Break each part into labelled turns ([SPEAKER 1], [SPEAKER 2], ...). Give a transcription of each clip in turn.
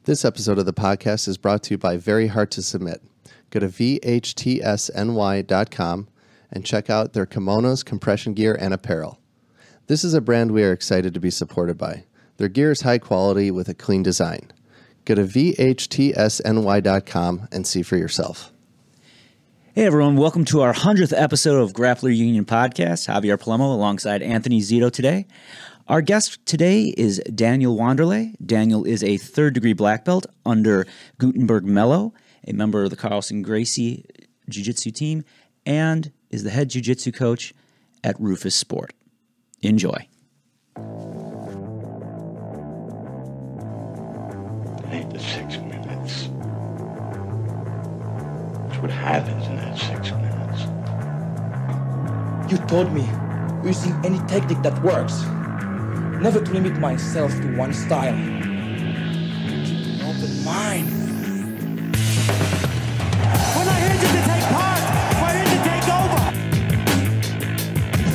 [SPEAKER 1] This episode of the podcast is brought to you by Very Hard to Submit. Go to vhtsny.com and check out their kimonos, compression gear, and apparel. This is a brand we are excited to be supported by. Their gear is high quality with a clean design. Go to vhtsny.com and see for yourself.
[SPEAKER 2] Hey everyone, welcome to our 100th episode of Grappler Union podcast. Javier Palomo alongside Anthony Zito today. Our guest today is Daniel Wanderley. Daniel is a third-degree black belt under Gutenberg Melo, a member of the Carlson Gracie jiu-jitsu team, and is the head jiu-jitsu coach at Roufusport. Enjoy.
[SPEAKER 3] It ain't the 6 minutes. It's what happens in that 6 minutes.
[SPEAKER 4] You told me using any technique that works. Never to limit myself to one style. Keep an open mind.
[SPEAKER 5] We're not here to take part. We're here to take over.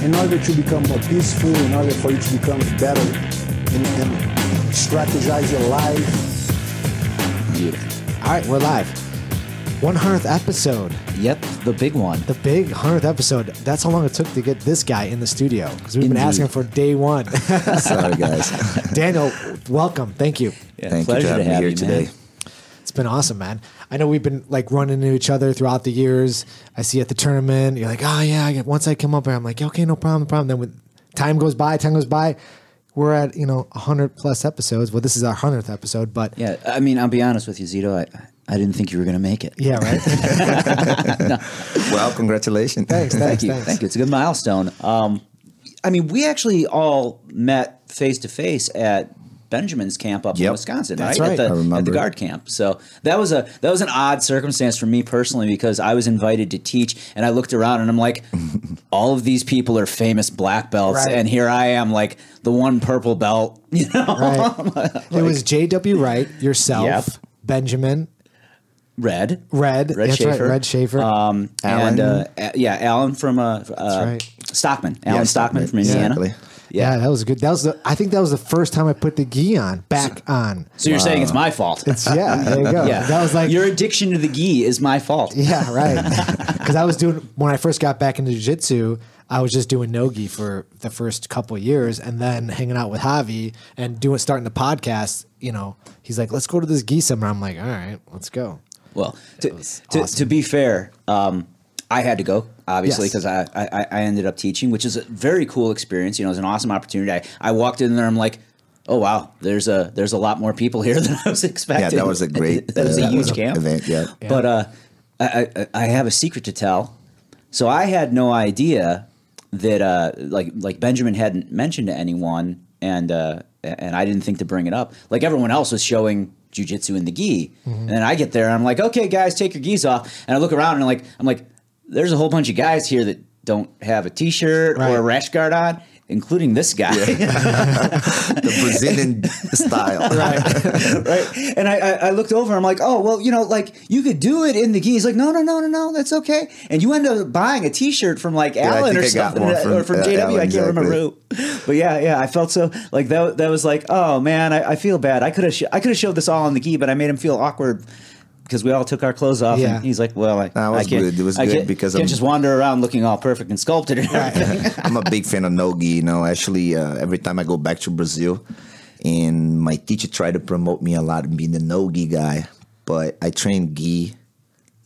[SPEAKER 6] In order to become more peaceful, in order for you to become better and strategize your life.
[SPEAKER 7] Beautiful. All right, we're live. 100th episode.
[SPEAKER 2] Yep, the big one.
[SPEAKER 7] The big 100th episode. That's how long it took to get this guy in the studio because we've been asking for day one.
[SPEAKER 8] Sorry, guys.
[SPEAKER 7] Daniel, welcome. Thank you.
[SPEAKER 2] Yeah,
[SPEAKER 8] Thank you for having me here today.
[SPEAKER 7] It's been awesome, man. I know we've been like running into each other throughout the years. I see at the tournament, you're like, oh yeah. Once I come up here, I'm like, okay, no problem. Then when time goes by, we're at 100 plus episodes. Well, this is our 100th episode, but
[SPEAKER 2] Yeah, I mean, I'll be honest with you, Zito. I didn't think you were going to make it.
[SPEAKER 7] yeah, right.
[SPEAKER 2] No.
[SPEAKER 8] Well, congratulations.
[SPEAKER 7] Thanks.
[SPEAKER 2] Thank you. It's a good milestone. I mean, we actually all met face to face at Benjamin's camp up in Wisconsin,
[SPEAKER 7] That's
[SPEAKER 2] right?
[SPEAKER 7] right.
[SPEAKER 2] At the guard camp. So that was an odd circumstance for me personally because I was invited to teach, and I looked around and I'm like, all of these people are famous black belts,
[SPEAKER 7] Right.
[SPEAKER 2] and here I am, like the one purple belt.
[SPEAKER 7] Right. It was J.W. Wright, yourself,
[SPEAKER 2] Yep.
[SPEAKER 7] Benjamin.
[SPEAKER 2] Red.
[SPEAKER 7] That's
[SPEAKER 2] Schaefer.
[SPEAKER 7] right, Red Schaefer.
[SPEAKER 2] Alan. Alan from
[SPEAKER 7] right.
[SPEAKER 2] Stockman. Alan Stockman from Indiana.
[SPEAKER 8] Exactly.
[SPEAKER 7] Yeah, that was good. I think that was the first time I put the gi on, back on.
[SPEAKER 2] So you're saying it's my fault?
[SPEAKER 7] Yeah, there you go.
[SPEAKER 2] Yeah.
[SPEAKER 7] That was like
[SPEAKER 2] your addiction to the gi is my fault.
[SPEAKER 7] Yeah, right. Because I was doing, when I first got back into jiu-jitsu, I was just doing Nogi for the first couple of years and then hanging out with Javi and starting the podcast. He's like, let's go to this gi seminar. I'm like, all right, let's go.
[SPEAKER 2] Well,
[SPEAKER 7] awesome.
[SPEAKER 2] to be fair, I had to go, obviously,
[SPEAKER 7] Yes.
[SPEAKER 2] because I ended up teaching, which is a very cool experience. It was an awesome opportunity. I walked in there, I'm like, oh, wow, there's a lot more people here than I was expecting.
[SPEAKER 8] Yeah, that was a great
[SPEAKER 2] that was a huge camp.
[SPEAKER 8] event, yeah.
[SPEAKER 2] But I have a secret to tell. So I had no idea that like Benjamin hadn't mentioned to anyone, and I didn't think to bring it up. Like everyone else was showing jiu-jitsu in the gi, and then I get there and I'm like, okay, guys, take your gis off, and I look around and I'm like, there's a whole bunch of guys here that don't have a t-shirt or a rash guard on, including this guy.
[SPEAKER 8] The Brazilian style.
[SPEAKER 2] Right. And I looked over, I'm like, oh, well, like you could do it in the gi. He's like, no, that's okay. And you end up buying a t-shirt from like Alan or something, or from JW,
[SPEAKER 8] Alan,
[SPEAKER 2] I can't remember who. But yeah, I felt so like that was like, oh man, I feel bad. I could have showed this all on the gi, but I made him feel awkward because we all took our clothes off, and he's like, "Well, I can't."
[SPEAKER 8] Good. It was good because
[SPEAKER 2] can't just wander around looking all perfect and sculpted and everything.
[SPEAKER 8] I'm a big fan of Nogi. Actually, every time I go back to Brazil, and my teacher tried to promote me a lot in being the Nogi guy, but I train gi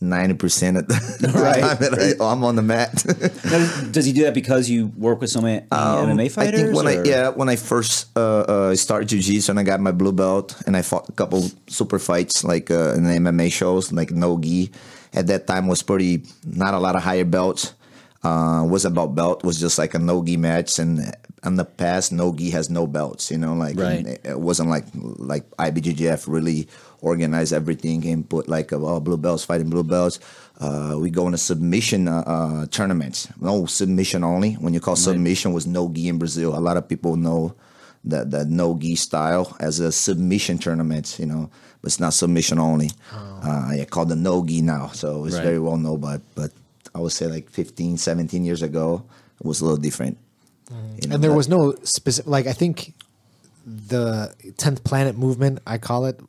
[SPEAKER 8] 90% of the time that I'm on the mat.
[SPEAKER 2] Now, does he do that because you work with so many MMA fighters?
[SPEAKER 8] I think when I first started jiu-jitsu and I got my blue belt and I fought a couple super fights like in the MMA shows like Nogi. At that time was not a lot of higher belts. Was about belt, was just like a Nogi match, and in the past Nogi has no belts, it wasn't like IBJJF really organized everything and put like blue belts fighting blue belts. We go in a submission tournaments, no submission only. When you call submission was Nogi in Brazil. A lot of people know the Nogi style as a submission tournament, but it's not submission only. Called the Nogi now, so it's very well known, but I would say like 15, 17 years ago, it was a little different.
[SPEAKER 7] And there was no specific, I think the 10th Planet movement, I call it,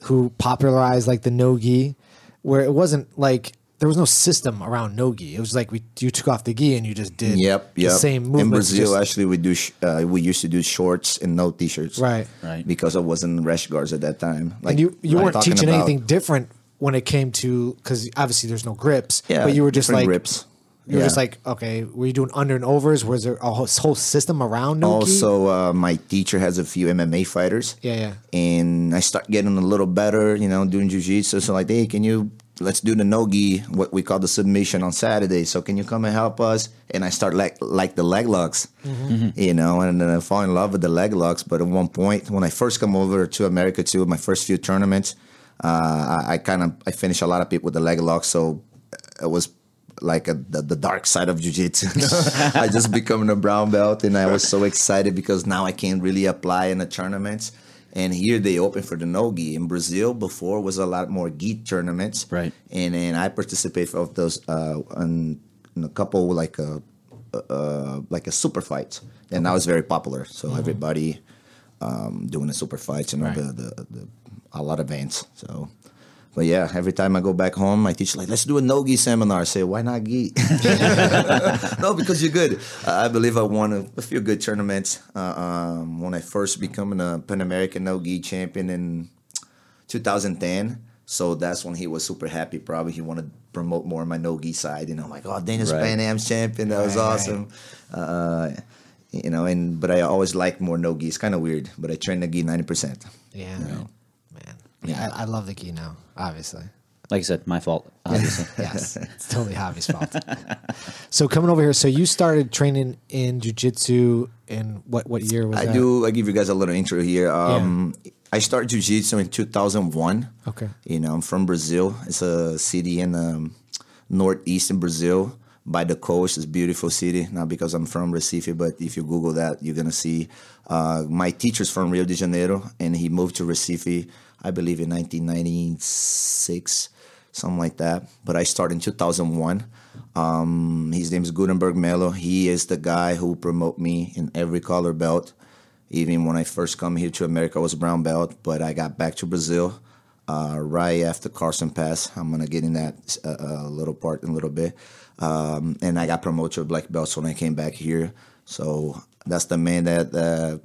[SPEAKER 7] who popularized like the Nogi, where it wasn't like there was no system around Nogi. It was like you took off the gi and you just did the same movement.
[SPEAKER 8] In Brazil, actually, we used to do shorts and no t-shirts,
[SPEAKER 2] Right.
[SPEAKER 8] because I wasn't rash guards at that time. Like,
[SPEAKER 7] and you weren't
[SPEAKER 8] talking
[SPEAKER 7] teaching
[SPEAKER 8] about-
[SPEAKER 7] anything different when it came to, because obviously there's no grips.
[SPEAKER 8] Yeah,
[SPEAKER 7] but you were just
[SPEAKER 8] different
[SPEAKER 7] like
[SPEAKER 8] grips.
[SPEAKER 7] You were just like, okay, were you doing under and overs? Was there a whole system around Nogi?
[SPEAKER 8] Also, my teacher has a few MMA fighters.
[SPEAKER 7] Yeah.
[SPEAKER 8] And I start getting a little better, doing jiu-jitsu. So like, hey, let's do the Nogi, what we call the submission on Saturday. So can you come and help us? And I start like the leg locks, and then I fall in love with the leg locks. But at one point, when I first come over to America too, my first few tournaments, I finished a lot of people with the leg locks. So it was like the dark side of jiu-jitsu. I just become a brown belt, and I was so excited because now I can really apply in the tournaments. And here they open for the Nogi. In Brazil, before was a lot more gi tournaments,
[SPEAKER 2] right?
[SPEAKER 8] And then I participate of those in a couple like a super fight, and now it's very popular. So everybody doing the super fights, the a lot of events. So. But yeah, every time I go back home, my teacher's like, let's do a no-gi seminar. I say, why not gi? No, because you're good. I believe I won a few good tournaments when I first became a Pan American no-gi champion in 2010. So that's when he was super happy. Probably he wanted to promote more my no-gi side. Like, oh, Daniel's Pan Am's champion. That was awesome. But I always liked more no-gi. It's kind of weird, but I train the gi 90%.
[SPEAKER 7] Yeah, man. Yeah, I love the gi now, obviously.
[SPEAKER 2] Like I said, my fault, obviously.
[SPEAKER 7] Yes, it's totally Javi's fault. So coming over here, so you started training in jiu-jitsu in what year was that?
[SPEAKER 8] I give you guys a little intro here. I started jiu-jitsu in 2001.
[SPEAKER 7] Okay.
[SPEAKER 8] I'm from Brazil. It's a city in northeastern Brazil by the coast. It's a beautiful city. Not because I'm from Recife, but if you Google that, you're going to see my teacher's from Rio de Janeiro, and he moved to Recife, I believe, in 1996, something like that. But I started in 2001. His name is Gutenberg Melo. He is the guy who promote me in every color belt. Even when I first come here to America, I was a brown belt, but I got back to Brazil right after Carson passed. I'm going to get in that little part in a little bit. And I got promoted to a black belt when I came back here. So that's the man that... that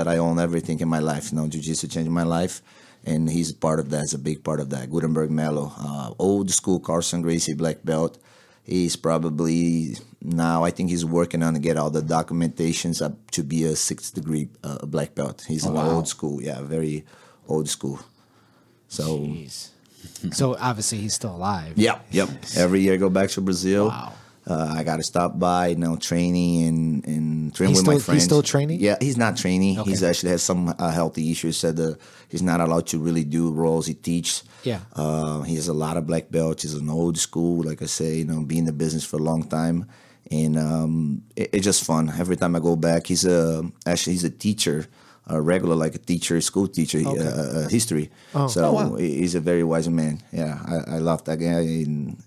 [SPEAKER 8] I own everything in my life. Jiu-jitsu changed my life, and he's part of that. He's a big part of that. Gutenberg Melo, old school Carson, Gracie black belt. He's probably now, I think he's working on to get all the documentations up to be a 6th degree black belt. He's old school, very old school. So,
[SPEAKER 7] jeez. So obviously he's still alive.
[SPEAKER 8] Yep. Every year I go back to Brazil.
[SPEAKER 7] Wow.
[SPEAKER 8] I got to stop by, training and train with my friends.
[SPEAKER 7] He's still training?
[SPEAKER 8] Yeah, he's not training.
[SPEAKER 7] Okay.
[SPEAKER 8] He's actually has some healthy issues. Said he's not allowed to really do roles he teaches.
[SPEAKER 7] Yeah.
[SPEAKER 8] He has a lot of black belts. He's an old school, like I say, been in the business for a long time. And it's just fun. Every time I go back, he's a teacher, a regular, like a teacher, school teacher, history. Oh. So wow. He's a very wise man. Yeah, I love that guy. And,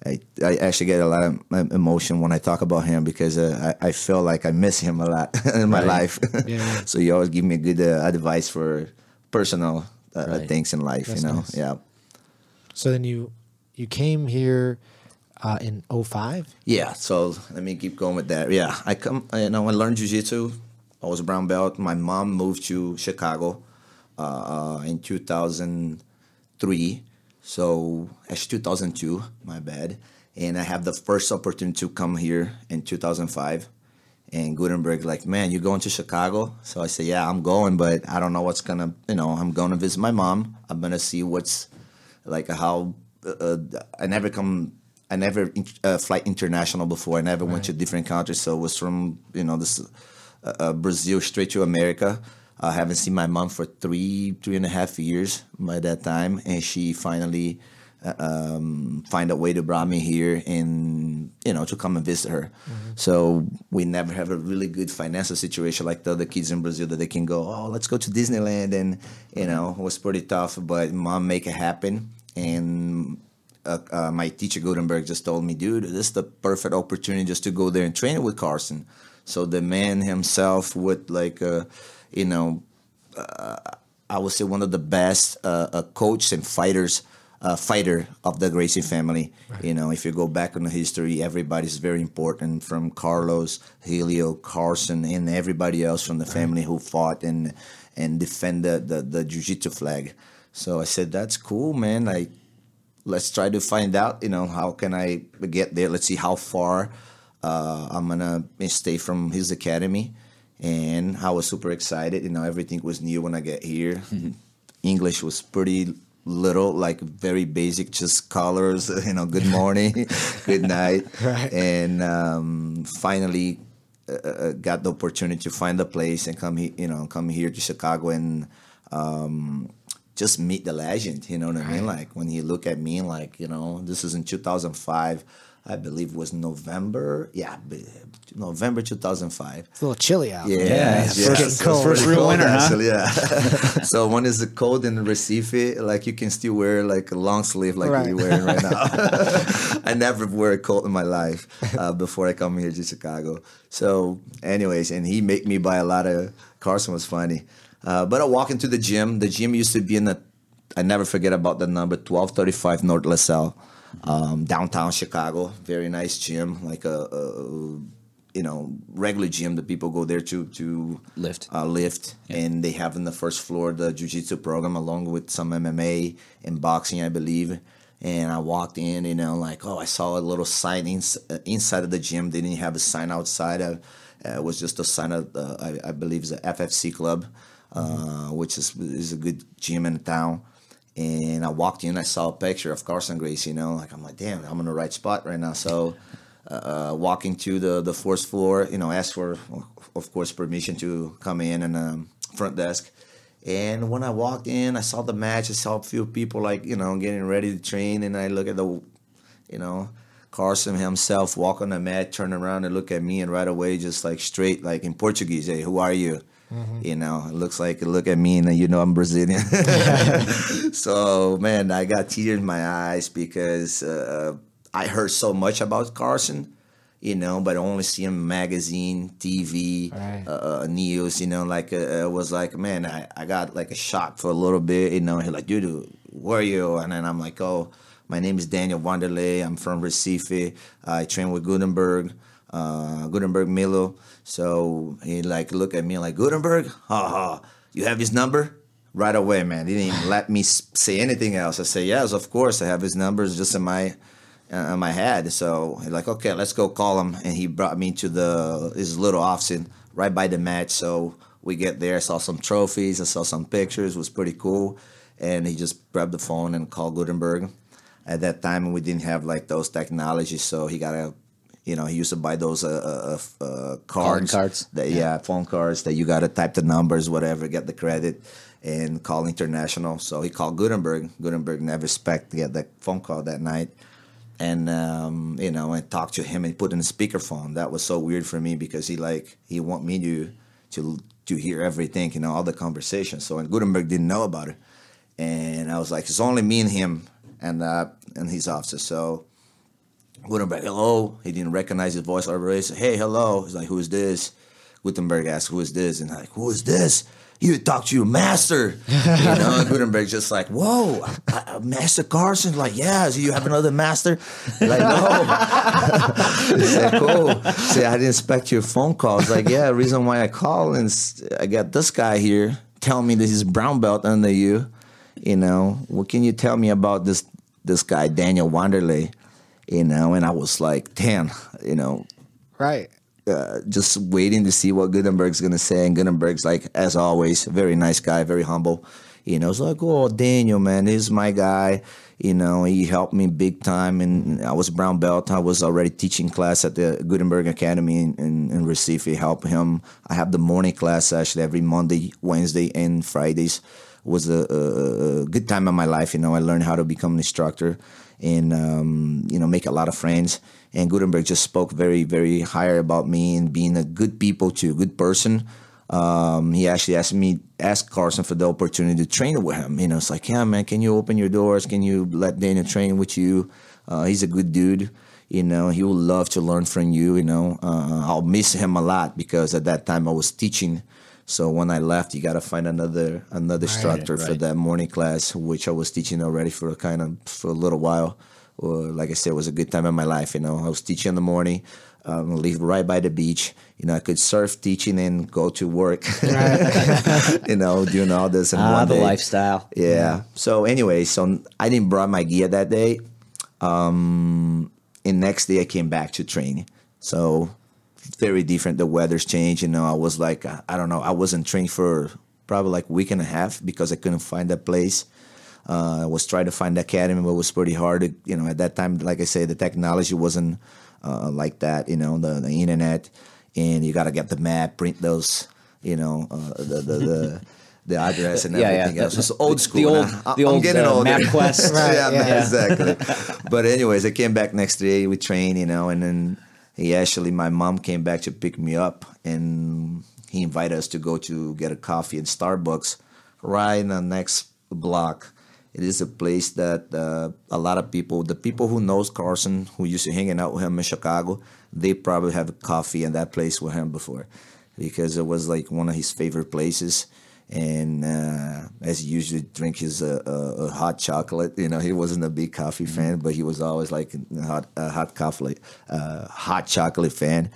[SPEAKER 8] I actually get a lot of emotion when I talk about him because I feel like I miss him a lot in my life. Yeah. So he always give me good advice for personal things in life, Nice. Yeah.
[SPEAKER 7] So then you came here in 2005?
[SPEAKER 8] Yeah. So let me keep going with that. Yeah. I learned jiu-jitsu. I was a brown belt. My mom moved to Chicago in 2003. So, actually 2002, my bad. And I have the first opportunity to come here in 2005. And Gutenberg like, man, you going to Chicago? So I say, yeah, I'm going, but I don't know what's going to, I'm going to visit my mom. I'm going to see what's, like how, I never fly international before. I never went to different countries. So it was from, this Brazil straight to America. I haven't seen my mom for 3.5 years by that time, and she finally find a way to bring me here and to come and visit her. Mm-hmm. So we never have a really good financial situation like the other kids in Brazil that they can go, oh, let's go to Disneyland, and it was pretty tough. But mom make it happen, and my teacher Gutenberg just told me, dude, this is the perfect opportunity just to go there and train with Carson. So the man himself would like. I would say, one of the best coaches and fighter of the Gracie family. Right. You know, if you go back in the history, everybody's very important, from Carlos, Helio, Carson, and everybody else from the family who fought and defended the jiu-jitsu flag. So I said, that's cool, man. Let's try to find out, you know, how can I get there? Let's see how far I'm going to stay from his academy. And I was super excited. You know, everything was new when I get here. English was pretty little, like very basic, just colors, you know, good morning, good night. Right. And finally got the opportunity to find a place and come here to Chicago and just meet the legend, you know what I mean? Like, when you look at me, like, you know, this is in 2005. I believe it was November 2005.
[SPEAKER 7] It's a little chilly out.
[SPEAKER 2] Yeah.
[SPEAKER 7] First cold.
[SPEAKER 2] First real winter,
[SPEAKER 8] actually, huh? Yeah. So when it's cold in Recife, like, you can still wear like a long sleeve like you're wearing right now. I never wear a coat in my life before I come here to Chicago. So anyways, and he made me buy a lot of, Carson was funny. But I walk into the gym. The gym used to be I never forget about the number, 1235 North LaSalle. Downtown Chicago, very nice gym, like a regular gym that people go there to lift. Yeah. And they have in the first floor the jiu-jitsu program along with some MMA and boxing, I believe. And I walked in, you know, like, I saw a little sign inside of the gym. They didn't have a sign outside. It was just a sign of, I believe, it's a FFC club, which is a good gym in town. And I walked in, I saw a picture of Carson Gracie, you know, like, I'm like, damn, I'm in the right spot right now. So walking to the fourth floor, you know, asked for, of course, permission to come in and front desk. And when I walked in, I saw the match. I saw a few people, like, you know, getting ready to train. And I look at Carson himself walk on the mat, turn around and look at me, and right away, just like straight, like in Portuguese, hey, who are you? You know, look at me and you know I'm Brazilian. So, man, I got tears in my eyes because I heard so much about Carson, you know, but I only see him in magazine, TV, news, you know, like it was like, man, I got like a shock for a little bit, you know. He's like, dude, where are you? And then I'm like, my name is Daniel Wanderley. I'm from Recife. I train with Gutenberg Melo. So he like look at me like, Gutenberg, you have his number? Right away, man. He didn't even let me say anything else. I say, yes, of course, I have his numbers just in my head. So he's like, okay, let's go call him. And he brought me to his little office right by the match. So we get there. I saw some trophies. I saw some pictures. It was pretty cool. And he just grabbed the phone and called Gutenberg. At that time, we didn't have like those technologies, so he got he used to buy those cards. Phone cards that you got to type the numbers, whatever, get the credit, and call international. So he called Gutenberg. Gutenberg never expected to get that phone call that night. And, and talked to him and put in a speakerphone. That was so weird for me because he want me to hear everything, you know, all the conversations. So, and Gutenberg didn't know about it. And I was like, it's only me and him and his officer. So Gutenberg, hello. He didn't recognize his voice already. He said, hey, hello. He's like, who is this? Gutenberg asked, who is this? And I'm like, who is this? You talk to your master. And Gutenberg just like, whoa, Master Carson? Like, yeah, so you have another master? Like, no. He said, cool. Say, I didn't expect your phone call. It's like, yeah, the reason why I called is I got this guy here telling me that he's brown belt under you. You know, what can you tell me about this guy, Daniel Wanderley? You know, and I was like, damn, you know.
[SPEAKER 7] Right.
[SPEAKER 8] Just waiting to see what Gutenberg's going to say. And Gutenberg's like, as always, a very nice guy, very humble. You know, it's like, oh, Daniel, man, he's my guy. You know, he helped me big time. And I was brown belt. I was already teaching class at the Gutenberg Academy in Recife. Help him. I have the morning class actually every Monday, Wednesday, and Fridays. It was a good time in my life. You know, I learned how to become an instructor and, make a lot of friends. And Gutenberg just spoke very, very high about me and being a good people too, good person. He actually asked Carson for the opportunity to train with him. You know, it's like, yeah, man, can you open your doors? Can you let Daniel train with you? He's a good dude. You know, he would love to learn from you. You know, I'll miss him a lot because at that time I was teaching So when I left, you got to find another instructor for
[SPEAKER 2] right.
[SPEAKER 8] that morning class, which I was teaching already for a little while. Like I said, it was a good time in my life. I was teaching in the morning, live right by the beach. I could surf teaching and go to work. Doing all this in one
[SPEAKER 2] the
[SPEAKER 8] day.
[SPEAKER 2] lifestyle.
[SPEAKER 8] Yeah. So anyway, I didn't brought my gear that day. And next day I came back to training. So very different. The weather's changed. I was like, I don't know. I wasn't training for probably like a week and a half because I couldn't find that place. I was trying to find the academy, but it was pretty hard. At that time, like I say, the technology wasn't like that. The internet, and you got to get the map, print those. The address and everything else. It's old school.
[SPEAKER 2] The old
[SPEAKER 8] I'm getting older.
[SPEAKER 2] MapQuest.
[SPEAKER 8] Yeah, exactly. But anyways, I came back next day. We trained, and then my mom came back to pick me up, and he invited us to go to get a coffee at Starbucks right in the next block. It is a place that a lot of people, the people who knows Carson, who used to hanging out with him in Chicago, they probably have a coffee in that place with him before, because it was like one of his favorite places. And as he usually drink his hot chocolate, he wasn't a big coffee fan, but he was always like a hot chocolate fan.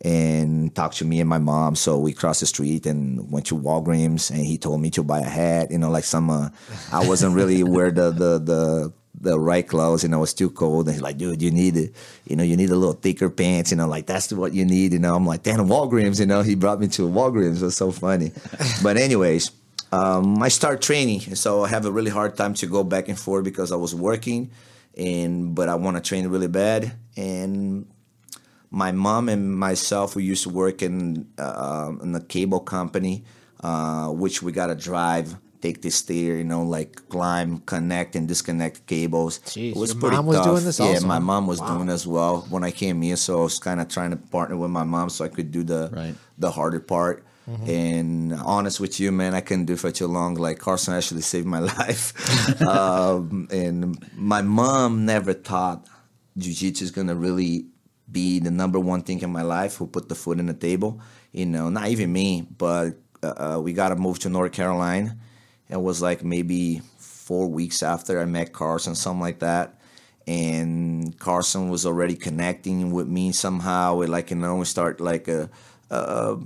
[SPEAKER 8] And talked to me and my mom. So we crossed the street and went to Walgreens, and he told me to buy a hat. Like some, I wasn't really wear the right clothes. It was too cold. And he's like, dude, you need it. You need a little thicker pants. Like that's what you need. I'm like, damn, Walgreens. He brought me to Walgreens. It was so funny. But anyways, I start training, so I have a really hard time to go back and forth because I was working, but I want to train really bad. And my mom and myself, we used to work in a cable company, which we got to drive, take the stair, like climb, connect, and disconnect cables.
[SPEAKER 7] Jeez,
[SPEAKER 8] it was
[SPEAKER 7] your
[SPEAKER 8] pretty
[SPEAKER 7] mom was
[SPEAKER 8] tough.
[SPEAKER 7] doing this also?
[SPEAKER 8] Yeah, my mom was doing as well when I came here. So I was kind of trying to partner with my mom so I could do the harder part. Mm-hmm. And honest with you, man, I couldn't do it for too long. Like Carson actually saved my life. And my mom never thought jiu-jitsu is going to really be the number one thing in my life, who put the foot on the table. Not even me, but we got to move to North Carolina. It was like maybe 4 weeks after I met Carson, something like that. And Carson was already connecting with me somehow. We start like I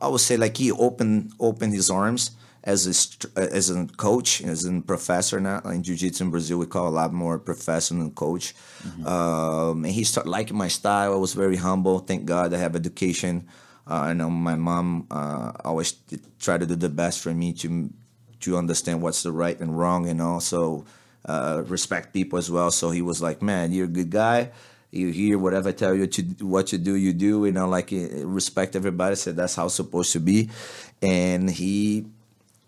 [SPEAKER 8] would say like he opened his arms as a coach, as a professor now. In jiu-jitsu in Brazil, we call a lot more professor than coach. Mm-hmm. And he started liking my style. I was very humble. Thank God I have education. I know my mom always tried to do the best for me to understand what's the right and wrong, and also respect people as well. So he was like, man, you're a good guy. You hear whatever I tell you what to do, you do. Respect everybody. Said that's how it's supposed to be. And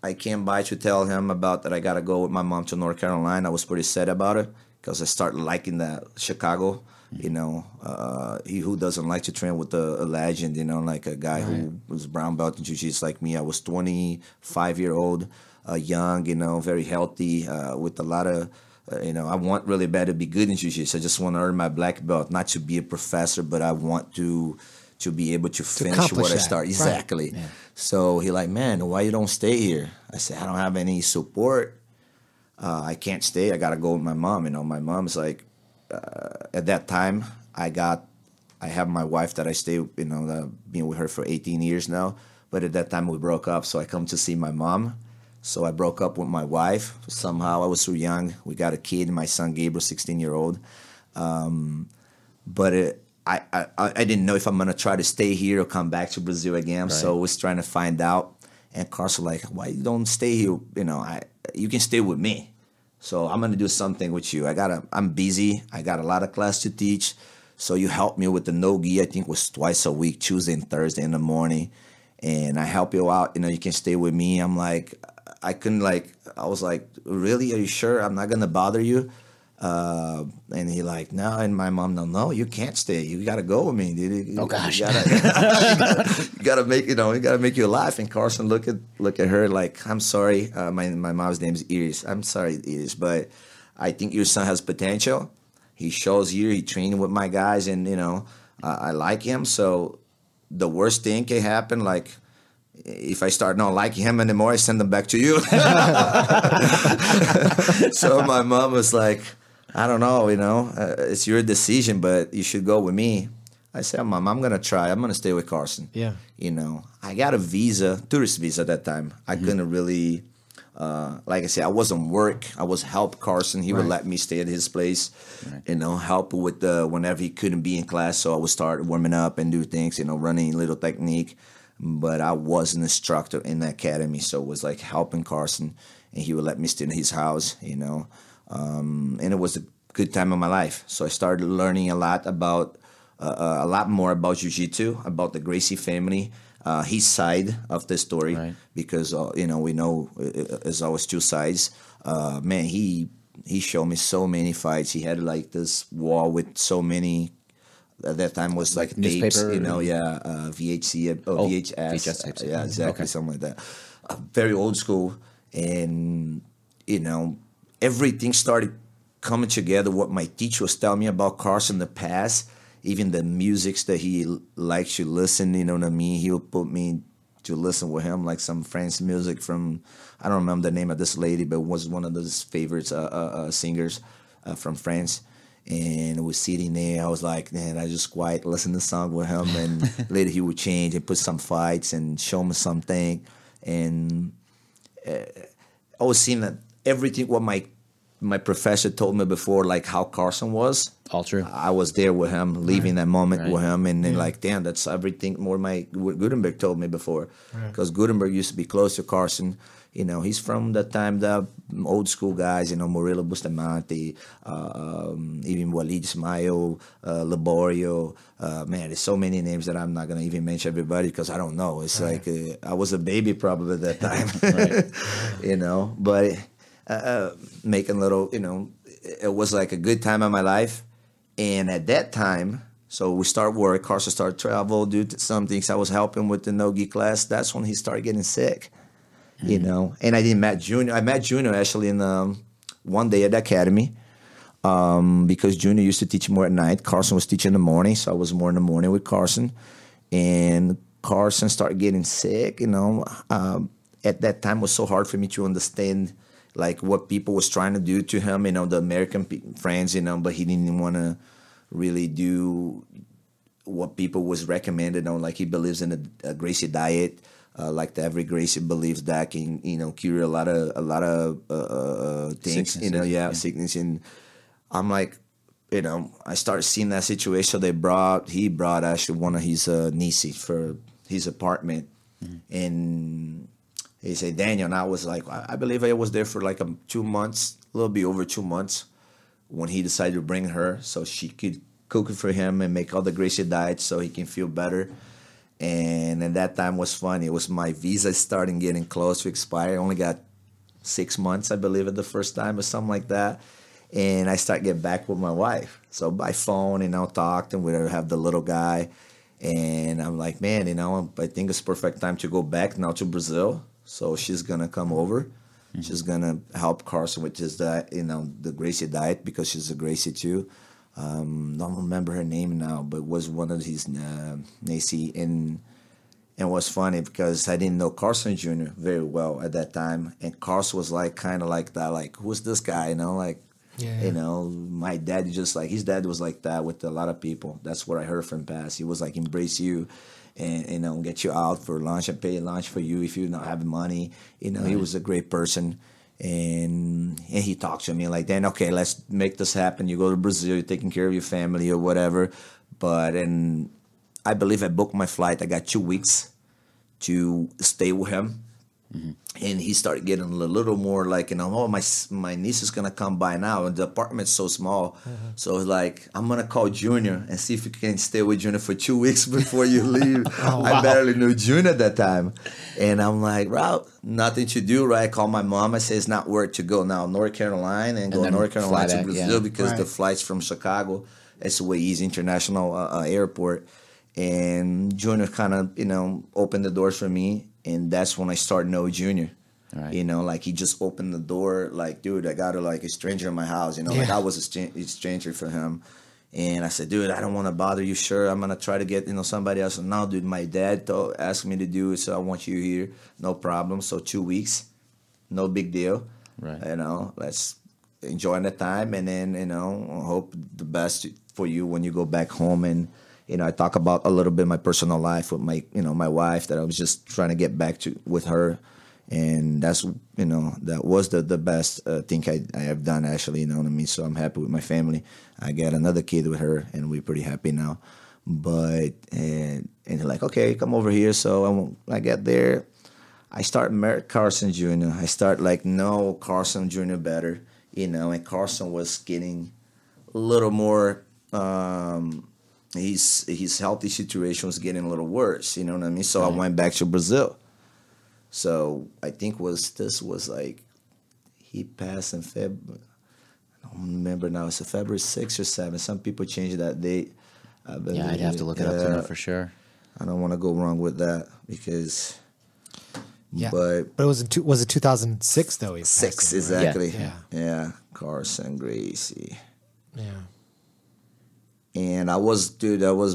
[SPEAKER 8] I came by to tell him about that I got to go with my mom to North Carolina. I was pretty sad about it because I started liking that Chicago. Who doesn't like to train with a legend, like a guy who was brown belt in jiu-jitsu like me. I was 25-year-old, young, very healthy, with a lot of, I want really bad to be good in jiu-jitsu. I just want to earn my black belt, not to be a professor, but I want to be able to finish what I start. Exactly. Right. Yeah. So he like, man, why you don't stay here? I said, I don't have any support. I can't stay. I got to go with my mom. My mom's like, at that time, I have my wife that I stay, been with her for 18 years now. But at that time we broke up, so I come to see my mom. So I broke up with my wife. Somehow I was too young. We got a kid, my son Gabriel, 16-year-old. But I didn't know if I'm gonna try to stay here or come back to Brazil again. Right. So I was trying to find out. And Carson like, why you don't stay here? You can stay with me. So I'm gonna do something with you. I'm busy. I got a lot of class to teach. So you help me with the Nogi. I think it was twice a week, Tuesday and Thursday in the morning. And I help you out. You can stay with me. I'm like, I was like, really? Are you sure? I'm not gonna bother you. And he like, no. And my mom, no, you can't stay. You gotta go with me, dude.
[SPEAKER 2] Oh gosh.
[SPEAKER 8] You gotta make you gotta make you laugh. And Carson look at her like, I'm sorry. My mom's name is Iris. I'm sorry, Iris, but I think your son has potential. He shows here. He training with my guys, and I like him. So the worst thing can happen, like if I start not liking him anymore, I send him back to you. So my mom was like, I don't know, it's your decision, but you should go with me. I said, Mom, I'm going to try. I'm going to stay with Carson.
[SPEAKER 7] Yeah.
[SPEAKER 8] I got a visa, tourist visa at that time. I couldn't really, like I said, I wasn't work. I was help Carson. He would let me stay at his place, help with whenever he couldn't be in class. So I would start warming up and do things, running little technique. But I was an instructor in the academy. So it was like helping Carson, and he would let me stay in his house, and it was a good time of my life. So I started learning a lot more about jiu-jitsu, about the Gracie family, his side of the story, because we know there's always two sides. Man, he showed me so many fights. He had like this wall with so many. At that time was like tapes, VHC, VHS,
[SPEAKER 2] tapes.
[SPEAKER 8] Yeah, exactly, something like that. Very old school, and everything started coming together. What my teacher was telling me about Carson in the past. Even the musics that he likes to listen, you know what I mean? He would put me to listen with him, like some French music from, I don't remember the name of this lady, but was one of his favorite singers from France. And I was sitting there, I was like, man, I just quiet, listen to the song with him. And later he would change and put some fights and show me something. And I was seeing that everything what my professor told me before, like how Carson was.
[SPEAKER 2] All true.
[SPEAKER 8] I was there with him, living that moment with him, and then like, damn, that's everything more what Gutenberg told me before. Because Gutenberg used to be close to Carson. He's from the time, the old school guys, Murillo Bustamante, even Walid Ismail, Laborio. Man, there's so many names that I'm not going to even mention everybody because I don't know. It's like I was a baby probably at that time, but making little, it was like a good time of my life. And at that time, so we start work, Carson started travel, do some things. I was helping with the Nogi class. That's when he started getting sick, and I didn't met Junior. I met Junior actually in one day at the academy because Junior used to teach more at night. Carson was teaching in the morning, so I was more in the morning with Carson. And Carson started getting sick, at that time it was so hard for me to understand like what people was trying to do to him, the American friends, but he didn't want to really do what people was recommended on. Like he believes in a Gracie diet, like every Gracie believes that can, cure a lot of things,
[SPEAKER 2] Sickness,
[SPEAKER 8] sickness. And I'm like, I started seeing that situation. He brought actually one of his nieces for his apartment, and he said, Daniel, and I was like, I believe I was there for like 2 months, a little bit over 2 months, when he decided to bring her so she could cook it for him and make all the Gracie diets so he can feel better. And at that time was funny. It was my visa starting getting close to expire. I only got 6 months, I believe, at the first time or something like that. And I started getting back with my wife. So by phone, talked, and we'd have the little guy. And I'm like, man, I think it's perfect time to go back now to Brazil. So she's going to come over. She's going to help Carson with his diet, the Gracie diet, because she's a Gracie too. Don't remember her name now, but was one of his Nacy. And it was funny because I didn't know Carson Jr. very well at that time. And Carson was like kind of like that, like, who's this guy? My dad his dad was like that with a lot of people. That's what I heard from past. He was like, embrace you. And get you out for lunch and pay lunch for you if you don't have money. He was a great person. And he talked to me like, then, okay, let's make this happen. You go to Brazil, you're taking care of your family or whatever. And I believe I booked my flight. I got 2 weeks to stay with him. And he started getting a little more like, my niece is going to come by now. And the apartment's so small. So it's like, I'm going to call Junior and see if you can stay with Junior for 2 weeks before you leave. I barely knew Junior at that time. And I'm like, wow, nothing to do, right? I call my mom. I say, it's not worth to go now North Carolina and go North Carolina to Brazil because the flights from Chicago, it's way easy international airport. And Junior kind of, opened the doors for me. And that's when I started knowing Junior. Right. Like he just opened the door, like, dude, I got a stranger in my house, like I was a stranger for him. And I said, dude, I don't want to bother you. Sure, I'm gonna try to get somebody else. No, dude, my dad asked me to do it, so I want you here. No problem. So 2 weeks, no big deal.
[SPEAKER 2] Right.
[SPEAKER 8] Let's enjoy the time, and then hope the best for you when you go back home. And I talk about a little bit my personal life with my my wife, that I was just trying to get back to with her. And that's that was the best thing I have done, actually. You know what I mean? So I'm happy with my family. I got another kid with her, and we're pretty happy now. But and they're like, okay, come over here. So I get there, I start Merritt Carson Jr. I start no, Carson Jr. better, and Carson was getting a little more. His healthy situation was getting a little worse. You know what I mean? So I went back to Brazil. So I think this was he passed in February. I don't remember now. It's February 6th or 7th. Some people changed that date.
[SPEAKER 2] Yeah, I'd have to look it up to know for sure.
[SPEAKER 8] I don't want to go wrong with that because.
[SPEAKER 7] Yeah,
[SPEAKER 8] but
[SPEAKER 7] it was was it 2006 though? He
[SPEAKER 8] 6
[SPEAKER 7] in, right?
[SPEAKER 8] exactly.
[SPEAKER 7] Yeah.
[SPEAKER 8] Carson, Gracie.
[SPEAKER 7] Yeah.
[SPEAKER 8] And I was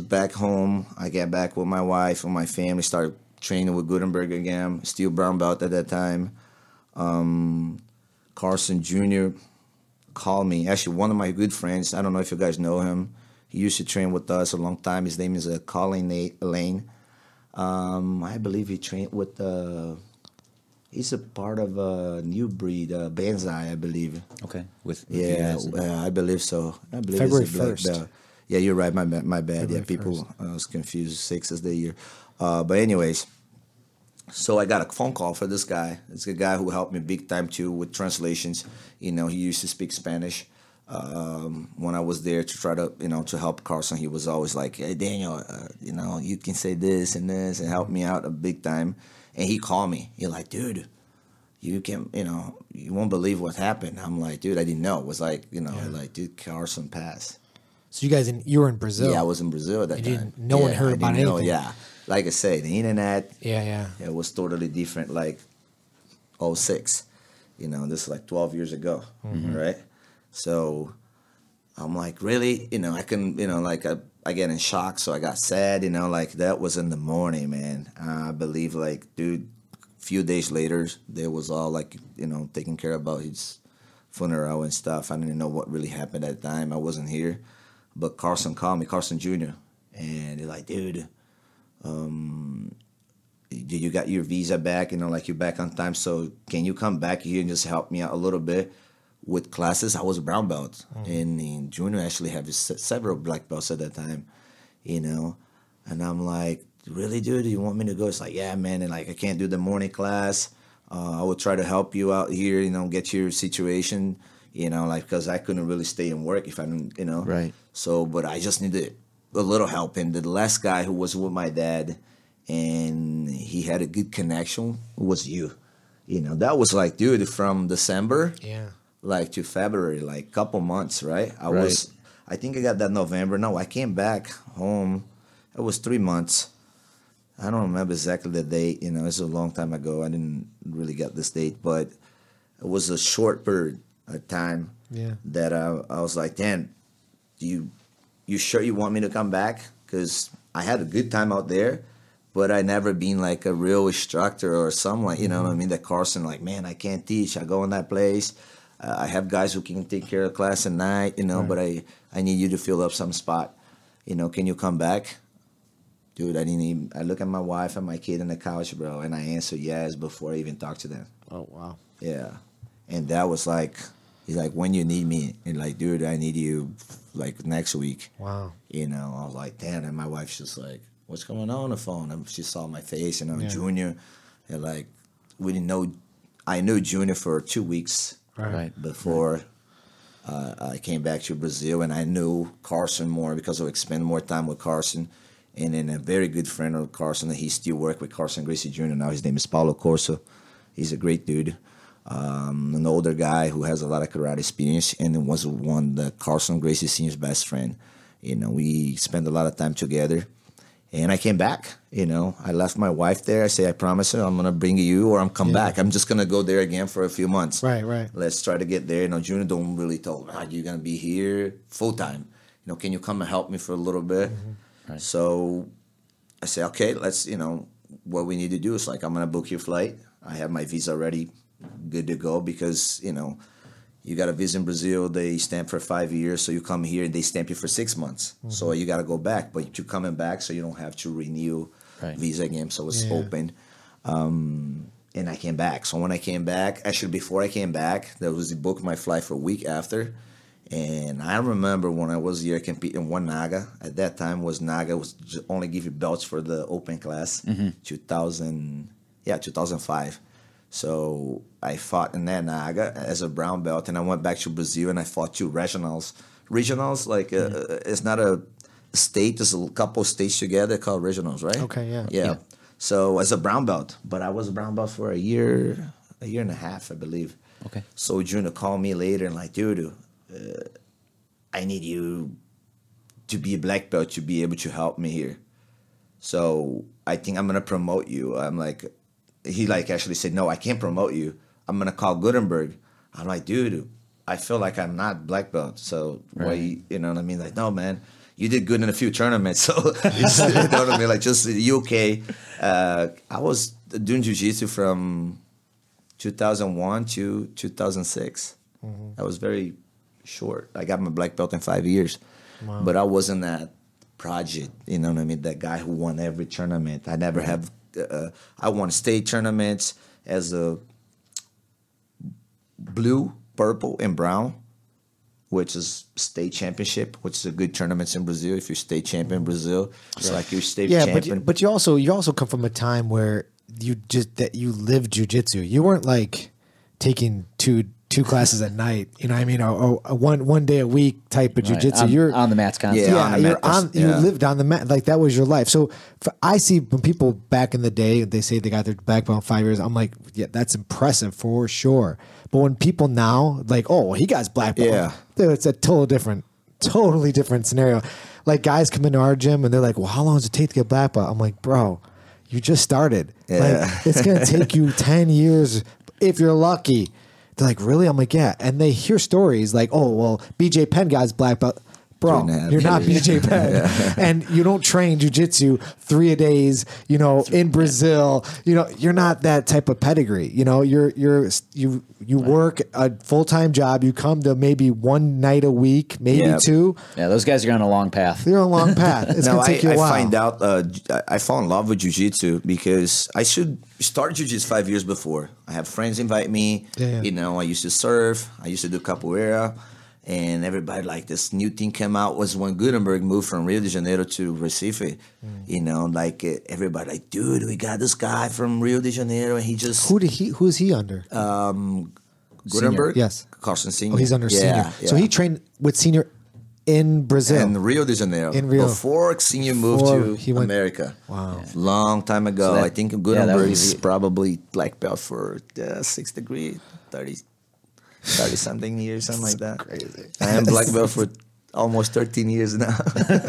[SPEAKER 8] back home. I got back with my wife and my family, started training with Gutenberg again, still brown belt at that time. Carson Jr. called me. Actually, one of my good friends, I don't know if you guys know him. He used to train with us a long time. His name is Colin Lane. I believe he trained with, he's a part of a new breed, Banzai, I believe.
[SPEAKER 2] Okay.
[SPEAKER 8] I believe so. I believe
[SPEAKER 7] February
[SPEAKER 8] it's a black
[SPEAKER 7] 1st.
[SPEAKER 8] belt. Yeah, you're right. My bad.
[SPEAKER 7] February
[SPEAKER 8] Yeah, people,
[SPEAKER 7] 1st.
[SPEAKER 8] I was confused. 6 is the year. But anyways, so I got a phone call for this guy. It's a guy who helped me big time too with translations. He used to speak Spanish. When I was there to try to, to help Carson, he was always like, hey, Daniel, you can say this and help me out a big time. And he called me. He's like, dude, you can, you won't believe what happened. I'm like, dude, I didn't know. It was like, dude, Carson passed.
[SPEAKER 7] So you were in Brazil.
[SPEAKER 8] Yeah, I was in Brazil at that time.
[SPEAKER 7] No one heard about anything.
[SPEAKER 8] Yeah, like I say, the internet.
[SPEAKER 7] Yeah.
[SPEAKER 8] It was totally different. Like 06, this is like 12 years ago, right? So I'm like, really? I couldn't, I get in shock. So I got sad, that was in the morning, man. I believe dude, a few days later, they was all taking care about his funeral and stuff. I didn't know what really happened at the time. I wasn't here. But Carson called me, Carson Jr., and they're like, dude, you got your visa back, you're back on time, so can you come back here and just help me out a little bit with classes? I was a brown belt, and Junior actually had several black belts at that time, and I'm like, really, dude, you want me to go? It's like, yeah, man, and I can't do the morning class. I will try to help you out here, get your situation, because I couldn't really stay and work if I didn't,
[SPEAKER 2] Right.
[SPEAKER 8] So, but I just needed a little help. And the last guy who was with my dad, and he had a good connection, was you. That was dude, from December, to February, couple months, right? I think I got that November. No, I came back home. It was 3 months. I don't remember exactly the date. It's a long time ago. I didn't really get this date, but it was a short period of time that I was like, Dan, you sure you want me to come back? Because I had a good time out there, but I never been a real instructor or someone, what I mean, that Carson, man, I can't teach. I go in that place. I have guys who can take care of class at night, but I need you to fill up some spot. Can you come back? Dude, I look at my wife and my kid on the couch, bro, and I answer yes before I even talk to them.
[SPEAKER 7] Oh, wow.
[SPEAKER 8] Yeah. And that was he's like, when you need me, and dude, I need you next week.
[SPEAKER 7] Wow.
[SPEAKER 8] I was like, damn. And my wife's just like, what's going on the phone? And she saw my face, Junior. And we didn't know. I knew Junior for 2 weeks before I came back to Brazil, and I knew Carson more because I spent more time with Carson. And then a very good friend of Carson, he still works with Carson Gracie Jr. Now his name is Paulo Corso. He's a great dude. An older guy who has a lot of karate experience, and was one that Carson Gracie Sr.'s best friend. We spent a lot of time together, and I came back. I left my wife there. I say, I promise her I'm gonna bring you, or I'm come back. I'm just gonna go there again for a few months.
[SPEAKER 7] Right.
[SPEAKER 8] Let's try to get there. Junior don't really tell, you're gonna be here full time. can you come and help me for a little bit?
[SPEAKER 2] Right.
[SPEAKER 8] So I say, okay, let's, what we need to do is like, I'm going to book your flight. I have my visa already good to go because, you got a visa in Brazil, they stamp for 5 years. So you come here and they stamp you for 6 months. So you got to go back, but you're coming back so you don't have to renew visa again. So it's open. And I came back. So when I came back, actually before I came back, there was booked my flight for a week after. And I remember when I was here competing in one Naga. At that time Naga was only give you belts for the open class. 2005. So I fought in that Naga as a brown belt, and I went back to Brazil and I fought 2 regionals. Regionals, like it's not a state; it's a couple states together called regionals, right?
[SPEAKER 7] Okay, yeah.
[SPEAKER 8] Yeah. So as a brown belt, but I was a brown belt for a year and a half, I believe.
[SPEAKER 2] Okay.
[SPEAKER 8] So Junior called me later and like, dude, I need you to be a black belt to be able to help me here. So I think I'm gonna promote you. I'm like, he like actually said, no, I can't promote you. I'm gonna call Gutenberg. I'm like, dude, I feel like I'm not black belt. So why, you know what I mean? Like, no, man. You did good in a few tournaments, so you know what I mean. Like, just you okay? I was doing jiu-jitsu from 2001 to 2006. That was very short. I got my black belt in 5 years, but I wasn't that project. You know what I mean? That guy who won every tournament. I never have. I won state tournaments as a blue, purple, and brown, which is state championship, which is a good tournaments in Brazil. If you're state champion in Brazil, it's like you're state champion.
[SPEAKER 7] But you also come from a time where you lived jiu-jitsu. You weren't like taking two classes at night, you know what I mean, or one day a week type of jiu-jitsu. You're
[SPEAKER 2] on the mats constantly.
[SPEAKER 7] You lived on the mat, like that was your life. So I see when people back in the day, they say they got their black belt in 5 years, I'm like, yeah, that's impressive for sure. But when people now like, oh, well, he got his black belt, dude, it's a totally different scenario. Like guys come into our gym and they're like, well, how long does it take to get black belt? I'm like, bro, you just started. Like, it's gonna take you 10 years if you're lucky. They're like, really? I'm like, yeah. And they hear stories like, oh, well, BJ Penn got his black belt. Bro, you're not BJ Penn. And you don't train jiu-jitsu 3 a days, in Brazil. You're not that type of pedigree. You work a full-time job. You come to maybe one night a week, maybe 2.
[SPEAKER 2] Yeah, those guys are on a long path.
[SPEAKER 7] They're on a long path. It's going to take you a while.
[SPEAKER 8] I find out, I fall in love with jiu-jitsu because I should start jiu-jitsu 5 years before. I have friends invite me. I used to surf. I used to do capoeira. And everybody like this new thing came out was when Gutenberg moved from Rio de Janeiro to Recife. Everybody like, dude, we got this guy from Rio de Janeiro, and he just
[SPEAKER 7] who's he under?
[SPEAKER 8] Gutenberg,
[SPEAKER 7] yes,
[SPEAKER 8] Carson Senior.
[SPEAKER 7] Oh, he's under Senior. So he trained with Senior in Brazil,
[SPEAKER 8] in Rio de Janeiro, before Senior moved to America.
[SPEAKER 7] Wow,
[SPEAKER 8] long time ago. So I think Gutenberg is probably black belt for 6th degree, 30-something years, something like that. Crazy. I am black belt for almost 13 years now.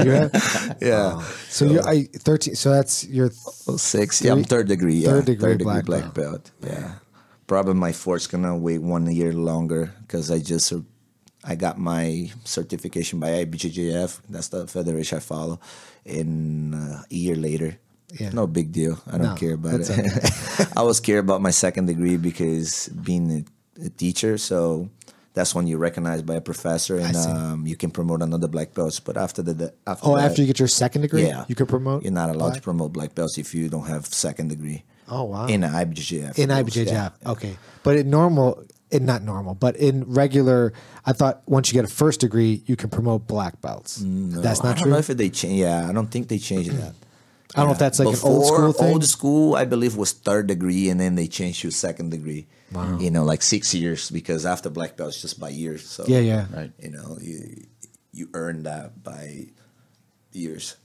[SPEAKER 7] You have?
[SPEAKER 8] Yeah.
[SPEAKER 7] Wow. So you're 13. So that's your
[SPEAKER 8] 6. Yeah, I'm 3rd degree. Yeah,
[SPEAKER 7] third degree
[SPEAKER 8] black belt. Yeah. Probably my 4th's gonna wait 1 year longer because I got my certification by IBJJF. That's the federation I follow. In a year later. Yeah. No big deal. I don't care about it. Okay. I was care about my 2nd degree because being a teacher, so that's when you're recognized by a professor and you can promote another black belts. But after
[SPEAKER 7] after you get your 2nd degree, you can promote.
[SPEAKER 8] You're not allowed to promote black belts if you don't have 2nd degree.
[SPEAKER 7] Oh wow!
[SPEAKER 8] In IBJJF.
[SPEAKER 7] In IBJJF, okay. But not normal, but in regular, I thought once you get a 1st degree, you can promote black belts.
[SPEAKER 8] No,
[SPEAKER 7] that's not true.
[SPEAKER 8] I don't know if they change. Yeah, I don't think they changed that.
[SPEAKER 7] I don't know if that's like an old school thing.
[SPEAKER 8] Old school, I believe, was 3rd degree, and then they changed to 2nd degree. Wow. Like 6 years, because after black belt, it's just by years. So
[SPEAKER 2] right.
[SPEAKER 8] You earn that by years.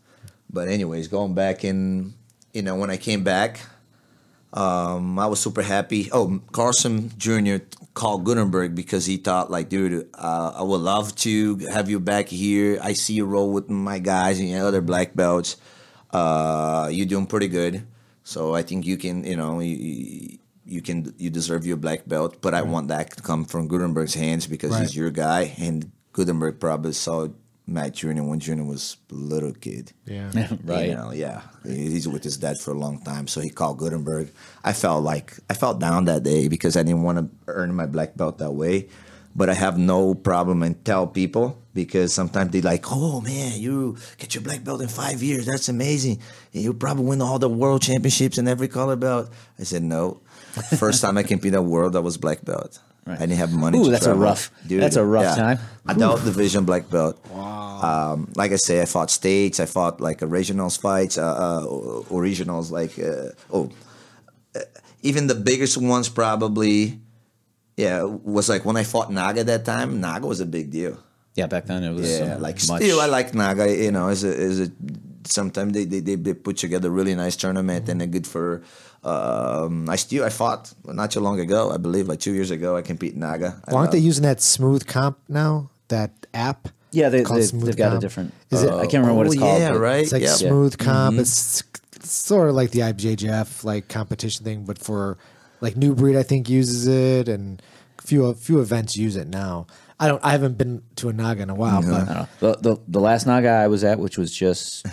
[SPEAKER 8] But anyways, going back in, when I came back, I was super happy. Oh, Carson Jr. called Gutenberg because he thought like, dude, I would love to have you back here. I see you roll with my guys and other black belts. You're doing pretty good, so I think you can, you deserve your black belt. But I want that to come from Gutenberg's hands because he's your guy, and Gutenberg probably saw Matt Jr. when Jr. was a little kid.
[SPEAKER 7] Yeah.
[SPEAKER 2] Right.
[SPEAKER 8] You know, yeah. He's with his dad for a long time, so he called Gutenberg. I felt down that day because I didn't want to earn my black belt that way. But I have no problem and tell people because sometimes they like, oh man, you get your black belt in 5 years. That's amazing. You'll probably win all the world championships in every color belt. I said, no. First time I competed in the world, I was black belt.
[SPEAKER 2] Right.
[SPEAKER 8] I didn't have money.
[SPEAKER 2] Ooh,
[SPEAKER 8] to
[SPEAKER 2] that's
[SPEAKER 8] travel.
[SPEAKER 2] that's a rough time.
[SPEAKER 8] Adult division black belt. Wow. Like I say, I fought states. I fought like regionals fights, originals. Even the biggest ones probably. Yeah, was like when I fought Naga that time. Naga was a big deal.
[SPEAKER 2] Yeah, back then it was.
[SPEAKER 8] Still I like Naga. You know, sometimes they put together a really nice tournament and they're good for. I fought not too long ago. I believe like 2 years ago. I competed Naga.
[SPEAKER 7] Well, aren't they using that Smooth Comp now? That app?
[SPEAKER 2] Yeah, they've
[SPEAKER 7] Smooth
[SPEAKER 2] got a
[SPEAKER 7] Comp?
[SPEAKER 2] different.
[SPEAKER 7] Is it?
[SPEAKER 2] I can't remember what it's called.
[SPEAKER 8] Yeah,
[SPEAKER 2] but-
[SPEAKER 8] right.
[SPEAKER 7] It's like
[SPEAKER 8] Yeah.
[SPEAKER 7] Smooth Comp. It's sort of like the IBJJF like competition thing, but for like New Breed, I think uses it, and a few events use it now. I haven't been to a Naga in a while,
[SPEAKER 2] I
[SPEAKER 7] but
[SPEAKER 2] don't know. The last Naga I was at, which was just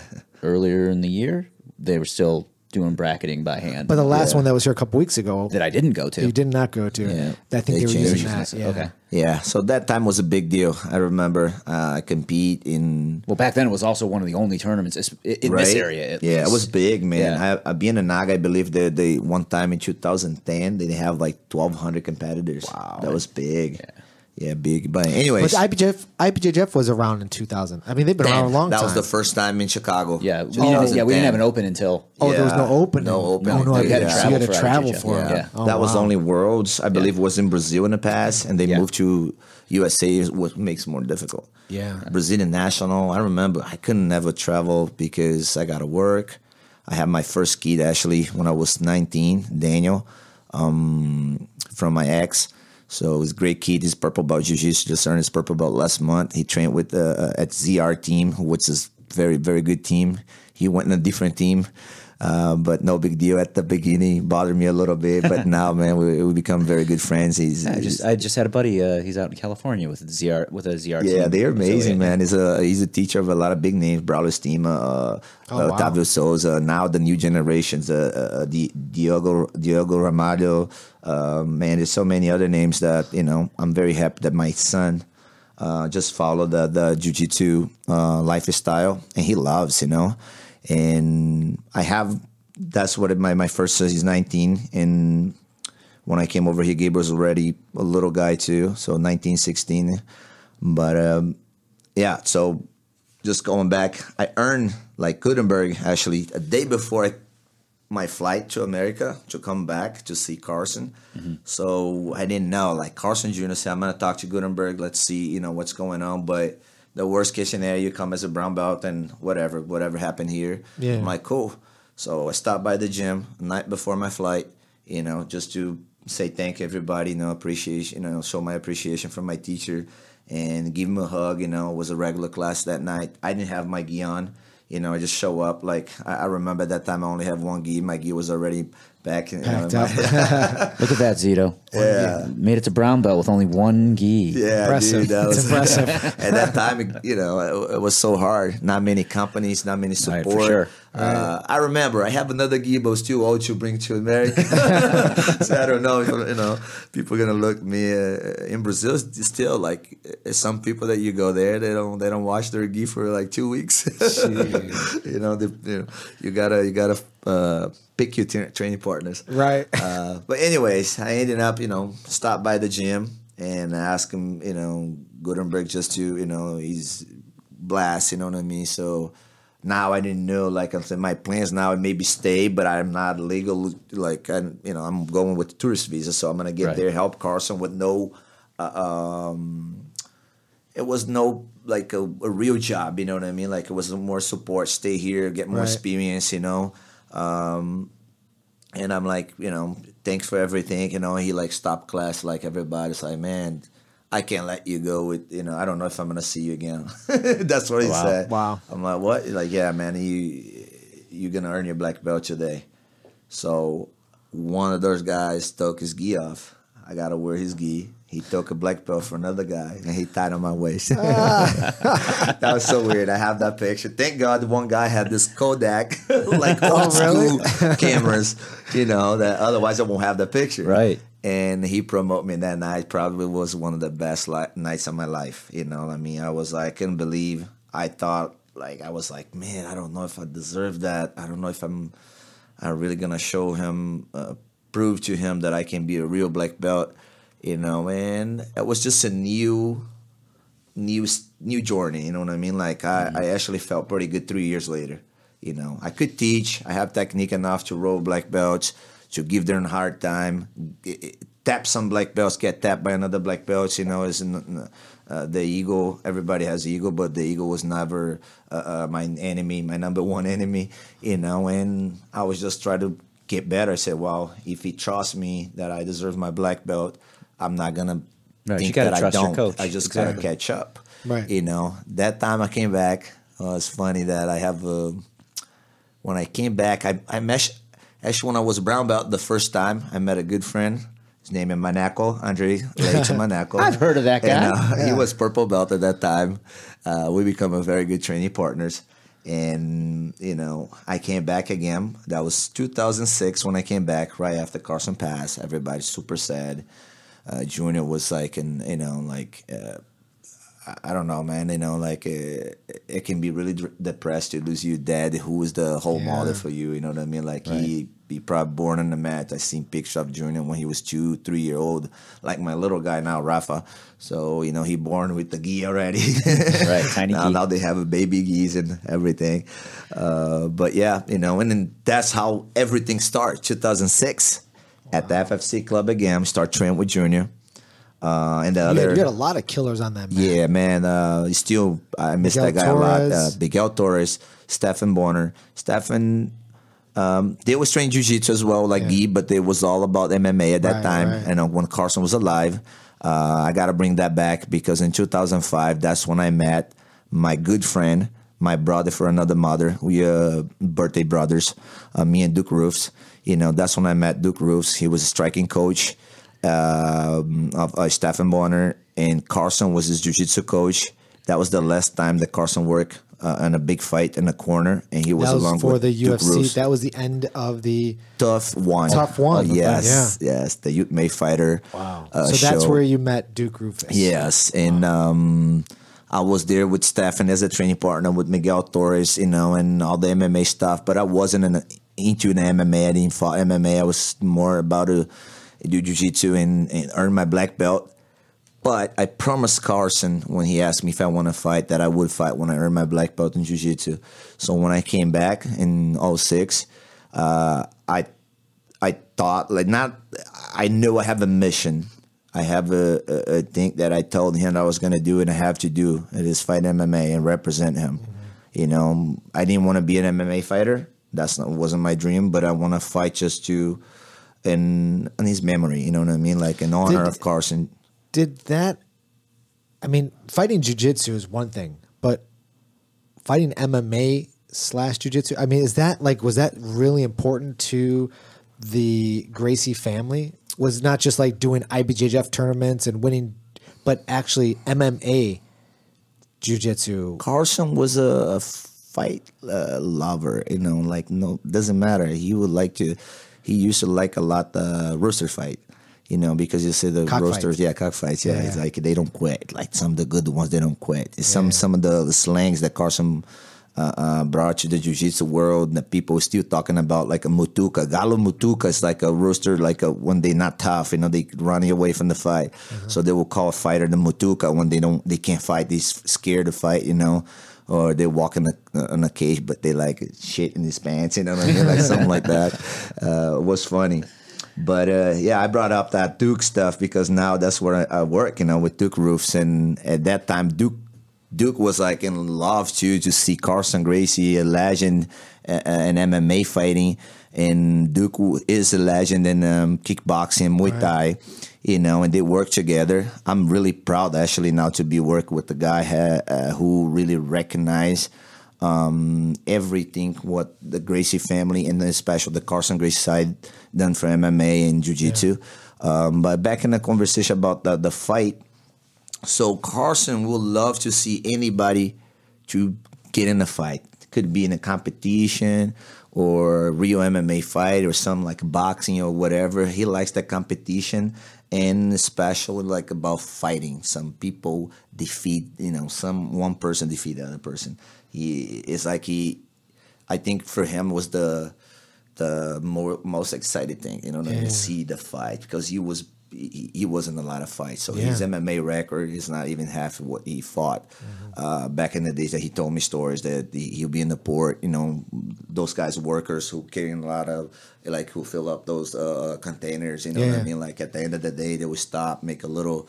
[SPEAKER 2] earlier in the year, they were still doing bracketing by hand.
[SPEAKER 7] the last one that was here a couple weeks ago
[SPEAKER 2] that I didn't go to.
[SPEAKER 7] you did not go to.
[SPEAKER 2] Yeah.
[SPEAKER 7] I think they were
[SPEAKER 8] changed
[SPEAKER 7] using that.
[SPEAKER 2] it.
[SPEAKER 7] Yeah.
[SPEAKER 2] Okay.
[SPEAKER 8] Yeah, so that time was a big deal. I remember I compete in
[SPEAKER 2] Well, back then it was also one of the only tournaments in this area. At
[SPEAKER 8] Yeah,
[SPEAKER 2] least.
[SPEAKER 8] it was big, man.
[SPEAKER 2] Yeah.
[SPEAKER 8] I being a Naga, I believe they one time in 2010 they have like 1,200 competitors. Wow, that was big. Yeah, big. But anyways,
[SPEAKER 7] But IBJJF was around in 2000. I mean, they've been around a long
[SPEAKER 8] that
[SPEAKER 7] time.
[SPEAKER 8] was the first time in Chicago.
[SPEAKER 2] Yeah, we didn't have an open until.
[SPEAKER 7] Oh, there was no
[SPEAKER 8] Yeah,
[SPEAKER 7] opening.
[SPEAKER 8] no opening.
[SPEAKER 7] Oh, no,
[SPEAKER 8] You had to
[SPEAKER 7] so you had to
[SPEAKER 2] travel
[SPEAKER 7] travel
[SPEAKER 2] for
[SPEAKER 7] for
[SPEAKER 2] IBJJF.
[SPEAKER 7] it.
[SPEAKER 2] Yeah.
[SPEAKER 7] Oh,
[SPEAKER 8] That was
[SPEAKER 7] wow.
[SPEAKER 8] only Worlds. I believe was in Brazil in the past, and they
[SPEAKER 2] Yeah.
[SPEAKER 8] moved to USA, what makes it more difficult.
[SPEAKER 7] Yeah.
[SPEAKER 8] Brazilian national. I remember I couldn't never travel because I got to work. I had my first kid actually when I was 19, Daniel, from my ex. So he's a great kid. He's purple belt jiu-jitsu. Just earned his purple belt last month. He trained with at ZR team, which is very, very good team. He went in a different team, but no big deal at the beginning. Bothered me a little bit, but now, man, we become very good friends.
[SPEAKER 2] I just had a buddy. He's out in California with a ZR.
[SPEAKER 8] Yeah,
[SPEAKER 2] team.
[SPEAKER 8] they're amazing,
[SPEAKER 2] So, yeah.
[SPEAKER 8] man. He's a teacher of a lot of big names, Brawler Steam,
[SPEAKER 7] wow.
[SPEAKER 8] Otavio Souza. Now the new generations, Diogo Ramalho. Man, there's so many other names that I'm very happy that my son just followed the jiu-jitsu lifestyle, and he loves, And that's what my first son, he's 19, and when I came over here, Gabriel was already a little guy too, so 19, 16. But yeah, so just going back, I earned like Gutenberg actually a day before my flight to America to come back to see Carson. So I didn't know, like Carson Jr. said, I'm going to talk to Gutenberg. Let's see, what's going on. But the worst case scenario, you come as a brown belt and whatever happened here.
[SPEAKER 7] Yeah.
[SPEAKER 8] I'm like, cool. So I stopped by the gym the night before my flight, just to say thank everybody, appreciation, show my appreciation for my teacher and give him a hug, it was a regular class that night. I didn't have my gi on, I just show up. Like, I remember at that time I only have one gi. My gi was already back.
[SPEAKER 7] Packed up.
[SPEAKER 2] Look at that, Zito.
[SPEAKER 8] Yeah.
[SPEAKER 2] Made it to brown belt with only one gi.
[SPEAKER 8] Yeah,
[SPEAKER 7] Impressive.
[SPEAKER 8] dude, that was
[SPEAKER 7] It's impressive.
[SPEAKER 8] At that time, it was so hard. Not many companies, not many
[SPEAKER 2] Right,
[SPEAKER 8] support.
[SPEAKER 2] for sure.
[SPEAKER 8] I remember I have another gi, but it's too old to bring to America. So I don't know if people are gonna look at me in Brazil. It's still like some people that you go there, they don't wash their gi for like 2 weeks. You gotta pick your training partners.
[SPEAKER 7] Right.
[SPEAKER 8] But anyways, I ended up, stopped by the gym and asked him, Gutenberg just to, he's blast, you know what I mean? So now I didn't know, like I'm saying, my plans now maybe stay, but I'm not legal. Like, I'm going with the tourist visa, so I'm going to get
[SPEAKER 2] Right.
[SPEAKER 8] there, help Carson with no, it was no, like a real job, you know what I mean? Like it was more support, stay here, get more
[SPEAKER 7] Right.
[SPEAKER 8] experience, and I'm like, thanks for everything. He like stopped class like everybody's like, man, I can't let you go with, I don't know if I'm going to see you again. That's what he said.
[SPEAKER 7] Wow.
[SPEAKER 8] I'm like, what? He's like, yeah, man, you're going to earn your black belt today. So one of those guys took his gi off. I got to wear his gi. He took a black belt for another guy, and he tied on my waist. That was so weird. I have that picture. Thank God one guy had this Kodak, like old school cameras, that otherwise I won't have the picture.
[SPEAKER 2] Right.
[SPEAKER 8] And he promoted me that night. Probably was one of the best nights of my life. I was like, I couldn't believe. I thought, I was like, man, I don't know if I deserve that. I don't know if I'm really going to show him, prove to him that I can be a real black belt. And it was just a new journey, you know what I mean? I actually felt pretty good 3 years later. I could teach. I have technique enough to roll black belts, to give them a hard time. Tap some black belts, get tapped by another black belt, is the ego. Everybody has ego, but the ego was never my enemy, my number one enemy, and I was just trying to get better. I said, well, if he trusts me that I deserve my black belt, I'm not gonna think that I don't.
[SPEAKER 2] Your coach.
[SPEAKER 8] I just gotta catch up.
[SPEAKER 7] Right.
[SPEAKER 8] That time I came back. It's funny that I have when I came back, I met actually when I was brown belt the first time. I met a good friend. His name is Manaco, Andre Leite Manaco.
[SPEAKER 2] I've heard of that guy.
[SPEAKER 8] And, he was purple belt at that time. We become a very good training partners. And, I came back again. That was 2006 when I came back, right after Carson passed. Everybody's super sad. Junior was I don't know, man. It can be really depressed to lose your dad, who was the whole mother for you. You know what I mean? He probably born on the mat. I seen pictures of Junior when he was 2-3 year old, like my little guy now, Rafa. So he born with the gi already.
[SPEAKER 2] Right, tiny gi.
[SPEAKER 8] Now they have a baby gis and everything. But yeah, and then that's how everything started. 2006 at the FFC club again. Start training with Junior. And the
[SPEAKER 7] You had a lot of killers on that, man.
[SPEAKER 8] Yeah, man. I miss
[SPEAKER 7] Miguel
[SPEAKER 8] that guy
[SPEAKER 7] Torres.
[SPEAKER 8] a lot. Miguel Torres, Stefan Bonner. Stefan, they was training jiu-jitsu as well, Guy, but it was all about MMA at that time.
[SPEAKER 7] Right.
[SPEAKER 8] And when Carson was alive, I got to bring that back because in 2005, that's when I met my good friend, my brother for another mother. We birthday brothers, me and Duke Rufus. That's when I met Duke Rufus. He was a striking coach of Stefan Bonner, and Carson was his jiu-jitsu coach. That was the last time that Carson worked in a big fight in a corner, and he was along
[SPEAKER 7] for
[SPEAKER 8] with
[SPEAKER 7] the
[SPEAKER 8] Duke
[SPEAKER 7] UFC.
[SPEAKER 8] Rufus.
[SPEAKER 7] That was the end of the
[SPEAKER 8] Tough one.
[SPEAKER 7] Yes,
[SPEAKER 8] yes, the Youth May Fighter.
[SPEAKER 7] Wow.
[SPEAKER 8] So
[SPEAKER 7] that's
[SPEAKER 8] show.
[SPEAKER 7] where you met Duke Rufus.
[SPEAKER 8] Yes, and I was there with Stefan as a training partner with Miguel Torres, and all the MMA stuff. But I wasn't into the MMA. I didn't fight MMA. I was more about to do jiu-jitsu and earn my black belt. But I promised Carson when he asked me if I want to fight that I would fight when I earned my black belt in jiu-jitsu. So when I came back in 2006, I thought I knew I have a mission. I have a thing that I told him I was going to do and I have to do. It is fight MMA and represent him. I didn't want to be an MMA fighter. Wasn't my dream, but I want to fight just to in his memory. You know what I mean? In honor of Carson.
[SPEAKER 7] Did that? I mean, fighting jiu-jitsu is one thing, but fighting MMA / jiu-jitsu. I mean, was that really important to the Gracie family? Was not just doing IBJJF tournaments and winning, but actually MMA jiu-jitsu.
[SPEAKER 8] Carson was a fight lover, no, doesn't matter. He used to like a lot the rooster fight, because you see the roosters, cockfights, it's they don't quit. Some of the good ones, they don't quit. It's some of the slangs that Carson brought to the jiu-jitsu world that people are still talking about, like a mutuka. Galo mutuka is like a rooster, when they're not tough, they running away from the fight. So they will call a fighter the mutuka when they can't fight, they're scared to fight, or they walk in a cage, but they shit in his pants, something like that. It was funny. But I brought up that Duke stuff because now that's where I work, with Duke Rufus. And at that time, Duke was in love too to see Carson Gracie, a legend in MMA fighting, and Duke is a legend in kickboxing, Muay Thai, and they work together. I'm really proud actually now to be working with the guy who really recognized everything what the Gracie family and especially the Carson Gracie side done for MMA and jiu-jitsu. But back in the conversation about the fight, so Carson would love to see anybody to get in a fight. Could be in a competition or a real MMA fight or something like boxing or whatever. He likes that competition, and especially like about fighting. Some people defeat, one person defeat the other person. I think for him was the most exciting thing, to see the fight, because he was in a lot of fights. So his MMA record is not even half of what he fought. Back in the days that he told me stories that he'll be in the port, those guys, workers who carry a lot of, who fill up those containers, what I mean? Like at the end of the day, they would stop, make a little,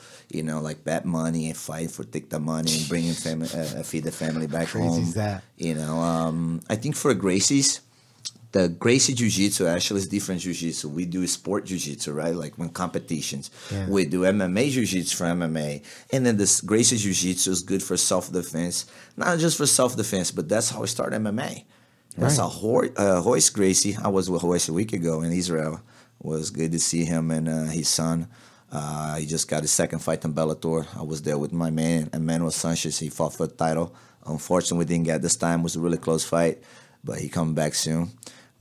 [SPEAKER 8] bet money and fight take the money and bring in family, feed the family back home.
[SPEAKER 7] That.
[SPEAKER 8] I think for Gracie's, the Gracie Jiu-Jitsu actually is different Jiu-Jitsu. We do sport Jiu-Jitsu, right? Like when competitions. Yeah. We do MMA Jiu-Jitsu for MMA. And then this Gracie Jiu-Jitsu is good for self-defense. Not just for self-defense, but that's how we start MMA. That's how Royce Gracie, I was with Royce a week ago in Israel. It was good to see him and his son. He just got his second fight in Bellator. I was there with my man, Emmanuel Sanchez. He fought for the title. Unfortunately, we didn't get this time. It was a really close fight, but he coming back soon.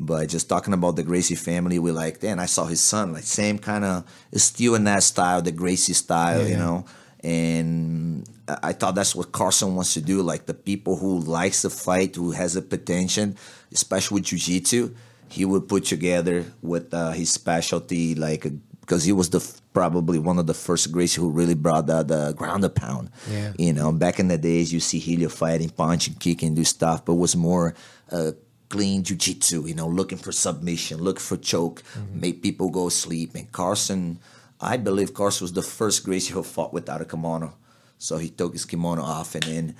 [SPEAKER 8] But just talking about the Gracie family, we're like, I saw his son, like same kind of, still in that style, the Gracie style, And I thought that's what Carson wants to do, like the people who likes to fight, who has a potential, especially with Jiu-Jitsu, he would put together with his specialty, because he was probably one of the first Gracie who really brought the ground and pound. Yeah. Back in the days, you see Helio fighting, punching, kicking, do stuff, but it was more clean jiu-jitsu, looking for submission, looking for choke, make people go sleep. And Carson, I believe Carson was the first Gracie who fought without a kimono. So he took his kimono off and then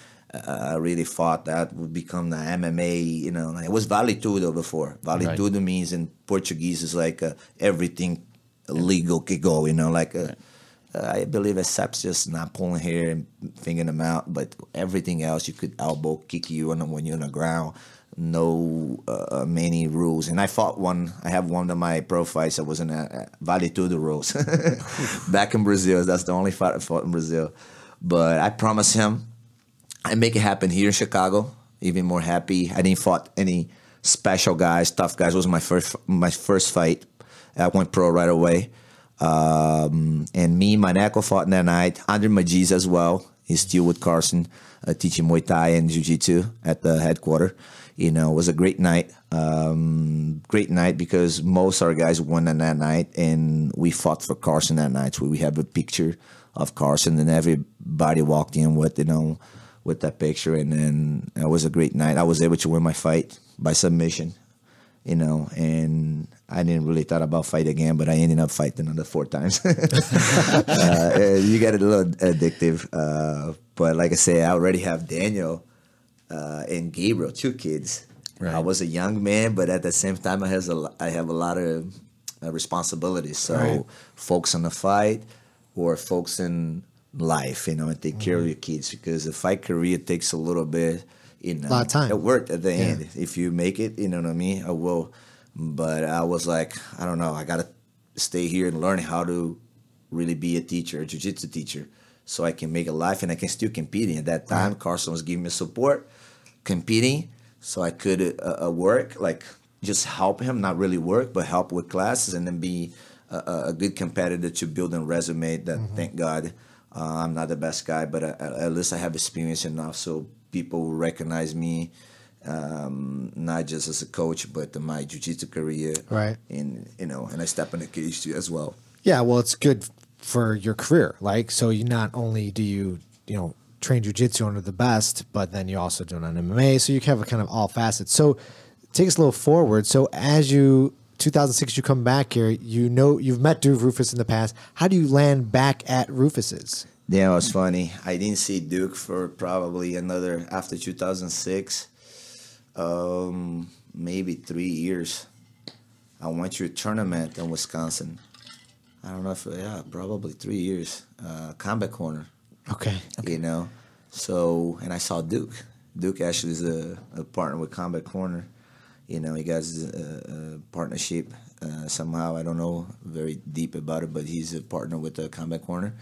[SPEAKER 8] really fought. That would become the MMA, it was Vale Tudo before. Vale Tudo means in Portuguese is like everything legal could go, I believe except just not pulling hair and fingering them out, but everything else you could elbow kick you when you're on the ground. No many rules. And I have one of my pro fights that was in Vale Tudo rules. Back in Brazil. That's the only fight I fought in Brazil. But I promised him I make it happen here in Chicago. Even more happy. I didn't fought any special guys, tough guys. It was my first fight. I went pro right away. And me, Maneco fought that night. Andre Magiz as well. He's still with Carson, teaching Muay Thai and Jiu-Jitsu at the headquarters. It was a great night. Great night because most of our guys won on that night, and we fought for Carson that night. So we have a picture of Carson, and everybody walked in with that picture, and then it was a great night. I was able to win my fight by submission, and I didn't really thought about fight again, but I ended up fighting another 4 times. You get a little addictive, but like I say, I already have Daniel and Gabriel, 2 kids. Right. I was a young man, but at the same time, I have a lot of responsibilities. So folks in the fight or folks in life, and take care of your kids, because the fight career takes a little bit, a lot of time. It worked at the end. If you make it, you know what I mean, I will. But I was like, I don't know, I got to stay here and learn how to really be a teacher, a jiu-jitsu teacher, so I can make a life and I can still compete. At that time, Carson was giving me support, competing, so I could work, like just help him, not really work, but help with classes, and then be a good competitor to build a resume that, thank God, I'm not the best guy, but at least I have experience enough so people will recognize me, not just as a coach, but my jiu-jitsu career. Right. And, and I step in the cage too as well.
[SPEAKER 7] Yeah, well, it's good for your career. So you not only do you train jiu-jitsu under the best, but then you also do it on MMA, so you have a kind of all facets. So take us a little forward. So as 2006, you come back here, you've met Duke Rufus in the past. How do you land back at Rufus's?
[SPEAKER 8] Yeah, it was funny. I didn't see Duke for probably after 2006, maybe 3 years. I went to a tournament in Wisconsin. I don't know probably 3 years. Combat Corner.
[SPEAKER 7] Okay.
[SPEAKER 8] So, and I saw Duke. Duke actually is a partner with Combat Corner, You know, he got a partnership somehow. I don't know very deep about it, but he's a partner with the Combat Corner.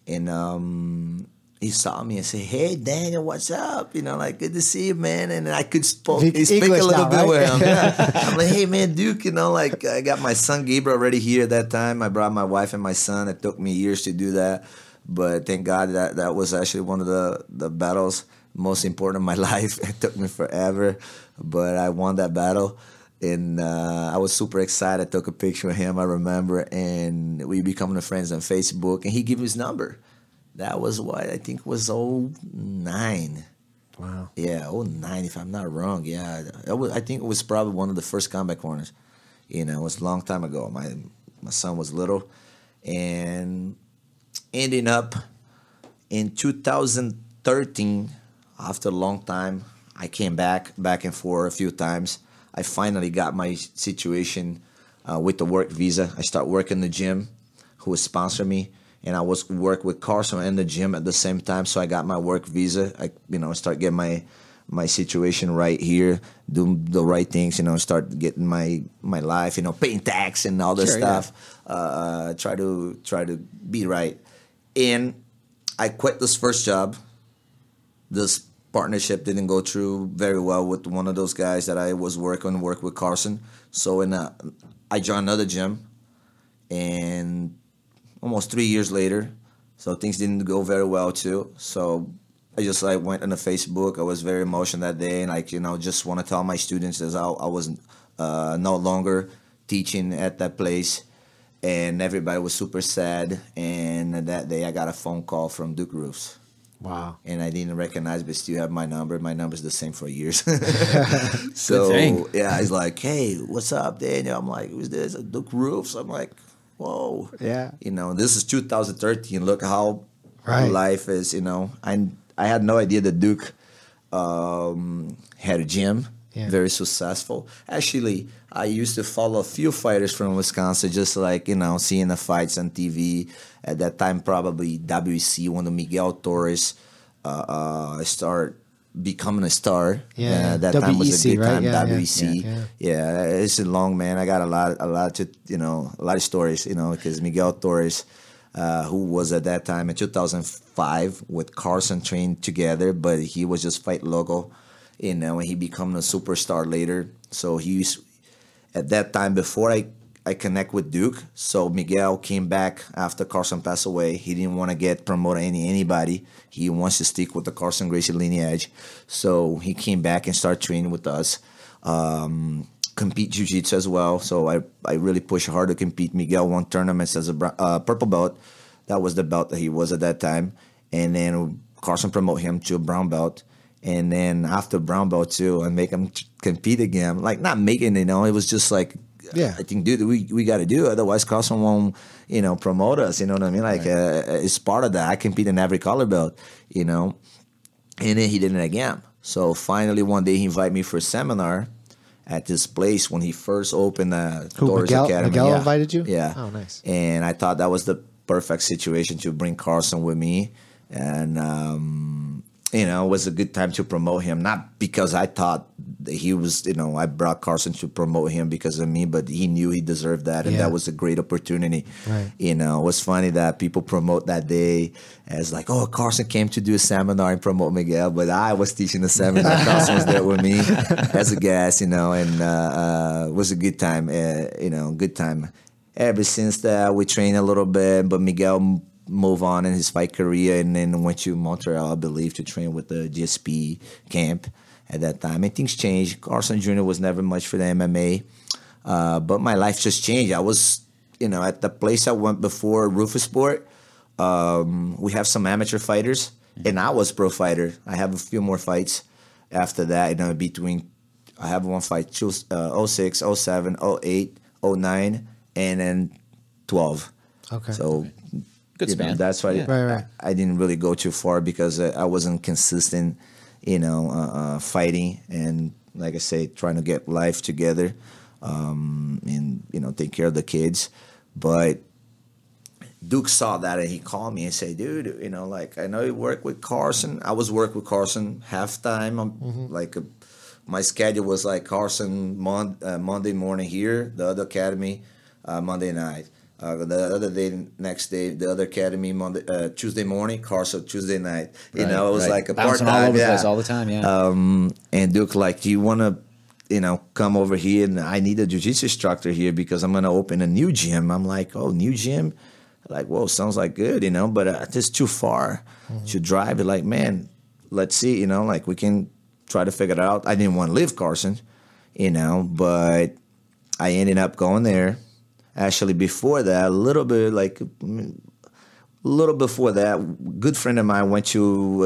[SPEAKER 8] And he saw me and said, "Hey, Daniel, what's up? You know, like, good to see you, man." And I could speak a little
[SPEAKER 7] now,
[SPEAKER 8] bit
[SPEAKER 7] right?
[SPEAKER 8] with him. Yeah. I'm like, "Hey, man, Duke, you know, like, I got my son Gabriel already here at that time. I brought my wife and my son. It took me years to do that. But thank God that was actually one of the battles most important in my life. It took me forever, but I won that battle. And I was super excited. I took a picture of him, I remember, and we became friends on Facebook. And he gave me his number. That was what I think was 09.
[SPEAKER 7] Wow.
[SPEAKER 8] Yeah, 09, if I'm not wrong. Yeah, I think it was probably one of the first Combat Corners. You know, it was a long time ago. My son was little. And ending up in 2013, after a long time, I came back and forth a few times. I finally got my situation with the work visa. I started working in the gym, who was sponsoring me, and I was work with Carson in the gym at the same time. So I got my work visa. I start getting my situation right here, do the right things. Start getting my life. Paying tax and all this stuff. Yeah. Try to be right. And I quit this first job. This partnership didn't go through very well with one of those guys that I was work with Carson. So I joined another gym, and almost 3 years later, so things didn't go very well too. So I just went on the Facebook. I was very emotional that day, and just want to tell my students that I was no longer teaching at that place, and everybody was super sad. And that day I got a phone call from Duke Roofs.
[SPEAKER 7] Wow.
[SPEAKER 8] And I didn't recognize, but still have my number. My number's the same for years. So, yeah, he's like, "Hey, what's up, Daniel?" I'm like, "Who's this?" Duke Roofs. I'm like, whoa.
[SPEAKER 7] Yeah.
[SPEAKER 8] This is 2013. Look how life is, I had no idea that Duke had a gym. Yeah. Very successful. Actually, I used to follow a few fighters from Wisconsin, just seeing the fights on TV. At that time, probably WC, one of Miguel Torres, started becoming a star. Yeah, that
[SPEAKER 7] WEC,
[SPEAKER 8] time was a good time.
[SPEAKER 7] Right?
[SPEAKER 8] WEC. Yeah, it's a long, man. I got a lot of stories, because Miguel Torres, who was at that time in 2005 with Carson trained together, but he was just fight local. And he became a superstar later. So at that time, before I connect with Duke, so Miguel came back after Carson passed away. He didn't want to get promoted anybody. He wants to stick with the Carson Gracie lineage. So he came back and started training with us. Compete jiu-jitsu as well. So I really pushed hard to compete. Miguel won tournaments as a purple belt. That was the belt that he was at that time. And then Carson promoted him to a brown belt. And then after brown belt too, and make him compete again. Not making it, it was just I think, dude, we got to do it. Otherwise, Carson won't, promote us. You know what I mean? It's part of that. I compete in every color belt, And then he did it again. So finally, one day he invited me for a seminar at this place when he first opened Torres Academy.
[SPEAKER 7] Miguel invited you?
[SPEAKER 8] Yeah.
[SPEAKER 7] Oh, nice.
[SPEAKER 8] And I thought that was the perfect situation to bring Carson with me. And, it was a good time to promote him. Not because I thought that he was, I brought Carson to promote him because of me, but he knew he deserved that, and that was a great opportunity.
[SPEAKER 7] Right.
[SPEAKER 8] It was funny that people promote that day as oh, Carson came to do a seminar and promote Miguel, but I was teaching the seminar. Carson was there with me as a guest, and it was a good time, good time. Ever since that, we trained a little bit, but Miguel move on in his fight career and then went to Montreal, I believe, to train with the GSP camp at that time. And things changed. Carson Jr. was never much for the MMA, but my life just changed. I was, at the place I went before, Roufusport, we have some amateur fighters, and I was pro fighter. I have a few more fights after that, I have one fight, 06, 07, 08, 09, and then 12.
[SPEAKER 7] Okay.
[SPEAKER 8] So...
[SPEAKER 2] Good span.
[SPEAKER 8] That's why I didn't really go too far because I wasn't consistent, fighting and, like I say, trying to get life together and, take care of the kids. But Duke saw that and he called me and said, "Dude, I know you work with Carson." I was working with Carson halftime, my schedule was like Carson Monday morning here, the other academy Monday night. The other day, next day, the other academy Tuesday morning, Carson Tuesday night. You know, it was like a
[SPEAKER 2] bouncing
[SPEAKER 8] part-time,
[SPEAKER 2] all over the place all the time. Yeah.
[SPEAKER 8] And Duke, like, do you want to, come over here? And I need a jiu-jitsu instructor here because I'm going to open a new gym. I'm like, oh, new gym? Like, whoa, sounds like good, but it's too far to drive. Like, man, let's see, like we can try to figure it out. I didn't want to leave Carson, but I ended up going there. Actually, before that, a little before that, good friend of mine went to,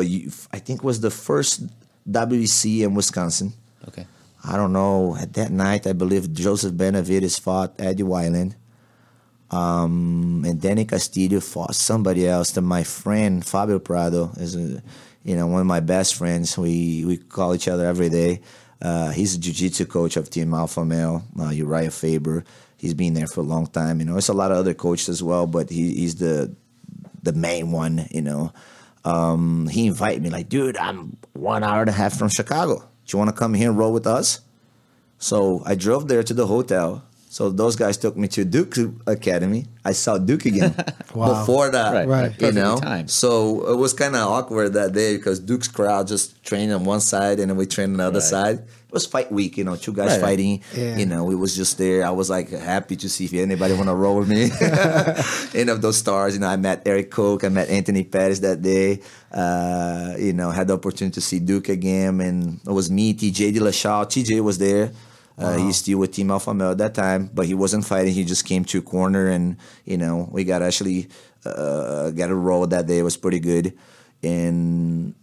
[SPEAKER 8] I think it was the first WEC in Wisconsin.
[SPEAKER 2] Okay.
[SPEAKER 8] I don't know. At that night, I believe Joseph Benavides fought Eddie Weiland. And Danny Castillo fought somebody else. Then my friend, Fabio Prado, is one of my best friends. We call each other every day. He's a jiu-jitsu coach of Team Alpha Male, Uriah Faber. He's been there for a long time. There's a lot of other coaches as well, but he's the main one, He invited me like, dude, I'm 1.5 hours from Chicago. Do you want to come here and roll with us? So I drove there to the hotel. So those guys took me to Duke Academy. I saw Duke again before that,
[SPEAKER 2] right. Time.
[SPEAKER 8] So it was kind of awkward that day because Duke's crowd just trained on one side and then we trained on the other side. It was fight week, two guys fighting. Yeah. We was just there. I was like happy to see if anybody want to roll with me. Any of those stars, I met Eric Koch, I met Anthony Pettis that day. Had the opportunity to see Duke again, and it was me, TJ De La Chaux. TJ was there. He's still with Team Alpha Male at that time, but he wasn't fighting. He just came to a corner, and we got actually got a roll that day. It was pretty good, and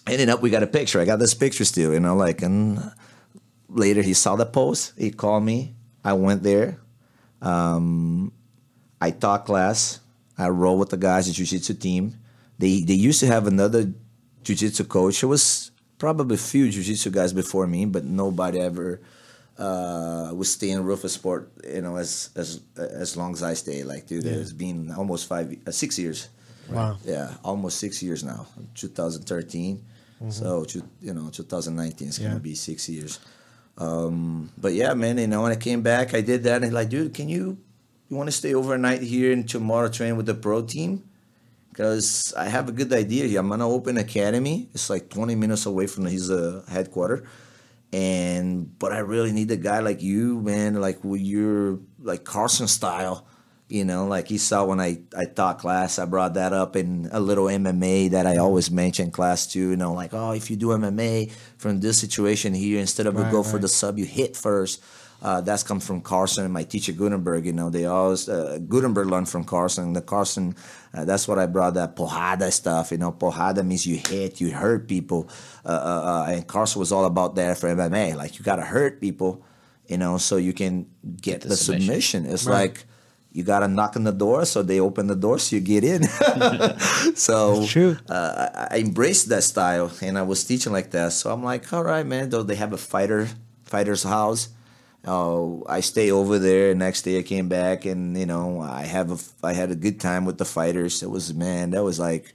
[SPEAKER 8] ended up we got a picture. I got this picture still, and later he saw the post. He called me. I went there. I taught class. I rolled with the guys, the jiu-jitsu team. They used to have another jiu-jitsu coach. There was probably a few jiu-jitsu guys before me, but nobody ever was staying in Roufusport, as long as I stay. Like, dude, it's been almost 6 years.
[SPEAKER 7] Wow.
[SPEAKER 8] Yeah, almost 6 years now. 2013. So, 2019 is gonna be 6 years. But yeah, man, when I came back, I did that, and like, dude, you want to stay overnight here and tomorrow train with the pro team? Because I have a good idea here. I'm gonna open an academy. It's like 20 minutes away from his headquarters. But I really need a guy like you, man, like with your like Carson style, like he saw when I taught class. I brought that up in a little MMA that I always mention class too, like, oh, if you do MMA from this situation here, instead of go for the sub, you hit first. That's come from Carson and my teacher Gutenberg. They always Gutenberg learned from Carson. The Carson, that's what I brought, that porrada stuff. Porrada means you hit, you hurt people, and Carson was all about that for MMA. Like, you gotta hurt people, so you can get the submission. It's like you gotta knock on the door, so they open the door, so you get in. So I embraced that style, and I was teaching like that. So I'm like, all right, man. Though they have a fighter's house. I stay over there. Next day I came back, and I had a good time with the fighters. That was like,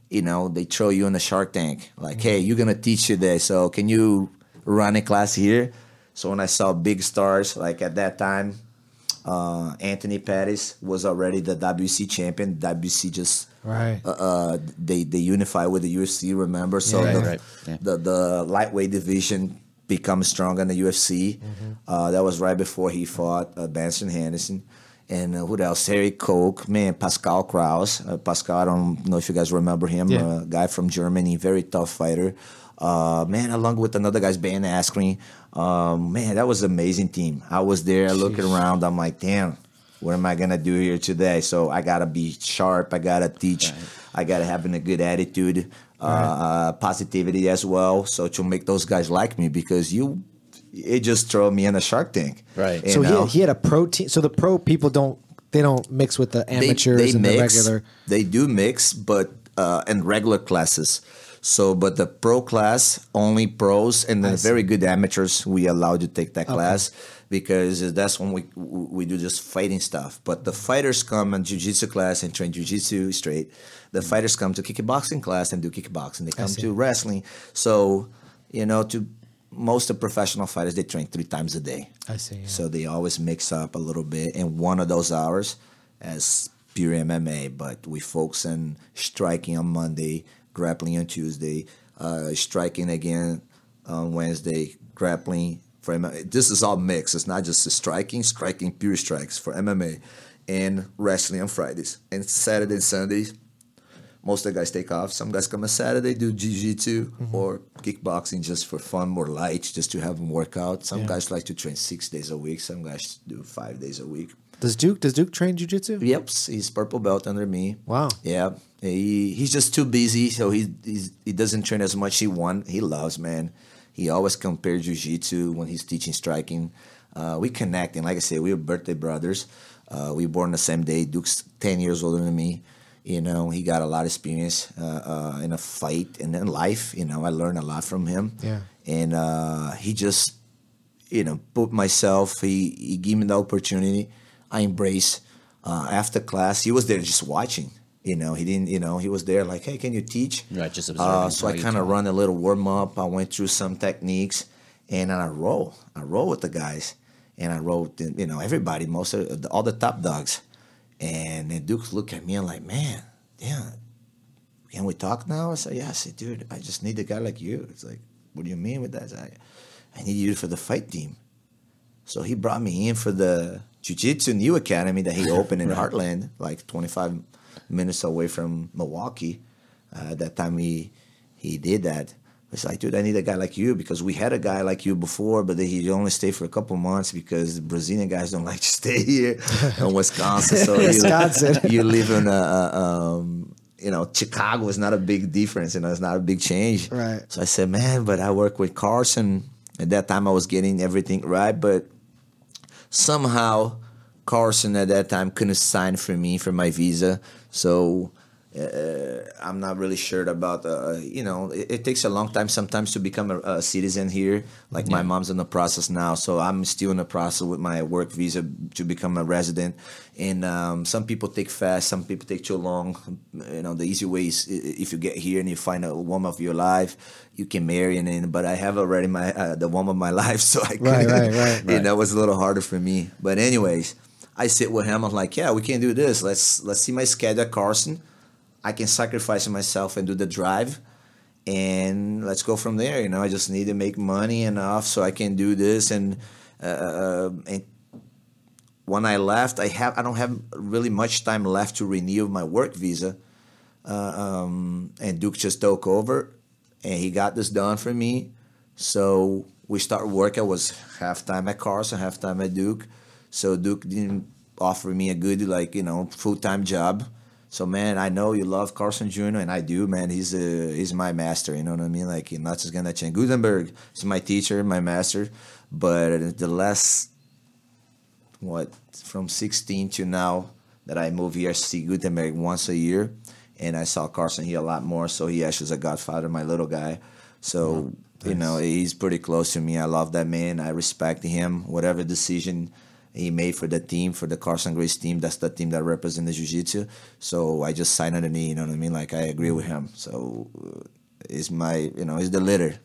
[SPEAKER 8] they throw you in the Shark Tank. Like, hey, you're gonna teach today, so can you run a class here? So when I saw big stars, like at that time, Anthony Pettis was already the WC champion. WC just they unify with the UFC. Remember, so the lightweight division become strong in the UFC. That was right before he fought Benson Henderson. And who else? Harry Koch, man, Pascal Kraus. Pascal, I don't know if you guys remember him, a guy from Germany, very tough fighter. Man, along with another guy's Ben Askren. Man, that was an amazing team. I was there looking around. I'm like, damn, what am I going to do here today? So I got to be sharp. I got to teach. I got to have a good attitude. Positivity as well, so to make those guys like me, because it just throw me in a Shark Tank.
[SPEAKER 2] Right.
[SPEAKER 7] So he had a pro team. So the pro people don't mix with the amateurs and the regular.
[SPEAKER 8] They do mix, but in regular classes. So, but the pro class, only pros and the very good amateurs we allowed to take that class, because that's when we do just fighting stuff. But the fighters come in jiu-jitsu class and train jiu-jitsu straight. The fighters come to kickboxing class and do kickboxing. They come to wrestling. So, to most of professional fighters, they train 3 times a day.
[SPEAKER 7] I see. Yeah.
[SPEAKER 8] So they always mix up a little bit. And one of those hours as pure MMA, but we focus on striking on Monday, grappling on Tuesday, striking again on Wednesday, grappling for MMA. This is all mixed. It's not just striking pure strikes for MMA, and wrestling on Fridays. And Saturday and Sundays, most of the guys take off. Some guys come on Saturday, do jiu-jitsu or kickboxing just for fun, more light, just to have them work out. Some guys like to train 6 days a week. Some guys do 5 days a week.
[SPEAKER 7] Does Duke train jiu-jitsu?
[SPEAKER 8] Yep, he's purple belt under me.
[SPEAKER 7] Wow.
[SPEAKER 8] Yeah, he's just too busy, so he doesn't train as much. He loves, man. He always compares jiu-jitsu when he's teaching striking. We connect, and like I said, we were birthday brothers. We were born the same day. Duke's 10 years older than me. You know, he got a lot of experience in a fight and in life. You know, I learned a lot from him.
[SPEAKER 7] Yeah.
[SPEAKER 8] And he just, put myself. He gave me the opportunity. I embrace. After class, he was there just watching. He didn't. He was there like, hey, can you teach?
[SPEAKER 2] Right, just observing.
[SPEAKER 8] So I kind of run a little warm up. I went through some techniques, and I roll. I roll with the guys, and I roll with everybody, all the top dogs. And then Duke looked at me and like, man, yeah, can we talk now? I said, yeah. I said, dude, I just need a guy like you. It's like, what do you mean with that? I need you for the fight team. So he brought me in for the Jiu-Jitsu New Academy that he opened in Heartland, like 25 minutes away from Milwaukee. That time he did that. It's like, dude, I need a guy like you, because we had a guy like you before, but he only stayed for a couple months because Brazilian guys don't like to stay here in Wisconsin. So you live in Chicago is not a big difference. It's not a big change.
[SPEAKER 7] Right.
[SPEAKER 8] So I said, man, but I work with Carson. At that time, I was getting everything right, but somehow Carson at that time couldn't sign for me for my visa. So I'm not really sure about, it takes a long time sometimes to become a citizen here. Like my mom's in the process now, so I'm still in the process with my work visa to become a resident. And some people take fast, some people take too long. The easy way is if you get here and you find a woman of your life, you can marry. But I have already the woman of my life, so I couldn't.
[SPEAKER 7] Right.
[SPEAKER 8] And that was a little harder for me. But anyways, I sit with him. I'm like, yeah, we can do this. Let's see my schedule at Carson. I can sacrifice myself and do the drive, and let's go from there. I just need to make money enough so I can do this. And when I left, I don't have really much time left to renew my work visa. And Duke just took over, and he got this done for me. So we started work. I was half-time at Carson, half-time at Duke. So Duke didn't offer me a good, full-time job. So, man, I know you love Carson Jr., and I do, man. He's my master, you know what I mean? Like, not just going to change. Gutenberg is my teacher, my master. But the last, from 16 to now that I moved here, I see Gutenberg once a year. And I saw Carson here a lot more. So he actually is a godfather, my little guy. So, he's pretty close to me. I love that man. I respect him. Whatever decision he made for the team, for the Carson Grace team, that's the team that represents the Jiu-Jitsu. So I just signed on the knee, you know what I mean? Like, I agree with him. So he's he's the leader.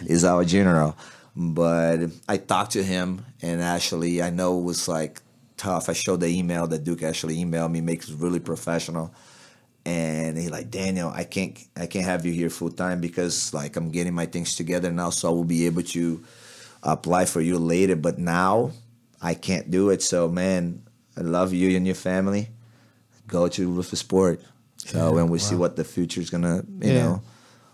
[SPEAKER 8] He's our general. But I talked to him, and actually, I know it was, tough. I showed the email that Duke actually emailed me, makes it really professional. And he's like, Daniel, I can't have you here full time because, I'm getting my things together now, so I will be able to apply for you later. But now I can't do it. So, man, I love you and your family. Go to Roufusport. So when we see what the future is gonna, hold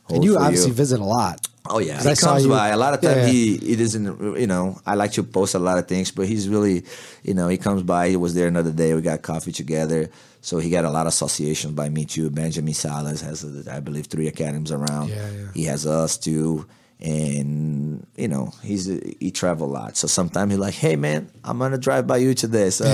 [SPEAKER 7] and you
[SPEAKER 8] for
[SPEAKER 7] obviously visit a lot.
[SPEAKER 8] Oh yeah, he comes by a lot of times. He doesn't, I like to post a lot of things, but he's really, he comes by. He was there another day. We got coffee together. So he got a lot of associations by me too. Benjamin Salas has, I believe, 3 academies around.
[SPEAKER 7] Yeah.
[SPEAKER 8] He has us too. And he travel a lot, so sometimes he's like, "Hey man, I'm gonna drive by you today, so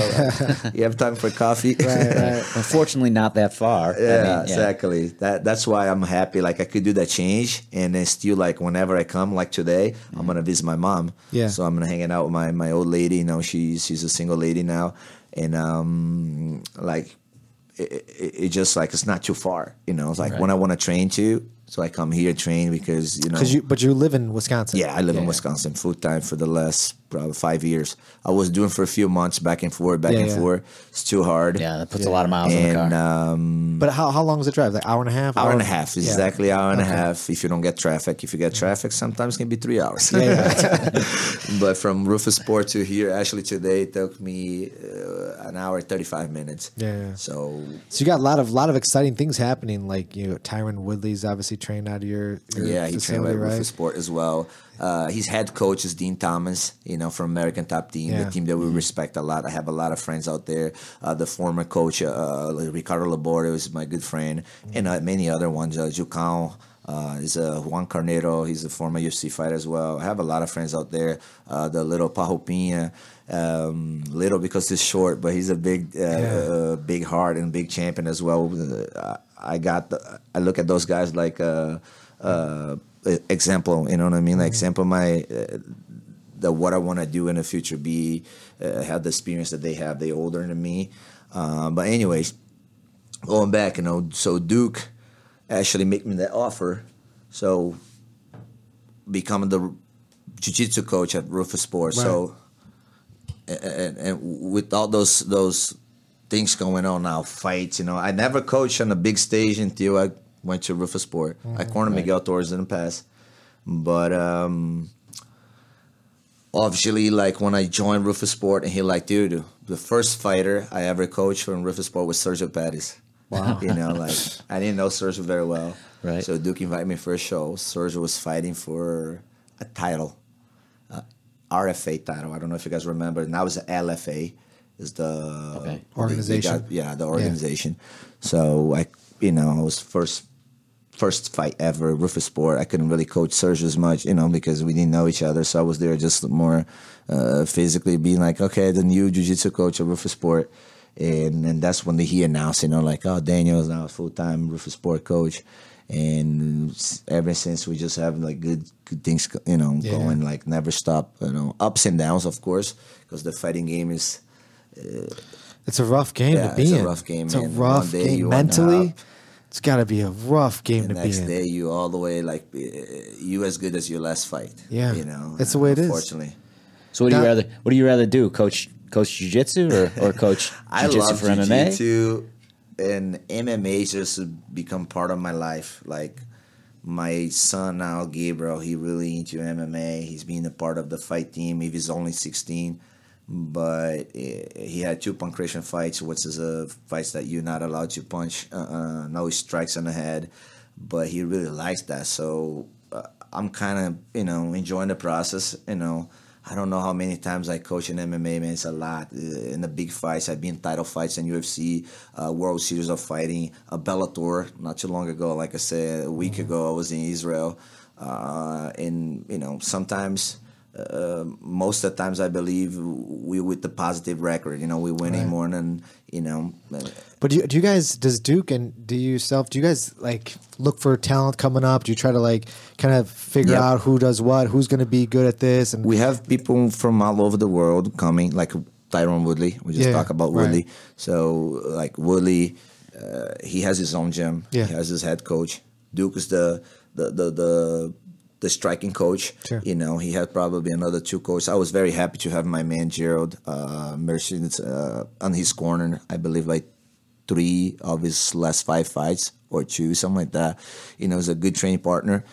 [SPEAKER 8] you have time for coffee?"
[SPEAKER 2] Right. Unfortunately, not that far.
[SPEAKER 8] Yeah, exactly. That's why I'm happy. Like I could do that change, and then still whenever I come, like today, I'm gonna visit my mom.
[SPEAKER 7] Yeah.
[SPEAKER 8] So I'm gonna hanging out with my old lady. She's a single lady now, and it just it's not too far. It's like when I want to train too. So I come here train because
[SPEAKER 7] But you live in Wisconsin.
[SPEAKER 8] Yeah, I live in Wisconsin full time for the last probably 5 years. I was doing for a few months back and forth. It's too hard.
[SPEAKER 2] Yeah, that puts a lot of miles on the car.
[SPEAKER 7] But how long is the drive? Like hour and a half?
[SPEAKER 8] Hour and a half, exactly hour and a half. If you don't get traffic, if you get traffic, sometimes it can be 3 hours. But from Roufusport to here, actually today it took me an hour 35 minutes. So
[SPEAKER 7] you got a lot of exciting things happening. Like Tyron Woodley's obviously trained out of your
[SPEAKER 8] he trained at
[SPEAKER 7] right?
[SPEAKER 8] Roufusport as well. His head coach is Dean Thomas, from American Top Team, the team that we respect a lot. I have a lot of friends out there. The former coach, Ricardo Laborda, is my good friend, and many other ones. Jucão is Juan Carneiro. He's a former UFC fighter as well. I have a lot of friends out there. The little Pajopinha, little because he's short, but he's a big, big heart and big champion as well. I look at those guys like example, you know what I mean? Like example, what I want to do in the future, have the experience that they have. They're older than me, but anyways, going back, so Duke actually made me that offer, so becoming the jiu-jitsu coach at Roufusport. Right. So, and with all those things going on now, fights, I never coached on a big stage until I went to Roufusport. I cornered Miguel Torres in the past. But obviously, like when I joined Roufusport, and he like, dude, the first fighter I ever coached from Roufusport was Sergio Pettis. Wow. Like I didn't know Sergio very well. Right. So Duke invited me for a show. Sergio was fighting for a title, RFA title. I don't know if you guys remember. Now it's the LFA. Is the
[SPEAKER 7] organization.
[SPEAKER 8] The organization. So I was first fight ever, Roufusport. I couldn't really coach Sergio as much, because we didn't know each other. So I was there just more physically being like, okay, the new jiu-jitsu coach at Roufusport. And that's when he announced, like, oh, Daniel is now a full-time Roufusport coach. And ever since we just have like good things, going, like never stop, ups and downs, of course, because the fighting game is...
[SPEAKER 7] it's a rough game to be in.
[SPEAKER 8] It's a rough game.
[SPEAKER 7] It's a rough game. Mentally, it's got to be a rough game to be in.
[SPEAKER 8] The next day, you all the way, like, you as good as your last fight.
[SPEAKER 7] Yeah. That's the way it is.
[SPEAKER 8] Unfortunately.
[SPEAKER 2] So what do you rather do? Coach jiu-jitsu or coach jiu-jitsu for MMA? I love
[SPEAKER 8] jiu-jitsu, and MMA just become part of my life. Like, my son now, Gabriel, he really into MMA. He's been a part of the fight team. If he's only 16. But he had 2 pancreation fights, which is fights that you're not allowed to punch. No strikes on the head. But he really likes that. So I'm kind of, enjoying the process. I don't know how many times I coach in MMA, man. It's a lot. In the big fights, I've been in title fights in UFC, World Series of Fighting, Bellator, not too long ago. Like I said, a week ago, I was in Israel. And, sometimes... most of the times I believe we with the positive record, we winning more than,
[SPEAKER 7] But do you guys, does Duke and do you guys like look for talent coming up? Do you try to like kind of figure out who does what, who's going to be good at this? And
[SPEAKER 8] we have people from all over the world coming, like Tyron Woodley. We just talk about Woodley. So like Woodley, he has his own gym. He has his head coach. Duke is the striking coach. Sure. He had probably another 2 coaches. I was very happy to have my man Gerald Merchant on his corner. I believe like 3 of his last 5 fights or 2, something like that. He's a good training partner,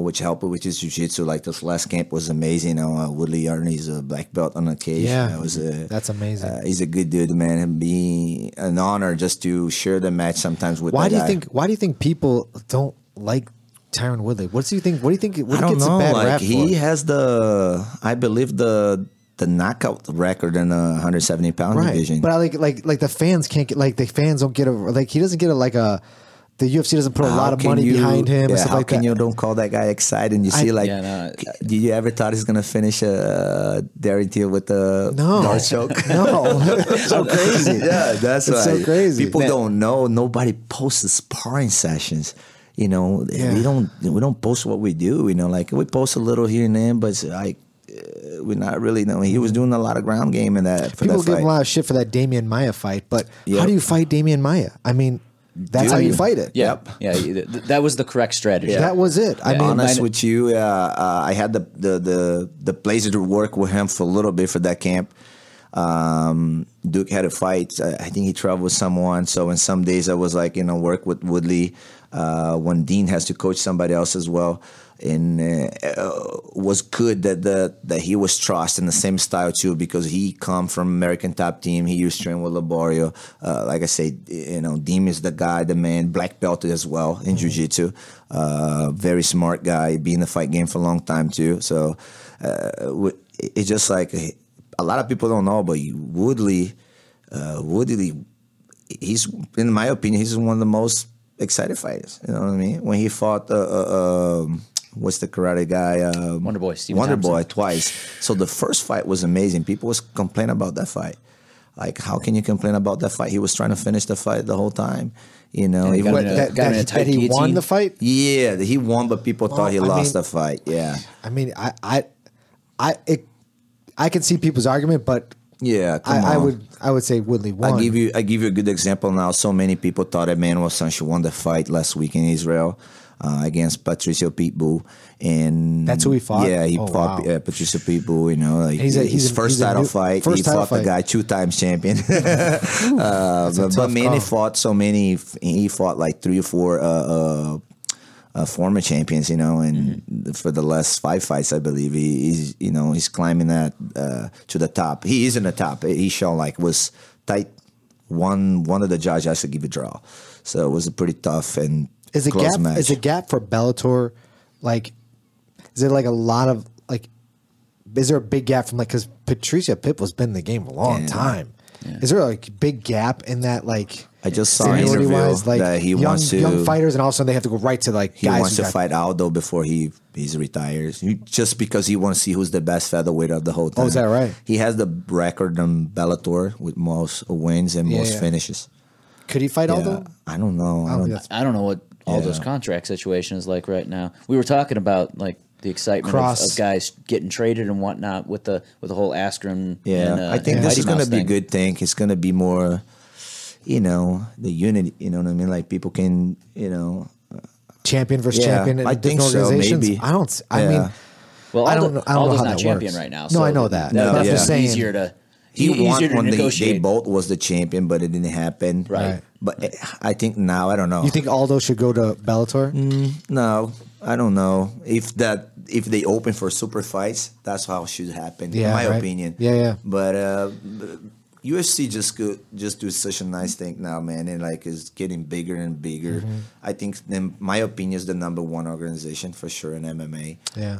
[SPEAKER 8] which helped with his jiu-jitsu. Like this last camp was amazing. Woodley Arden, he's a black belt on the cage.
[SPEAKER 7] Yeah, that's amazing.
[SPEAKER 8] He's a good dude, man. And be an honor just to share the match sometimes with. Why do
[SPEAKER 7] you think people don't like Tyron Woodley? What do you think? What
[SPEAKER 8] I don't know.
[SPEAKER 7] A bad rap
[SPEAKER 8] he has I believe the knockout record in the 170 pound division.
[SPEAKER 7] But like the fans can't get, like the fans don't get he doesn't get the UFC doesn't put a lot of money behind him. And stuff
[SPEAKER 8] how
[SPEAKER 7] like
[SPEAKER 8] can
[SPEAKER 7] that.
[SPEAKER 8] you don't call that guy excited? And you see did you ever thought he's gonna finish Darren Till with the guard choke?
[SPEAKER 7] No, it's so crazy.
[SPEAKER 8] Yeah, that's
[SPEAKER 7] it's so crazy.
[SPEAKER 8] People don't know. Nobody posts the sparring sessions. We don't post what we do. Like we post a little here and there, but it's like we're not really. He was doing a lot of ground game in that.
[SPEAKER 7] People give him a lot of shit for that Damian Maia fight, but how do you fight Damian Maia? I mean, That's how you fight it.
[SPEAKER 2] Yeah, that was the correct strategy.
[SPEAKER 7] That was it. I mean,
[SPEAKER 8] honest with you, I had the pleasure to work with him for a little bit for that camp. Duke had a fight. I think he traveled with someone. So in some days I was like, work with Woodley. When Dean has to coach somebody else as well. And was good that he was trust in the same style too, because he come from American Top Team. He used to train with Laborio. Like I say, Dean is the guy, the man, black belt as well in jiu-jitsu. Very smart guy, been in the fight game for a long time too. So it's just like a lot of people don't know, but Woodley, he's, in my opinion, he's one of the most excited fighters. You know what I mean? When he fought what's the karate guy? Wonderboy twice. So the first fight was amazing. People was complaining about that fight. Like, how can you complain about that fight? He was trying to finish the fight the whole time. He won
[SPEAKER 7] the fight?
[SPEAKER 8] Yeah, he won, but people thought he lost the fight. Yeah.
[SPEAKER 7] I mean, I can see people's argument, but
[SPEAKER 8] yeah,
[SPEAKER 7] I would say Woodley won.
[SPEAKER 8] I give you a good example now. So many people thought Emmanuel Sancho won the fight last week in Israel against Patricio Pitbull, and
[SPEAKER 7] that's who he fought.
[SPEAKER 8] Yeah, he fought Patricio Pitbull. His first title fight. He fought the guy 2-time champion. But Manny fought so many. He fought like 3 or 4. Former champions, and for the last 5 fights, I believe he's climbing that to the top. He is in the top. He shown like was tight. One of the judges has to give a draw, so it was a pretty tough and close match.
[SPEAKER 7] Is a gap for Bellator? Like, is it like a lot of like? Is there a big gap from because Patricia Pitbull's been in the game a long time? Yeah. Is there like a big gap in that like?
[SPEAKER 8] I just saw an interview that he wants to
[SPEAKER 7] young fighters, and all of a sudden they have to go right to like
[SPEAKER 8] he wants to fight Aldo before he's retired, just because he wants to see who's the best featherweight of the whole time.
[SPEAKER 7] Oh, is that right?
[SPEAKER 8] He has the record on Bellator with most wins and most finishes.
[SPEAKER 7] Could he fight Aldo?
[SPEAKER 8] I don't know.
[SPEAKER 2] I don't know what Aldo's contract situation is like right now. We were talking about like the excitement of guys getting traded and whatnot with the whole Askren.
[SPEAKER 8] Yeah, and, I think this is going to be a good thing. It's going to be more. The unity, you know what I mean? Like people can,
[SPEAKER 7] champion versus champion in different organizations.
[SPEAKER 8] Maybe.
[SPEAKER 7] I mean,
[SPEAKER 2] well,
[SPEAKER 7] I don't know
[SPEAKER 2] Aldo's
[SPEAKER 7] how
[SPEAKER 2] not
[SPEAKER 7] that
[SPEAKER 2] champion
[SPEAKER 7] works
[SPEAKER 2] right now.
[SPEAKER 7] No, I know that. But I'm just saying,
[SPEAKER 2] easier to
[SPEAKER 8] when
[SPEAKER 2] negotiate.
[SPEAKER 8] they both was the champion, but it didn't happen.
[SPEAKER 2] Right.
[SPEAKER 8] But I think now, I don't know.
[SPEAKER 7] You think Aldo should go to Bellator?
[SPEAKER 8] No, I don't know. If they open for super fights, that's how it should happen, in my opinion.
[SPEAKER 7] Yeah.
[SPEAKER 8] But UFC just do such a nice thing now, man, and like is getting bigger and bigger. I think, in my opinion, is the #1 organization for sure in MMA.
[SPEAKER 7] Yeah.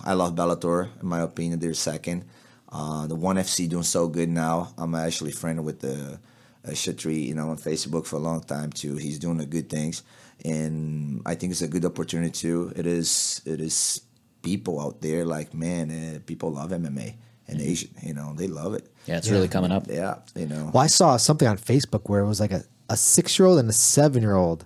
[SPEAKER 8] I love Bellator. In my opinion, they're second. The ONE FC doing so good now. I'm actually friendly with the Shatri, on Facebook for a long time too. He's doing the good things, and I think it's a good opportunity too. It is people out there like, man, people love MMA. And Asian, they love it.
[SPEAKER 2] Yeah, it's really coming up.
[SPEAKER 8] Yeah,
[SPEAKER 7] Well, I saw something on Facebook where it was like a 6-year-old and a 7-year-old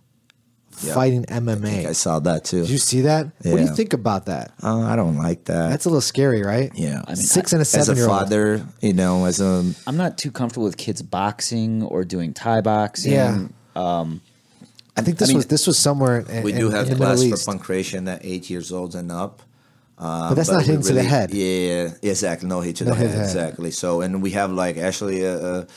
[SPEAKER 7] fighting MMA.
[SPEAKER 8] I think I saw that too.
[SPEAKER 7] Did you see that?
[SPEAKER 8] Yeah.
[SPEAKER 7] What do you think about that?
[SPEAKER 8] I don't like that.
[SPEAKER 7] That's a little scary, right?
[SPEAKER 8] Yeah.
[SPEAKER 7] I mean, 6 and a 7-year-old.
[SPEAKER 8] As a father,
[SPEAKER 2] I'm not too comfortable with kids boxing or doing Thai boxing.
[SPEAKER 7] Yeah. I think this was somewhere
[SPEAKER 8] we do have
[SPEAKER 7] in the
[SPEAKER 8] class
[SPEAKER 7] Middle
[SPEAKER 8] for pancreation at 8 years old and up.
[SPEAKER 7] But that's not hitting to the head.
[SPEAKER 8] Yeah, exactly. No hit to the head. Exactly. So, and we have like actually the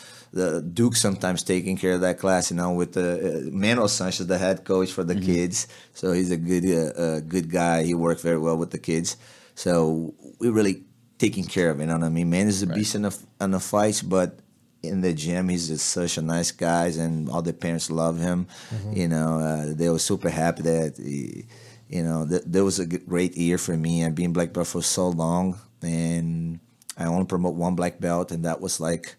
[SPEAKER 8] Duke sometimes taking care of that class, with the Manuel Sanchez, the head coach for the kids. So he's a good guy. He worked very well with the kids. So we're really taking care of it. You know what I mean? Man is a beast in the fights, but in the gym, he's just such a nice guy, and all the parents love him. They were super happy that. There was a great year for me. I've been black belt for so long, and I only promote one black belt, and that was like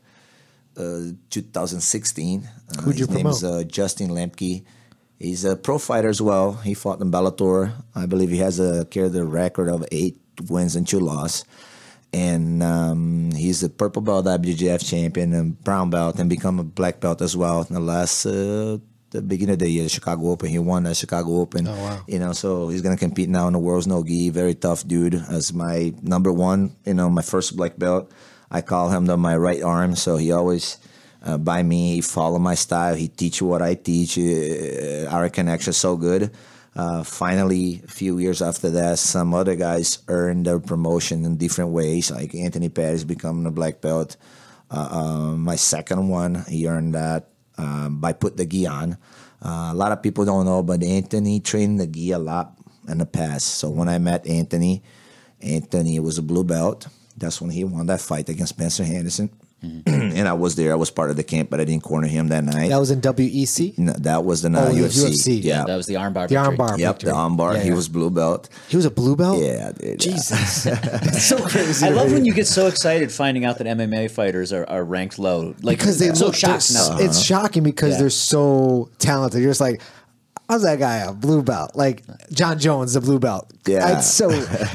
[SPEAKER 8] 2016.
[SPEAKER 7] Who'd you promote?
[SPEAKER 8] His name is Justin Lemke. He's a pro fighter as well. He fought in Bellator. I believe he has carried the record of 8 wins and 2 losses. And he's a purple belt WGF champion and brown belt, and become a black belt as well in the last. The beginning of the year, the Chicago Open. He won that Chicago Open.
[SPEAKER 7] Oh, wow.
[SPEAKER 8] So he's going to compete now in the World's Nogi. Very tough dude. As my #1, my first black belt. I call him my right arm. So he always by me. He follow my style. He teach what I teach. Our connection is so good. Finally, a few years after that, some other guys earned their promotion in different ways. Like Anthony Pettis becoming a black belt. My second one, he earned that by put the gi on. A lot of people don't know, but Anthony trained the gi a lot in the past. So when I met Anthony was a blue belt. That's when he won that fight against Spencer Henderson. And I was there. I was part of the camp, but I didn't corner him that night.
[SPEAKER 7] That was in WEC?
[SPEAKER 8] No, that was the
[SPEAKER 7] UFC.
[SPEAKER 8] Yeah.
[SPEAKER 2] That was the armbar.
[SPEAKER 7] The armbar.
[SPEAKER 8] Yep,
[SPEAKER 7] victory.
[SPEAKER 8] the armbar.
[SPEAKER 7] Yeah,
[SPEAKER 8] He
[SPEAKER 7] yeah.
[SPEAKER 8] was blue belt.
[SPEAKER 7] He was a blue belt?
[SPEAKER 8] Yeah, dude.
[SPEAKER 7] Jesus. It's so crazy.
[SPEAKER 2] I
[SPEAKER 7] to
[SPEAKER 2] love
[SPEAKER 7] me.
[SPEAKER 2] when you get so excited finding out that MMA fighters are ranked low. Like,
[SPEAKER 7] because they
[SPEAKER 2] I'm so
[SPEAKER 7] look
[SPEAKER 2] shocked now.
[SPEAKER 7] It's shocking because
[SPEAKER 2] Yeah.
[SPEAKER 7] they're so talented. You're just like, how's that guy a blue belt? Like John Jones, the blue belt.
[SPEAKER 8] Yeah.
[SPEAKER 7] It's so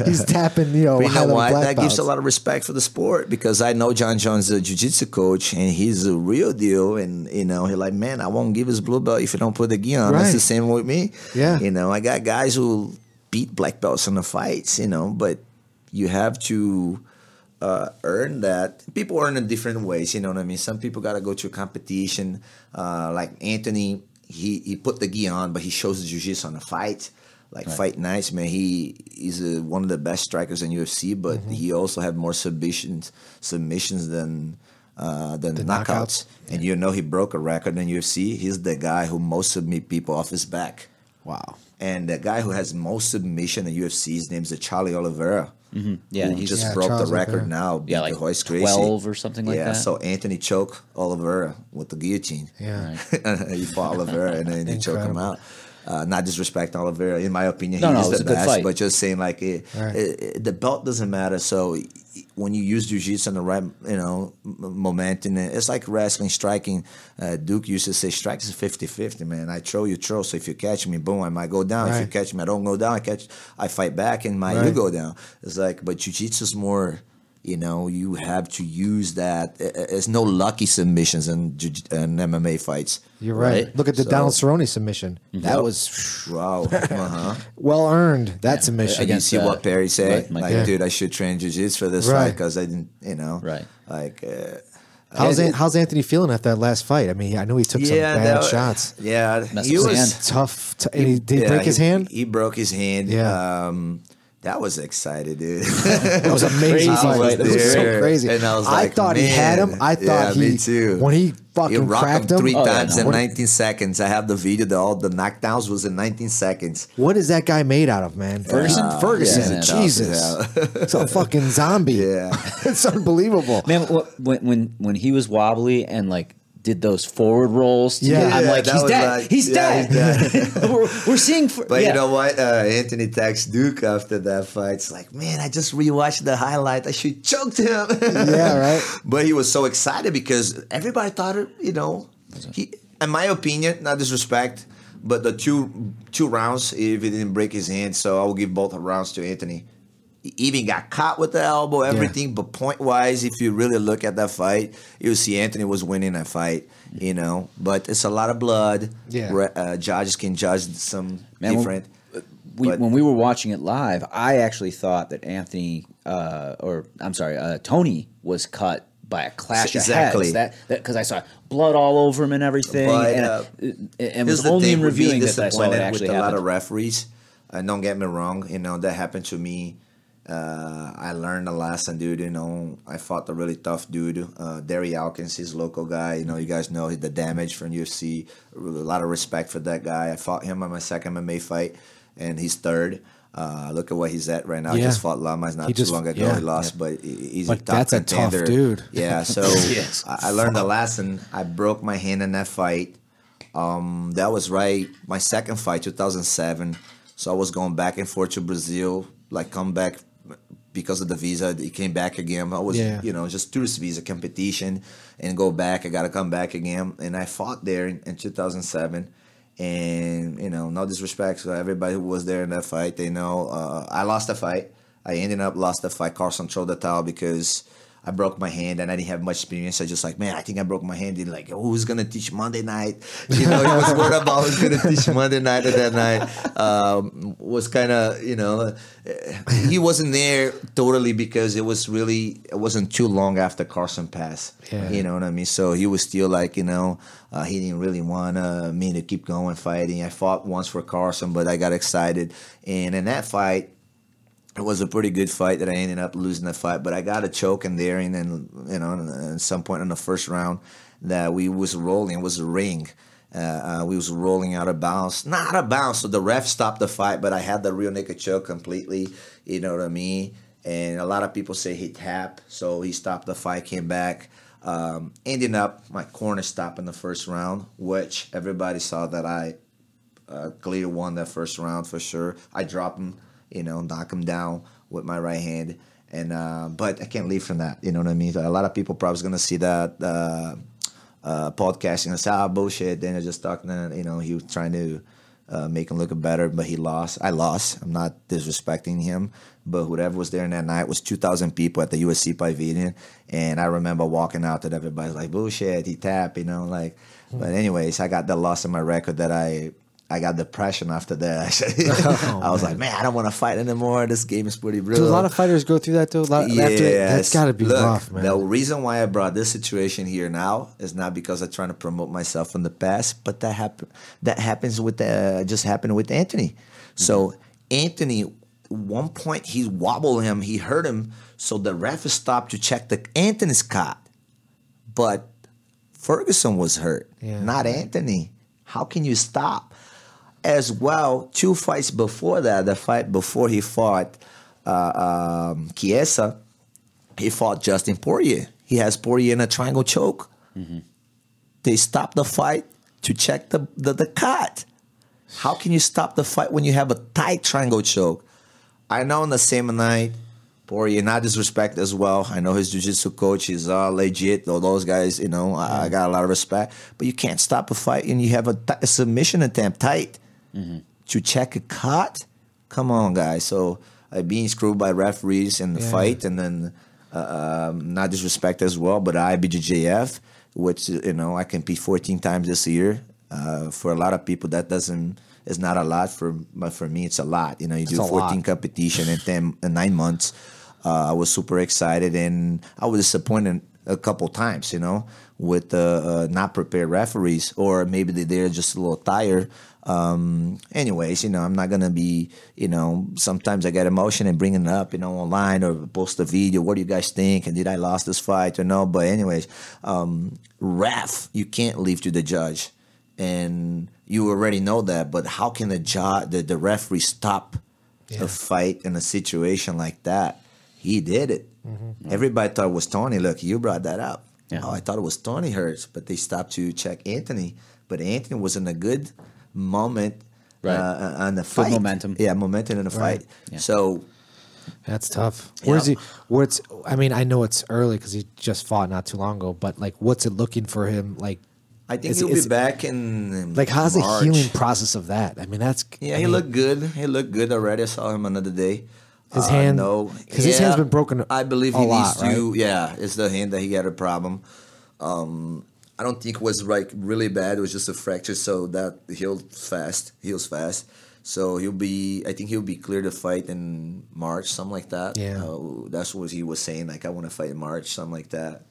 [SPEAKER 7] he's tapping, you know,
[SPEAKER 8] But you know
[SPEAKER 7] high-level
[SPEAKER 8] what?
[SPEAKER 7] black
[SPEAKER 8] That gives
[SPEAKER 7] belts.
[SPEAKER 8] a lot of respect for the sport because I know John Jones is a jiu-jitsu coach and he's a real deal. And, you know, he's like, man, I won't give his blue belt if you don't put the gi on. That's
[SPEAKER 7] Right.
[SPEAKER 8] the same with me.
[SPEAKER 7] Yeah.
[SPEAKER 8] You know, I got guys who beat black belts in the fights, you know, but you have to earn that. People earn in different ways, you know what I mean? Some people got to go to a competition. Like Anthony, he put the gi on, but he shows the jiu-jitsu on the fight. Like Fight Nights, man, he's one of the best strikers in UFC, but he also had more submissions than knockouts. And you know he broke a record in UFC. He's the guy who most submit people off his back.
[SPEAKER 7] Wow.
[SPEAKER 8] And the guy who has most submission in UFC, his name's Charlie Oliveira.
[SPEAKER 2] Yeah,
[SPEAKER 8] who
[SPEAKER 2] he's
[SPEAKER 8] just broke
[SPEAKER 7] Charles
[SPEAKER 8] the record
[SPEAKER 7] Oliveira.
[SPEAKER 8] now. beat
[SPEAKER 2] Yeah, like
[SPEAKER 8] the Royce Gracie.
[SPEAKER 2] 12 or something like that.
[SPEAKER 8] So Anthony choked Oliveira with the guillotine.
[SPEAKER 7] Yeah.
[SPEAKER 8] He fought Oliveira and then he choked him out. Not disrespect Oliveira, in my opinion,
[SPEAKER 2] No,
[SPEAKER 8] he's
[SPEAKER 2] it was
[SPEAKER 8] the
[SPEAKER 2] a good
[SPEAKER 8] best.
[SPEAKER 2] fight.
[SPEAKER 8] But just saying, like, the belt doesn't matter. So when you use jiu-jitsu in the right, you know, momentum, it's like wrestling, striking. Duke used to say, strike is 50-50, man. I throw, you throw. So if you catch me, boom, I might go down. If you
[SPEAKER 7] Right.
[SPEAKER 8] catch me, I don't go down. I fight back, and you
[SPEAKER 7] Right.
[SPEAKER 8] go down. It's like, but jiu-jitsu is more. You know, you have to use that. There's no lucky submissions in MMA fights.
[SPEAKER 7] You're right. Look at the
[SPEAKER 8] So-
[SPEAKER 7] Donald Cerrone submission. That
[SPEAKER 8] Yep.
[SPEAKER 7] was
[SPEAKER 8] Wow.
[SPEAKER 7] well earned, that submission.
[SPEAKER 8] And you
[SPEAKER 2] Against,
[SPEAKER 8] see what Perry said?
[SPEAKER 2] right, Mike.
[SPEAKER 8] Like,
[SPEAKER 7] Yeah.
[SPEAKER 8] dude, I should train jiu-jitsu for this
[SPEAKER 7] Right.
[SPEAKER 8] fight because I didn't, you know.
[SPEAKER 2] Right.
[SPEAKER 8] Like,
[SPEAKER 7] How's Anthony feeling after that last fight? I mean, I know he took some bad shots.
[SPEAKER 8] Yeah,
[SPEAKER 2] Messed
[SPEAKER 8] he
[SPEAKER 2] up his
[SPEAKER 8] was
[SPEAKER 2] hand.
[SPEAKER 7] Tough. Did he break his hand?
[SPEAKER 8] He broke his hand.
[SPEAKER 7] Yeah.
[SPEAKER 8] That was excited, dude.
[SPEAKER 7] It was amazing.
[SPEAKER 2] Crazy
[SPEAKER 7] fight.
[SPEAKER 2] fight.
[SPEAKER 7] It was so
[SPEAKER 8] there,
[SPEAKER 7] crazy.
[SPEAKER 8] and I was
[SPEAKER 7] I
[SPEAKER 8] like,
[SPEAKER 7] thought he had him.
[SPEAKER 8] man.
[SPEAKER 7] I thought
[SPEAKER 8] Yeah, me too.
[SPEAKER 7] when he fucking
[SPEAKER 8] rocked
[SPEAKER 7] cracked
[SPEAKER 8] him
[SPEAKER 7] him.
[SPEAKER 8] three
[SPEAKER 2] Oh, yeah,
[SPEAKER 8] times
[SPEAKER 2] no.
[SPEAKER 8] in 19 seconds. I have the video. All the knockdowns was in 19 seconds.
[SPEAKER 7] What is that guy made out of, man? Ferguson. Ferguson.
[SPEAKER 2] yeah,
[SPEAKER 7] Jesus. It's a fucking zombie.
[SPEAKER 8] Yeah.
[SPEAKER 7] It's unbelievable.
[SPEAKER 2] Man, when he was wobbly and like did those forward rolls,
[SPEAKER 7] Yeah.
[SPEAKER 2] I'm like,
[SPEAKER 8] that
[SPEAKER 2] he's
[SPEAKER 8] was
[SPEAKER 2] dead.
[SPEAKER 8] like-
[SPEAKER 2] He's
[SPEAKER 8] yeah,
[SPEAKER 2] dead.
[SPEAKER 8] he's dead.
[SPEAKER 2] we're seeing.
[SPEAKER 8] But you know what? Anthony texts Duke after that fight. It's like, man, I just rewatched the highlight. I should choked him.
[SPEAKER 7] Yeah, right.
[SPEAKER 8] But he was so excited because everybody thought, you know, he, in my opinion, not disrespect, but the two rounds, if he didn't break his hand, so I will give both rounds to Anthony. He even got caught with the elbow, everything. But point-wise, if you really look at that fight, you'll see Anthony was winning that fight, you know. But it's a lot of blood.
[SPEAKER 7] Yeah.
[SPEAKER 8] Judges can judge some
[SPEAKER 2] Man,
[SPEAKER 8] different.
[SPEAKER 2] when we were watching it live, I actually thought that Anthony, Tony was cut by a clash
[SPEAKER 8] Exactly.
[SPEAKER 2] of heads. Because I saw blood all over him and everything.
[SPEAKER 8] But,
[SPEAKER 2] and it
[SPEAKER 8] Here's
[SPEAKER 2] was
[SPEAKER 8] the
[SPEAKER 2] only
[SPEAKER 8] thing,
[SPEAKER 2] in
[SPEAKER 8] we're being
[SPEAKER 2] reviewing that I saw it
[SPEAKER 8] disappointed
[SPEAKER 2] actually
[SPEAKER 8] with a lot of
[SPEAKER 2] happen.
[SPEAKER 8] referees. Don't get me wrong, you know, that happened to me. I learned a lesson, dude. You know, I fought a really tough dude, Derry Alkins, his local guy. You know, you guys know the damage from UFC. A lot of respect for that guy. I fought him on my second MMA fight, and he's third. Look at what he's at right now. He
[SPEAKER 7] Yeah.
[SPEAKER 8] just fought Lamas not too long ago.
[SPEAKER 7] yeah.
[SPEAKER 8] He lost, but he's
[SPEAKER 7] But
[SPEAKER 8] a top
[SPEAKER 7] that's a tough
[SPEAKER 8] contender.
[SPEAKER 7] dude.
[SPEAKER 8] Yeah, so
[SPEAKER 2] Yes.
[SPEAKER 8] I learned a lesson. I broke my hand in that fight. That was right. My second fight, 2007. So I was going back and forth to Brazil, like come back because of the visa. He came back again. I was, you know, just tourist visa competition and go back. I got to come back again. And I fought there in 2007. And, you know, no disrespect to everybody who was there in that fight. They know I lost the fight. I ended up lost the fight. Carson threw the towel because I broke my hand and I didn't have much experience. I just like, man, I think I broke my hand. And like, who's gonna teach Monday night? You know, he was worried about who's gonna teach Monday night at that night. Was kind of, you know, he wasn't there totally because it wasn't too long after Carson passed.
[SPEAKER 7] Yeah.
[SPEAKER 8] You know what I mean? So he was still like, you know, he didn't really want me to keep going fighting. I fought once for Carson, but I got excited. And in that fight, it was a pretty good fight that I ended up losing the fight. But I got a choke in there, and then, you know, at some point in the first round that we was rolling. It was a ring. We was rolling out of bounds. Not out of bounds, so the ref stopped the fight, but I had the real naked choke completely. You know what I mean? And a lot of people say he tapped, so he stopped the fight, came back. Ending up, my corner stopped in the first round, which everybody saw that I clearly won that first round for sure. I dropped him, you know, knock him down with my right hand. And but I can't leave from that, you know what I mean? A lot of people probably going to see that podcasting and say, bullshit. Daniel just talking, you know, he was trying to make him look better, but he lost. I lost. I'm not disrespecting him, but whoever was there in that night was 2,000 people at the USC Pavilion, and I remember walking out and everybody's like, bullshit, he tapped, you know, like. But anyways, I got that loss in my record that I got depression after that. I was like, man, I don't want to fight anymore. This game is pretty brutal.
[SPEAKER 7] Do a lot of fighters go through that, though? That's got to be rough, man.
[SPEAKER 8] The reason why I brought this situation here now is not because I'm trying to promote myself in the past, but that happens with just happened with Anthony. Mm-hmm. So Anthony, one point he wobbled him, he hurt him, so the ref stopped to check Anthony's cut. But Ferguson was hurt, not Anthony. How can you stop? As well, 2 fights before that, the fight before he fought Chiesa, he fought Justin Poirier. He has Poirier in a triangle choke. Mm-hmm. They stopped the fight to check the cut. How can you stop the fight when you have a tight triangle choke? I know in the same night, Poirier, not disrespect as well. I know his jiu-jitsu coach, he's legit. All those guys, you know, I got a lot of respect. But you can't stop a fight and you have a submission attempt tight. Mm-hmm. To check a cut? Come on, guys. So being screwed by referees in the fight, and then not disrespect as well, but IBJJF, which, you know, I compete 14 times this year. For a lot of people, that is not a lot. But for me, it's a lot. You know, you do 14 competition in 9 months. I was super excited, and I was disappointed a couple times, you know, with not prepared referees, or maybe they're just a little tired. Anyways, you know, I'm not gonna be, you know, sometimes I get emotion and bring it up, you know, online or post a video. What do you guys think? And did I lost this fight or no? But anyways, ref, you can't leave to the judge, and you already know that. But how can the referee stop a fight in a situation like that? He did it. Mm-hmm. Everybody thought it was Tony. Look, you brought that up. Yeah. Oh, I thought it was Tony Hurts, but they stopped to check Anthony. But Anthony was in a good moment on the fight.
[SPEAKER 2] Good momentum.
[SPEAKER 8] Yeah, momentum in the fight. Yeah. So
[SPEAKER 7] that's tough. Where's he? I mean, I know it's early because he just fought not too long ago. But like, what's it looking for him? Like,
[SPEAKER 8] I think he'll be back in
[SPEAKER 7] like, how's
[SPEAKER 8] March.
[SPEAKER 7] the healing process of that? I mean, that's
[SPEAKER 8] he looked good. He looked good already. I saw him another day.
[SPEAKER 7] His hand, because his hand's been broken.
[SPEAKER 8] I believe he needs to. Right? Yeah, it's the hand that he had a problem. I don't think it was like really bad. It was just a fracture, so that heals fast. So I think he'll be clear to fight in March, something like that.
[SPEAKER 7] Yeah,
[SPEAKER 8] that's what he was saying. Like, I want to fight in March, something like that.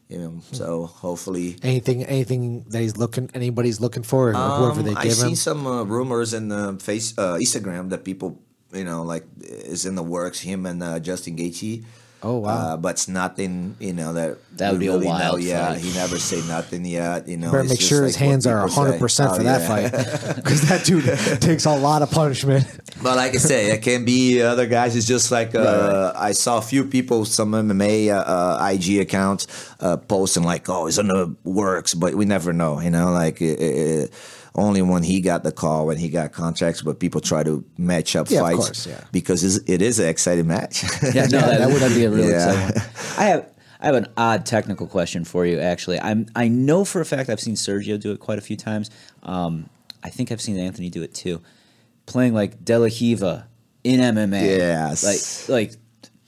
[SPEAKER 8] You know, so hopefully
[SPEAKER 7] anything that anybody's looking for, or whoever they give him.
[SPEAKER 8] I've seen some rumors in Instagram that people, you know, like, is in the works, him and Justin Gaethje.
[SPEAKER 7] Oh, wow.
[SPEAKER 8] But it's nothing, you know, that
[SPEAKER 2] would be really a wild fight.
[SPEAKER 8] Yeah, he never say nothing yet, you know.
[SPEAKER 7] Better make sure his hands are 100% for that fight, because that dude takes a lot of punishment.
[SPEAKER 8] But like I say, it can be other guys. It's just like I saw a few people, some MMA IG accounts posting like, oh, it's in the works, but we never know, you know, like only when he got the call, when he got contracts, but people try to match up fights,
[SPEAKER 7] of course,
[SPEAKER 8] because it is an exciting match.
[SPEAKER 2] Yeah, no, that would be a really exciting one. I have an odd technical question for you, actually. I know for a fact I've seen Sergio do it quite a few times. I think I've seen Anthony do it too. Playing like De La Riva in MMA.
[SPEAKER 8] Yes.
[SPEAKER 2] Like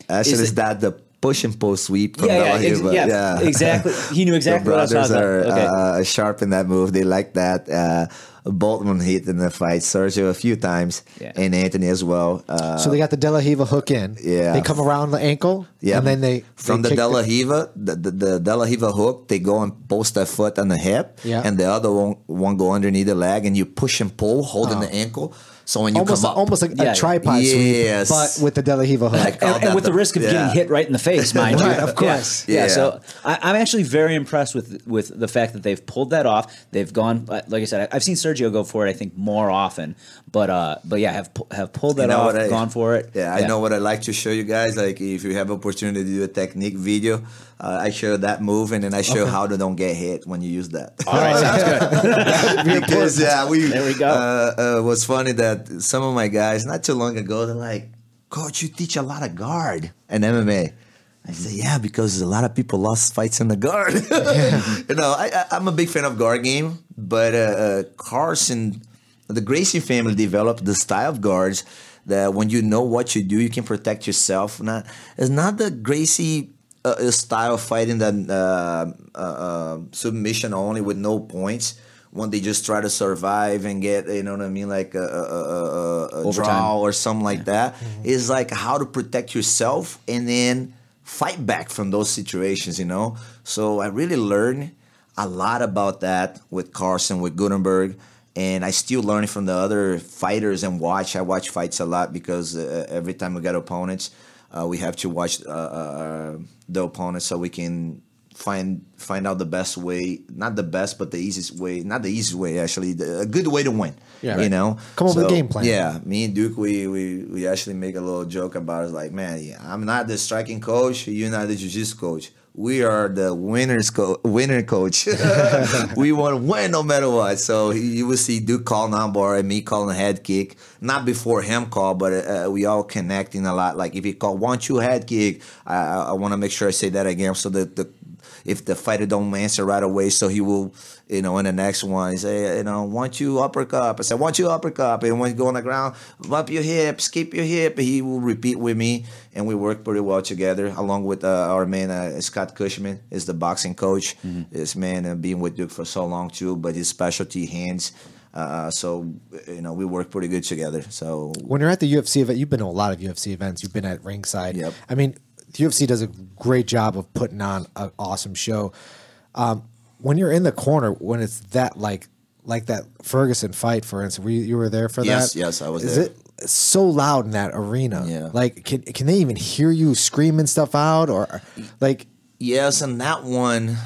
[SPEAKER 8] actually, is that the push and pull sweep from
[SPEAKER 2] Yeah,
[SPEAKER 8] De La Riva.
[SPEAKER 2] exactly. He knew exactly
[SPEAKER 8] The
[SPEAKER 2] what I was
[SPEAKER 8] brothers
[SPEAKER 2] talking
[SPEAKER 8] are
[SPEAKER 2] about. Okay.
[SPEAKER 8] sharp in that move. They like that. Boltman hit in the fight, Sergio a few times, and Anthony as well.
[SPEAKER 7] So they got the De La Riva hook in.
[SPEAKER 8] Yeah.
[SPEAKER 7] They come around the ankle.
[SPEAKER 8] Yeah,
[SPEAKER 7] And then they
[SPEAKER 8] from
[SPEAKER 7] they
[SPEAKER 8] the
[SPEAKER 7] kick
[SPEAKER 8] De La Riva, the De La Riva hook, they go and post their foot on the hip,
[SPEAKER 7] Yeah.
[SPEAKER 8] and the other one go underneath the leg, and you push and pull, holding the ankle. So when you
[SPEAKER 7] almost
[SPEAKER 8] come up,
[SPEAKER 7] almost like
[SPEAKER 2] Yeah.
[SPEAKER 7] a tripod
[SPEAKER 8] Yes.
[SPEAKER 7] sweep, but with the De La Riva hook.
[SPEAKER 2] And with the risk of getting hit right in the face, mind you.
[SPEAKER 7] Right, of course.
[SPEAKER 2] Yeah. So I'm actually very impressed with the fact that they've pulled that off. They've gone, like I said, I've seen Sergio go for it. I think more often, but yeah, have pulled that off, gone for it.
[SPEAKER 8] Yeah, I know what I like to show you guys. Like if you have opportunity to do a technique video, I show that move, and then I show how to don't get hit when you use that.
[SPEAKER 2] All right, sounds good.
[SPEAKER 8] Because there we
[SPEAKER 2] go.
[SPEAKER 8] It was funny that some of my guys not too long ago they're like, "Coach, you teach a lot of guard and MMA." I say, "Yeah, because a lot of people lost fights in the guard." You know, I'm a big fan of guard game, but Carson, the Gracie family developed the style of guards that when you know what you do, you can protect yourself. It's not the Gracie style of fighting that submission only with no points. When they just try to survive and get, you know what I mean, like a draw or something like that. Is like how to protect yourself and then fight back from those situations, you know? So I really learned a lot about that with Carson, with Gutenberg, and I still learn from the other fighters and watch. I watch fights a lot because every time we got opponents, we have to watch the opponents so we can find out the best way, not the best, but the easiest way, not the easiest way, actually, a good way to win.
[SPEAKER 7] Yeah,
[SPEAKER 8] you know?
[SPEAKER 7] Come up with a game plan.
[SPEAKER 8] Yeah, me and Duke, we actually make a little joke about it. Like, man, I'm not the striking coach, you're not the jiu-jitsu coach. We are the winner coach. We want to win no matter what. So you will see Duke calling on bar and me calling a head kick. Not before him call, but we all connecting a lot. Like if he call 1-2 head kick, I want to make sure I say that again so that if the fighter don't answer right away, so he will, you know, in the next one, he say, you know, 1-2 uppercut. I said, 1-2 uppercut. And when you go on the ground, up your hips, keep your hip. He will repeat with me, and we work pretty well together, along with our man, Scott Cushman, is the boxing coach. This man been with Duke for so long, too, but his specialty hands. So, you know, we work pretty good together. So
[SPEAKER 7] when you're at the UFC event, you've been to a lot of UFC events. You've been at ringside.
[SPEAKER 8] Yep.
[SPEAKER 7] I mean, the UFC does a great job of putting on an awesome show. When you're in the corner, when it's that like that Ferguson fight, for instance, you were there for that?
[SPEAKER 8] Yes, I was
[SPEAKER 7] Is
[SPEAKER 8] there.
[SPEAKER 7] it so loud in that arena?
[SPEAKER 8] Yeah.
[SPEAKER 7] Like, can they even hear you screaming stuff out, or like?
[SPEAKER 8] Yes, and that one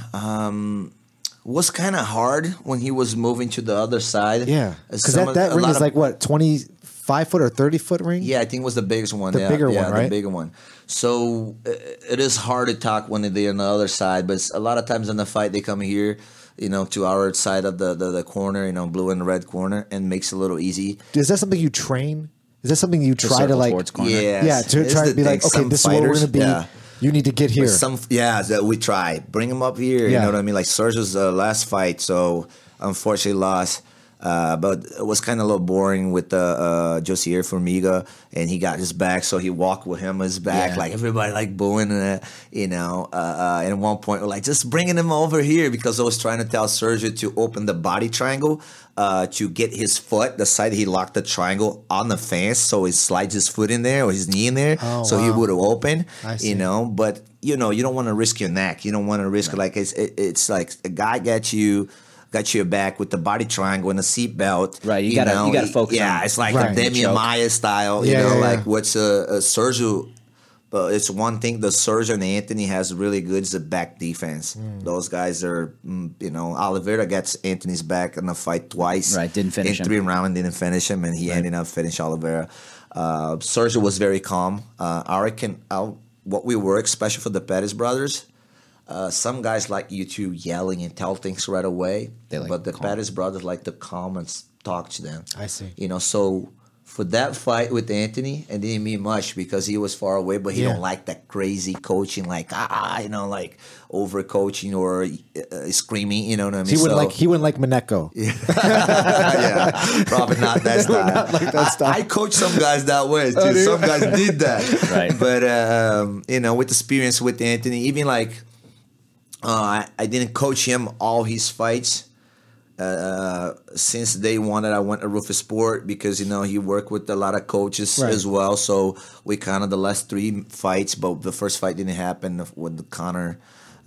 [SPEAKER 8] was kind of hard when he was moving to the other side.
[SPEAKER 7] Yeah, because that ring is like what, 25 foot or 30 foot ring?
[SPEAKER 8] Yeah, I think it was the biggest one.
[SPEAKER 7] The bigger one, right?
[SPEAKER 8] The bigger one. So it is hard to talk when they're on the other side, but a lot of times in the fight they come here, you know, to our side of the corner, you know, blue and red corner, and makes it a little easy.
[SPEAKER 7] Is that something you train? Is that something you try to like?
[SPEAKER 8] Yes.
[SPEAKER 7] Yeah, to
[SPEAKER 8] It's
[SPEAKER 7] try
[SPEAKER 8] the
[SPEAKER 7] to be like,
[SPEAKER 8] thing.
[SPEAKER 7] okay,
[SPEAKER 8] Some
[SPEAKER 7] this is where we're
[SPEAKER 8] fighters,
[SPEAKER 7] going to be.
[SPEAKER 8] yeah.
[SPEAKER 7] You need to get here.
[SPEAKER 8] That we try. Bring him up here. You
[SPEAKER 7] Yeah.
[SPEAKER 8] know what I mean? Like Sergio's last fight, so unfortunately lost. But it was kind of a little boring with Josier Formiga, and he got his back, so he walked with him his back, like everybody like booing, you know. And at one point, we're like, just bringing him over here because I was trying to tell Sergio to open the body triangle to get his foot, the side he locked the triangle on the fence, so he slides his foot in there or his knee in there, so he would have opened, you know. But you know, you don't want to risk your neck. You don't want to risk like it's like a guy got your back with the body triangle and the seat belt.
[SPEAKER 2] Right, you gotta focus.
[SPEAKER 8] Yeah, it's like
[SPEAKER 7] Right.
[SPEAKER 8] a Damian Maya style. You know, like what's Sergio. But it's one thing the Sergio and Anthony has really good is the back defense. Those guys are, you know, Oliveira gets Anthony's back in the fight twice.
[SPEAKER 2] Right, didn't finish him.
[SPEAKER 8] In 3 rounds, didn't finish him, and he ended up finishing Oliveira. Sergio was very calm. What we work, especially for the Pettis brothers, some guys like you to yelling and tell things right away,
[SPEAKER 2] They like
[SPEAKER 8] but the
[SPEAKER 2] calm.
[SPEAKER 8] Pettis brothers like to calm and talk to them.
[SPEAKER 7] I see.
[SPEAKER 8] You know, so for that fight with Anthony, it didn't mean much because he was far away, but he don't like that crazy coaching, like like over coaching or screaming. You know what I mean?
[SPEAKER 7] He wouldn't like Mineko.
[SPEAKER 8] Yeah, probably not that style.
[SPEAKER 7] Not like that style.
[SPEAKER 8] I coach some guys that way too. Some guys did that,
[SPEAKER 2] Right.
[SPEAKER 8] But with experience with Anthony, even like I didn't coach him all his fights. Since day one that I went to Roufusport, because he worked with a lot of coaches as well. So we kind of the last 3 fights, but the first fight didn't happen when the Connor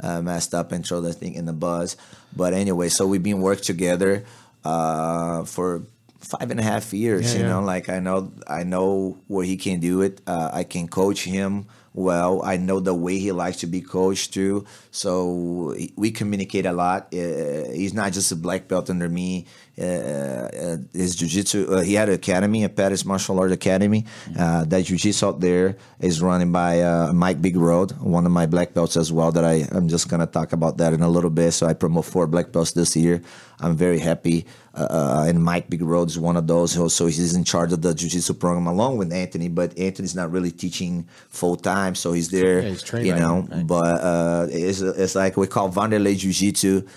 [SPEAKER 8] messed up and threw the thing in the buzz. But anyway, so we've been working together for 5.5 years. Like I know where he can do it. I can coach him well. I know the way he likes to be coached too. So we communicate a lot. He's not just a black belt under me. His jiu-jitsu, he had an academy, a Pettis Martial Arts Academy. That jiu-jitsu out there is running by Mike Big Road, one of my black belts as well, that I'm just going to talk about that in a little bit. So I promote 4 black belts this year. I'm very happy. And Mike Big Road is one of those. So he's in charge of the jiu-jitsu program along with Anthony, but Anthony's not really teaching full-time, so he's there,
[SPEAKER 7] he's training, right.
[SPEAKER 8] But it's like we call Wanderley Jiu-Jitsu.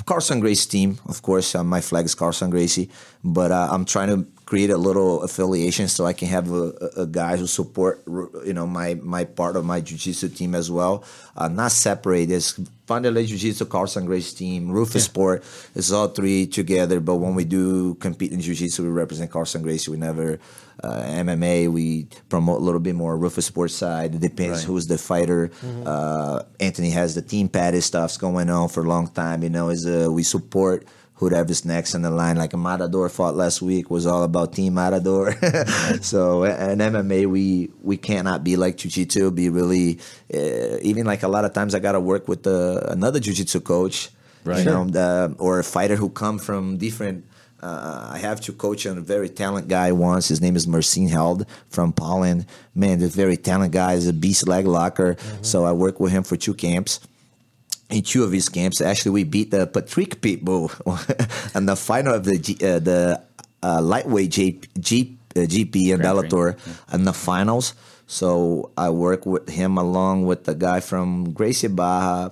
[SPEAKER 8] Carson Gracie team, of course. My flag is Carson Gracie, but I'm trying to create a little affiliation so I can have a guy who support my part of my jiu-jitsu team as well. Not separate. It's Wanderley Jiu-Jitsu, Carson Gracie team, Roufusport. It's all 3 together. But when we do compete in jiu-jitsu, we represent Carson Gracie. We never MMA. We promote a little bit more Roufusport side. It depends who's the fighter. Anthony has the Team Pettis stuffs going on for a long time. We support whoever's next in the line. Like Matador fought last week, was all about Team Matador. So in MMA, we cannot be like jiu-jitsu. Be really even like a lot of times I got to work with another jiu-jitsu coach, right? Or a fighter who come from different. I have to coach a very talented guy once. His name is Marcin Held from Poland. Man, this very talented guy is a beast leg locker. So I worked with him for 2 camps. In 2 of his camps, actually, we beat the Patrick Pitbull in the final of the lightweight GP in Bellator in the finals. So I work with him along with the guy from Gracie Baja.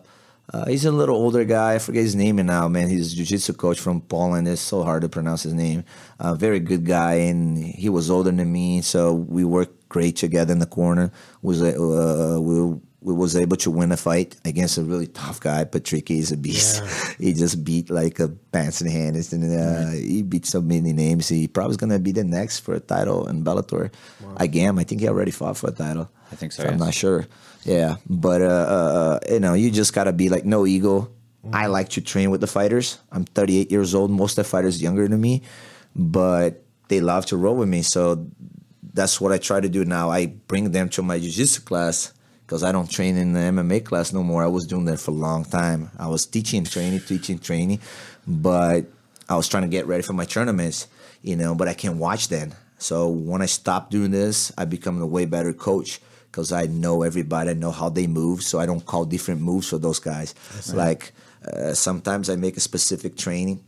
[SPEAKER 8] He's a little older guy. I forget his name now, man. He's a jiu-jitsu coach from Poland. It's so hard to pronounce his name. Very good guy, and he was older than me, so we worked great together in the corner. We was able to win a fight against a really tough guy. Patrick is a beast. Yeah. He just beat like a pants in hand. He beat so many names. He probably is going to be the next for a title in Bellator. Again, I think he already fought for a title.
[SPEAKER 2] I think so.
[SPEAKER 8] I'm not sure. Yeah, but you just gotta be like no ego. I like to train with the fighters. I'm 38 years old. Most of the fighters younger than me, but they love to roll with me. So that's what I try to do now. I bring them to my jiu-jitsu class because I don't train in the MMA class no more. I was doing that for a long time. I was teaching, training, but I was trying to get ready for my tournaments, but I can't watch then. So when I stopped doing this, I become a way better coach because I know everybody. I know how they move, so I don't call different moves for those guys. Like sometimes I make a specific training.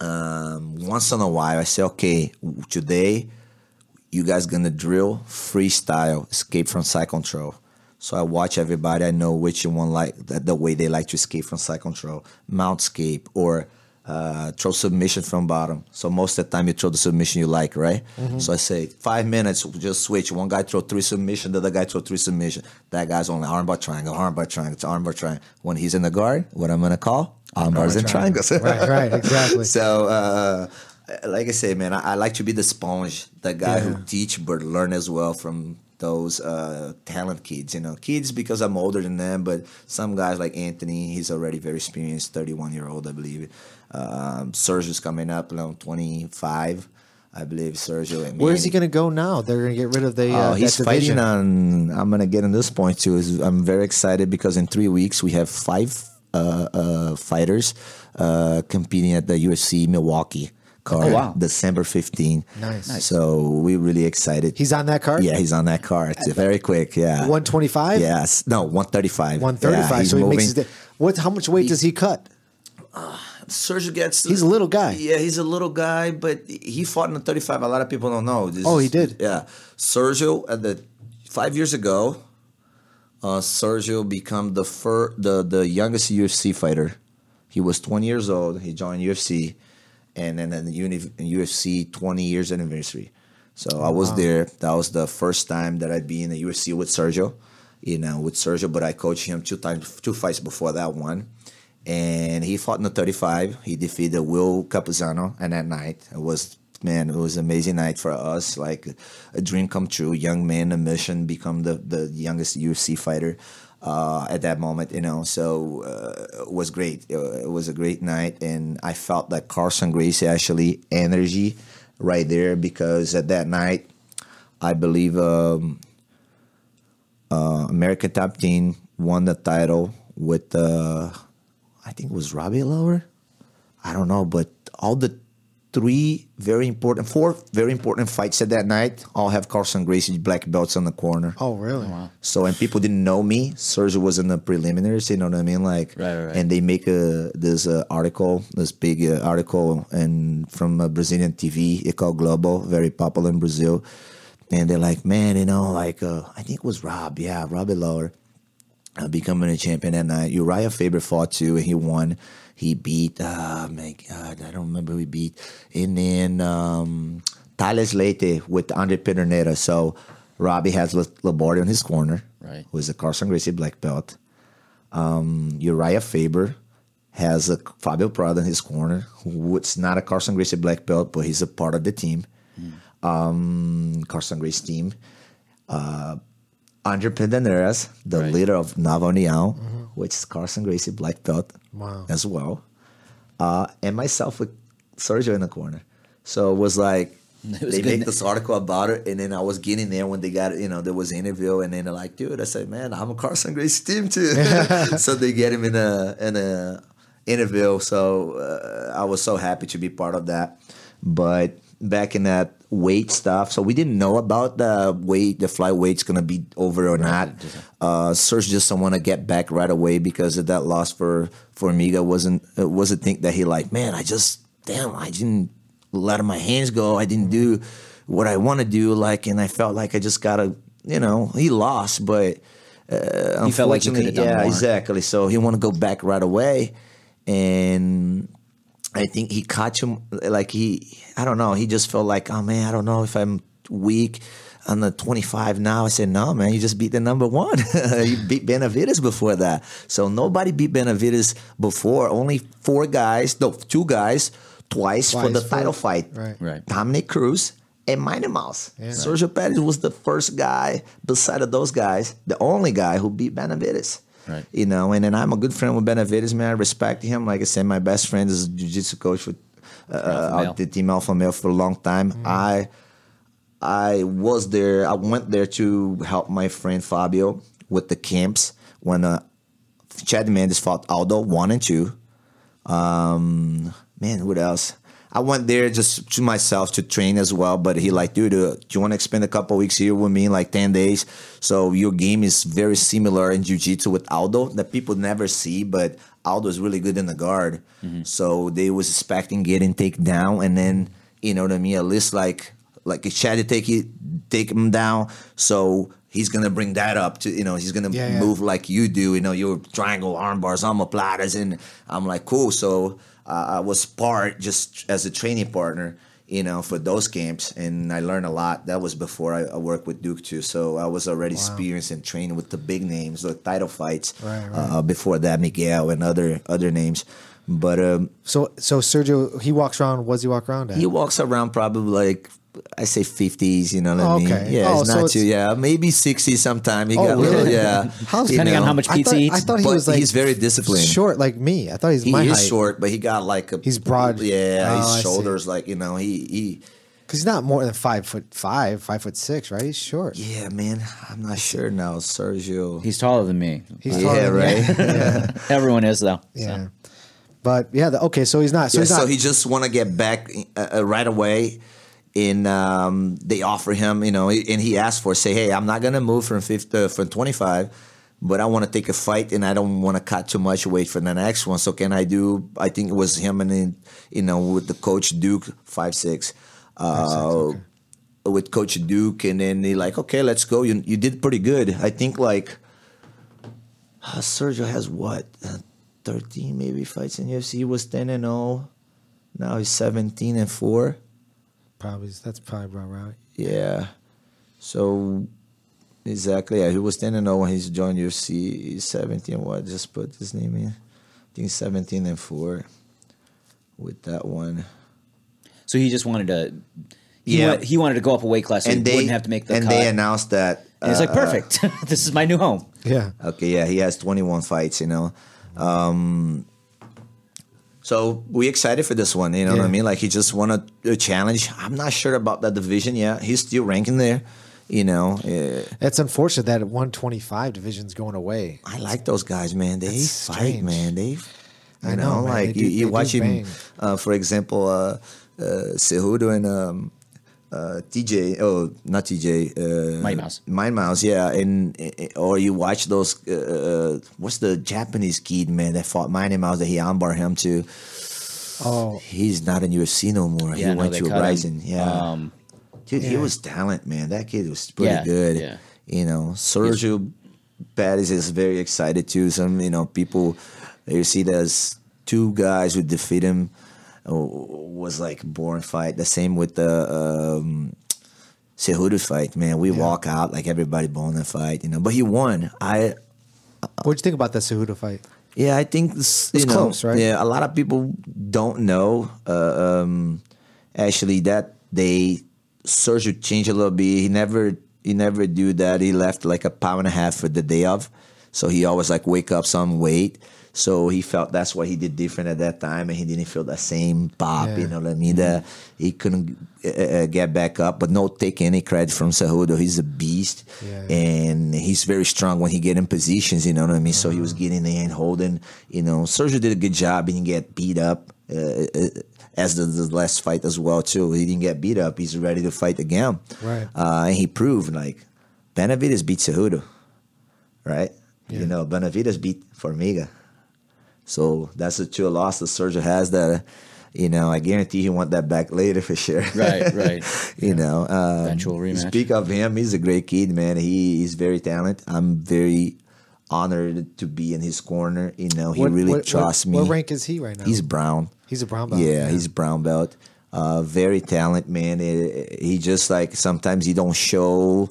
[SPEAKER 8] Once in a while, I say, okay, today you guys gonna drill freestyle, escape from side control. So I watch everybody. I know which one like the way they like to escape from side control, mount escape, or throw submission from bottom. So most of the time you throw the submission you like, right? So I say 5 minutes, just switch. One guy throw 3 submission, the other guy throw 3 submission. That guy's only armbar triangle, armbar triangle. When he's in the guard, what I'm gonna call armbars and triangles.
[SPEAKER 7] right, exactly.
[SPEAKER 8] So like I say, man, I like to be the sponge, the guy who teach but learn as well from those talent kids, kids because I'm older than them, but some guys like Anthony, he's already very experienced, 31-year-old, I believe. Sergio's coming up, 25, I believe. Sergio. And
[SPEAKER 7] where's he going to go now? They're going to get rid of the.
[SPEAKER 8] He's fighting on. I'm going to get on this point too. I'm very excited because in 3 weeks we have 5 fighters competing at the UFC Milwaukee card.
[SPEAKER 2] Oh, wow.
[SPEAKER 8] December 15.
[SPEAKER 7] Nice.
[SPEAKER 8] So we're really excited.
[SPEAKER 7] He's on that card?
[SPEAKER 8] Yeah, he's on that card. It's very quick, yeah.
[SPEAKER 7] 125?
[SPEAKER 8] Yes. No, 135.
[SPEAKER 7] 135.
[SPEAKER 8] Yeah,
[SPEAKER 7] so he makes how much weight does he cut?
[SPEAKER 8] Sergio gets.
[SPEAKER 1] He's a little guy.
[SPEAKER 8] Yeah, he's a little guy, but he fought in the 35. A lot of people don't know.
[SPEAKER 1] He did.
[SPEAKER 8] Yeah, Sergio 5 years ago. Sergio became the youngest UFC fighter. He was 20 years old. He joined UFC, and then in the UFC 20 years anniversary. So I was there. That was the first time that I'd be in the UFC with Sergio. But I coached him 2 fights before that one. And he fought in the 35. He defeated Will Capuzano, and that night it was an amazing night for us, like a dream come true. Young man, a mission, become the youngest UFC fighter at that moment, So it was great. It was a great night, and I felt that Carson, Gracie actually energy right there, because at that night, I believe American Top Team won the title with I think it was Robbie Lower. I don't know, but all the 4 very important fights at that night all have Carson Gracie black belts on the corner.
[SPEAKER 7] Oh, really? Wow.
[SPEAKER 8] So, and people didn't know me. Sergio was in the preliminaries, you know what I mean? Like,
[SPEAKER 2] right.
[SPEAKER 8] And they make this article, this big article, and from a Brazilian TV, it called Globo, very popular in Brazil. And they're like, man, I think it was Robbie Lower. Becoming a champion that night. Uriah Faber fought too, and he won. He beat, my God, I don't remember who he beat. And then Thales Leite with Andre Pedernera. So Robbie has Labordi on his corner,
[SPEAKER 2] right?
[SPEAKER 8] Who is a Carson Gracie black belt. Uriah Faber has a Fabio Prado in his corner, who's not a Carson Gracie black belt, but he's a part of the team. Carson Gracie team. Andre Pederneiras, the leader of Nova União, which is Carson Gracie black belt as well. And myself with Sergio in the corner. So it was like, they made this article about it, and then I was getting there when they got, there was an interview, and then they're like, dude, I said, man, I'm a Carson Gracie team too. So they get him in a interview. So I was so happy to be part of that. But back in that weight stuff, so we didn't know about the flyweights gonna be over or not. Serge just don't want to get back right away because of that loss for Amiga. It was a thing that he like, man, I didn't let my hands go. I didn't do what I want to do, and I felt like I just gotta, he lost, but
[SPEAKER 2] he felt like he could have done more.
[SPEAKER 8] Exactly. So he want to go back right away, and I think he caught him I don't know. He just felt like, oh man, I don't know if I'm weak on the 25 now. I said, no, man, you just beat the number 1. You beat Benavides before that. So nobody beat Benavides before. Only 2 guys, twice for the title fight.
[SPEAKER 7] Right.
[SPEAKER 8] Dominic Cruz and Miney Mouse. Yeah, Sergio Pettis was the first guy beside of those guys, the only guy who beat Benavides.
[SPEAKER 2] Right.
[SPEAKER 8] And then I'm a good friend with Benavides, man. I respect him. Like I said, my best friend is a jiu-jitsu coach with the team Alpha Male for a long time. I was there. I went there to help my friend Fabio with the camps when Chad Mendes fought Aldo 1 and 2. Man, what else? I went there just to myself to train as well, but he like, dude, do you want to spend a couple weeks here with me, like 10 days? So your game is very similar in jiu-jitsu with Aldo that people never see, but Aldo is really good in the guard. So they was expecting getting taken down, and then, you know what I mean, at least like a Chad to take him down. So he's going to bring that up to, he's going to move like you do, your triangle arm bars, omoplatas, and I'm like, cool. So I was part just as a training partner, for those camps, and I learned a lot. That was before I worked with Duke too, so I was already experienced and training with the big names, the title fights. Right. Before that, Miguel and other names. But
[SPEAKER 7] so Sergio, he walks around. What does he walk around at?
[SPEAKER 8] He walks around probably like, I say 50s, you know what I mean?
[SPEAKER 7] Okay.
[SPEAKER 8] Yeah, it's not too, maybe 60 sometime. He got a little,
[SPEAKER 2] Depending on how much pizza he eats.
[SPEAKER 7] I thought he was
[SPEAKER 8] he's very disciplined.
[SPEAKER 7] Short like me. I thought he's my height.
[SPEAKER 8] He is short, but he got like
[SPEAKER 7] he's broad.
[SPEAKER 8] Yeah, his shoulders, like, because
[SPEAKER 7] he's not more than 5'5", 5'6", right? He's short.
[SPEAKER 8] Yeah, man. I'm not sure now, Sergio.
[SPEAKER 2] He's taller than me.
[SPEAKER 7] He's taller than me.
[SPEAKER 8] Yeah.
[SPEAKER 2] Everyone is though.
[SPEAKER 7] Yeah. So. But okay, so he's not.
[SPEAKER 8] So he just want to get back right away. And they offer him, and he asked for, say, hey, I'm not gonna move from 25, but I want to take a fight and I don't want to cut too much weight for the next one. So can I do? I think it was him and then, with the coach Duke 5'6".
[SPEAKER 7] Okay.
[SPEAKER 8] With Coach Duke, and then they like, okay, let's go. You did pretty good. I think like Sergio has what 13 maybe fights in UFC. He was 10-0. Now he's 17-4.
[SPEAKER 7] That's probably about right.
[SPEAKER 8] Yeah. So exactly, yeah. He was 10-0 when he's joined UFC. He's 17. What? Just put his name in. I think 17-4 with that one.
[SPEAKER 2] So he just wanted to.
[SPEAKER 8] Yeah.
[SPEAKER 2] He wanted to go up a weight class so he wouldn't have to make the cut.
[SPEAKER 8] And they announced that.
[SPEAKER 2] And it's like, perfect. This is my new home.
[SPEAKER 7] Yeah.
[SPEAKER 8] Okay, yeah, he has 21 fights, So we excited for this one, what I mean? Like, he just won a challenge. I'm not sure about that division yet. He's still ranking there,
[SPEAKER 7] It's unfortunate that 125 division's going away.
[SPEAKER 8] I like those guys, man. They
[SPEAKER 7] That's
[SPEAKER 8] fight,
[SPEAKER 7] strange.
[SPEAKER 8] man.
[SPEAKER 7] I know, man.
[SPEAKER 8] Like,
[SPEAKER 7] They do-
[SPEAKER 8] you
[SPEAKER 7] they
[SPEAKER 8] watch
[SPEAKER 7] do
[SPEAKER 8] him,
[SPEAKER 7] bang.
[SPEAKER 8] for example, Cejudo and TJ, not TJ,
[SPEAKER 2] Mighty Mouse.
[SPEAKER 8] yeah, or you watch those. What's the Japanese kid, man, that fought Mighty Mouse that he armbar him to?
[SPEAKER 7] Oh,
[SPEAKER 8] He's not in UFC no more.
[SPEAKER 2] Yeah,
[SPEAKER 8] he went
[SPEAKER 2] they
[SPEAKER 8] to
[SPEAKER 2] cut
[SPEAKER 8] Rising.
[SPEAKER 2] him.
[SPEAKER 8] Yeah, dude, he
[SPEAKER 7] yeah.
[SPEAKER 8] was talent, man. That kid was pretty
[SPEAKER 2] Yeah,
[SPEAKER 8] good.
[SPEAKER 2] yeah.
[SPEAKER 8] Sergio Pettis is very excited too. Some people, you see, there's two guys who defeat him. Was like boring fight. The same with the Cejudo fight, man. We walk out like everybody won the fight, but he won.
[SPEAKER 7] what'd you think about the Cejudo fight?
[SPEAKER 8] Yeah, I think this,
[SPEAKER 7] It's close, right?
[SPEAKER 8] Yeah, a lot of people don't know. Actually, that day Sergio changed a little bit. He never do that. He left like a pound and a half for the day of, so he always like wake up some weight. So he felt that's what he did different at that time, and he didn't feel the same pop.
[SPEAKER 7] Yeah.
[SPEAKER 8] You know what I mean? That he couldn't get back up. But no take any credit from Cejudo. He's a beast, and he's very strong when he get in positions. You know what I mean? So he was getting in, holding. Sergio did a good job. He didn't get beat up as the last fight as well too. He didn't get beat up. He's ready to fight again.
[SPEAKER 7] Right.
[SPEAKER 8] And he proved like Benavidez beat Cejudo, right?
[SPEAKER 7] Yeah.
[SPEAKER 8] Benavidez beat Formiga. So that's the two loss that Sergio has that, I guarantee he want that back later for sure.
[SPEAKER 2] Right.
[SPEAKER 8] Eventual
[SPEAKER 2] rematch.
[SPEAKER 8] Speak of him, he's a great kid, man. He's very talented. I'm very honored to be in his corner. He really trusts me.
[SPEAKER 7] What rank is he right now?
[SPEAKER 8] He's brown.
[SPEAKER 7] He's a brown belt.
[SPEAKER 8] Yeah, he's brown belt. Very talented, man. He just like sometimes he don't show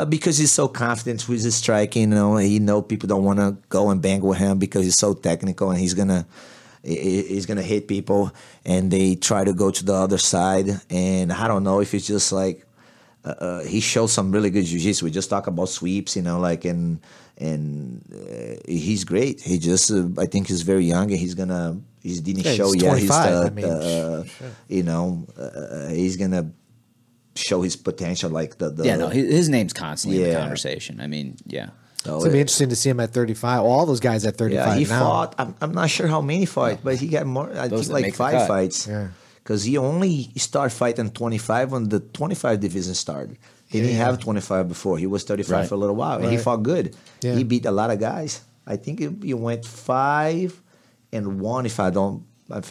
[SPEAKER 8] because he's so confident with his striking. He know people don't want to go and bang with him because he's so technical and he's gonna hit people, and they try to go to the other side. And I don't know if it's just like he shows some really good jiu-jitsu. We just talk about sweeps, and he's great. He just I think he's very young and he didn't show
[SPEAKER 7] he's
[SPEAKER 8] yet.
[SPEAKER 7] 25.
[SPEAKER 8] He's gonna show his potential. Like
[SPEAKER 2] his name's constantly in the
[SPEAKER 8] Yeah.
[SPEAKER 2] conversation. I mean, yeah.
[SPEAKER 7] So it'll be interesting to see him at 35. All those guys at 35
[SPEAKER 8] Yeah, he
[SPEAKER 7] now.
[SPEAKER 8] fought. I'm not sure how many fights, but he got more. I
[SPEAKER 2] Those
[SPEAKER 8] think
[SPEAKER 2] that
[SPEAKER 8] like
[SPEAKER 2] make the
[SPEAKER 8] 5
[SPEAKER 2] cut.
[SPEAKER 8] fights.
[SPEAKER 7] Yeah.
[SPEAKER 8] Because he only started fighting 25 when the 25 division started. He didn't have 25 before. He was 35
[SPEAKER 2] Right.
[SPEAKER 8] for a little while, and he
[SPEAKER 7] Right.
[SPEAKER 8] fought good.
[SPEAKER 7] Yeah.
[SPEAKER 8] He beat a lot of guys. I think he went 5-1 if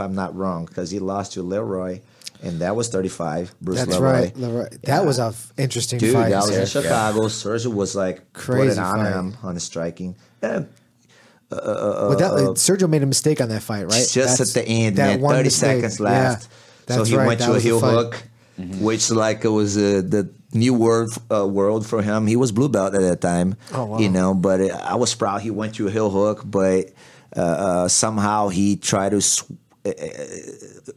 [SPEAKER 8] I'm not wrong, because he lost to Leroy, and that was 35. Bruce
[SPEAKER 7] That's
[SPEAKER 8] Leroy.
[SPEAKER 7] right. Leroy. That was a interesting
[SPEAKER 8] Dude,
[SPEAKER 7] fight.
[SPEAKER 8] that was
[SPEAKER 7] Yeah.
[SPEAKER 8] in Chicago. Sergio was like
[SPEAKER 7] Crazy
[SPEAKER 8] putting on
[SPEAKER 7] fight.
[SPEAKER 8] him on the striking.
[SPEAKER 7] But Sergio made a mistake on that fight, right?
[SPEAKER 8] Just at the end, man. 30
[SPEAKER 7] mistake.
[SPEAKER 8] seconds left.
[SPEAKER 7] Yeah,
[SPEAKER 8] So
[SPEAKER 7] that's
[SPEAKER 8] he
[SPEAKER 7] right.
[SPEAKER 8] went
[SPEAKER 7] That
[SPEAKER 8] to a
[SPEAKER 7] was the
[SPEAKER 8] heel
[SPEAKER 7] fight.
[SPEAKER 8] hook, which like it was the new world for him. He was blue belt at that time,
[SPEAKER 7] Oh, wow.
[SPEAKER 8] But I was proud he went to a heel hook, but somehow he tried to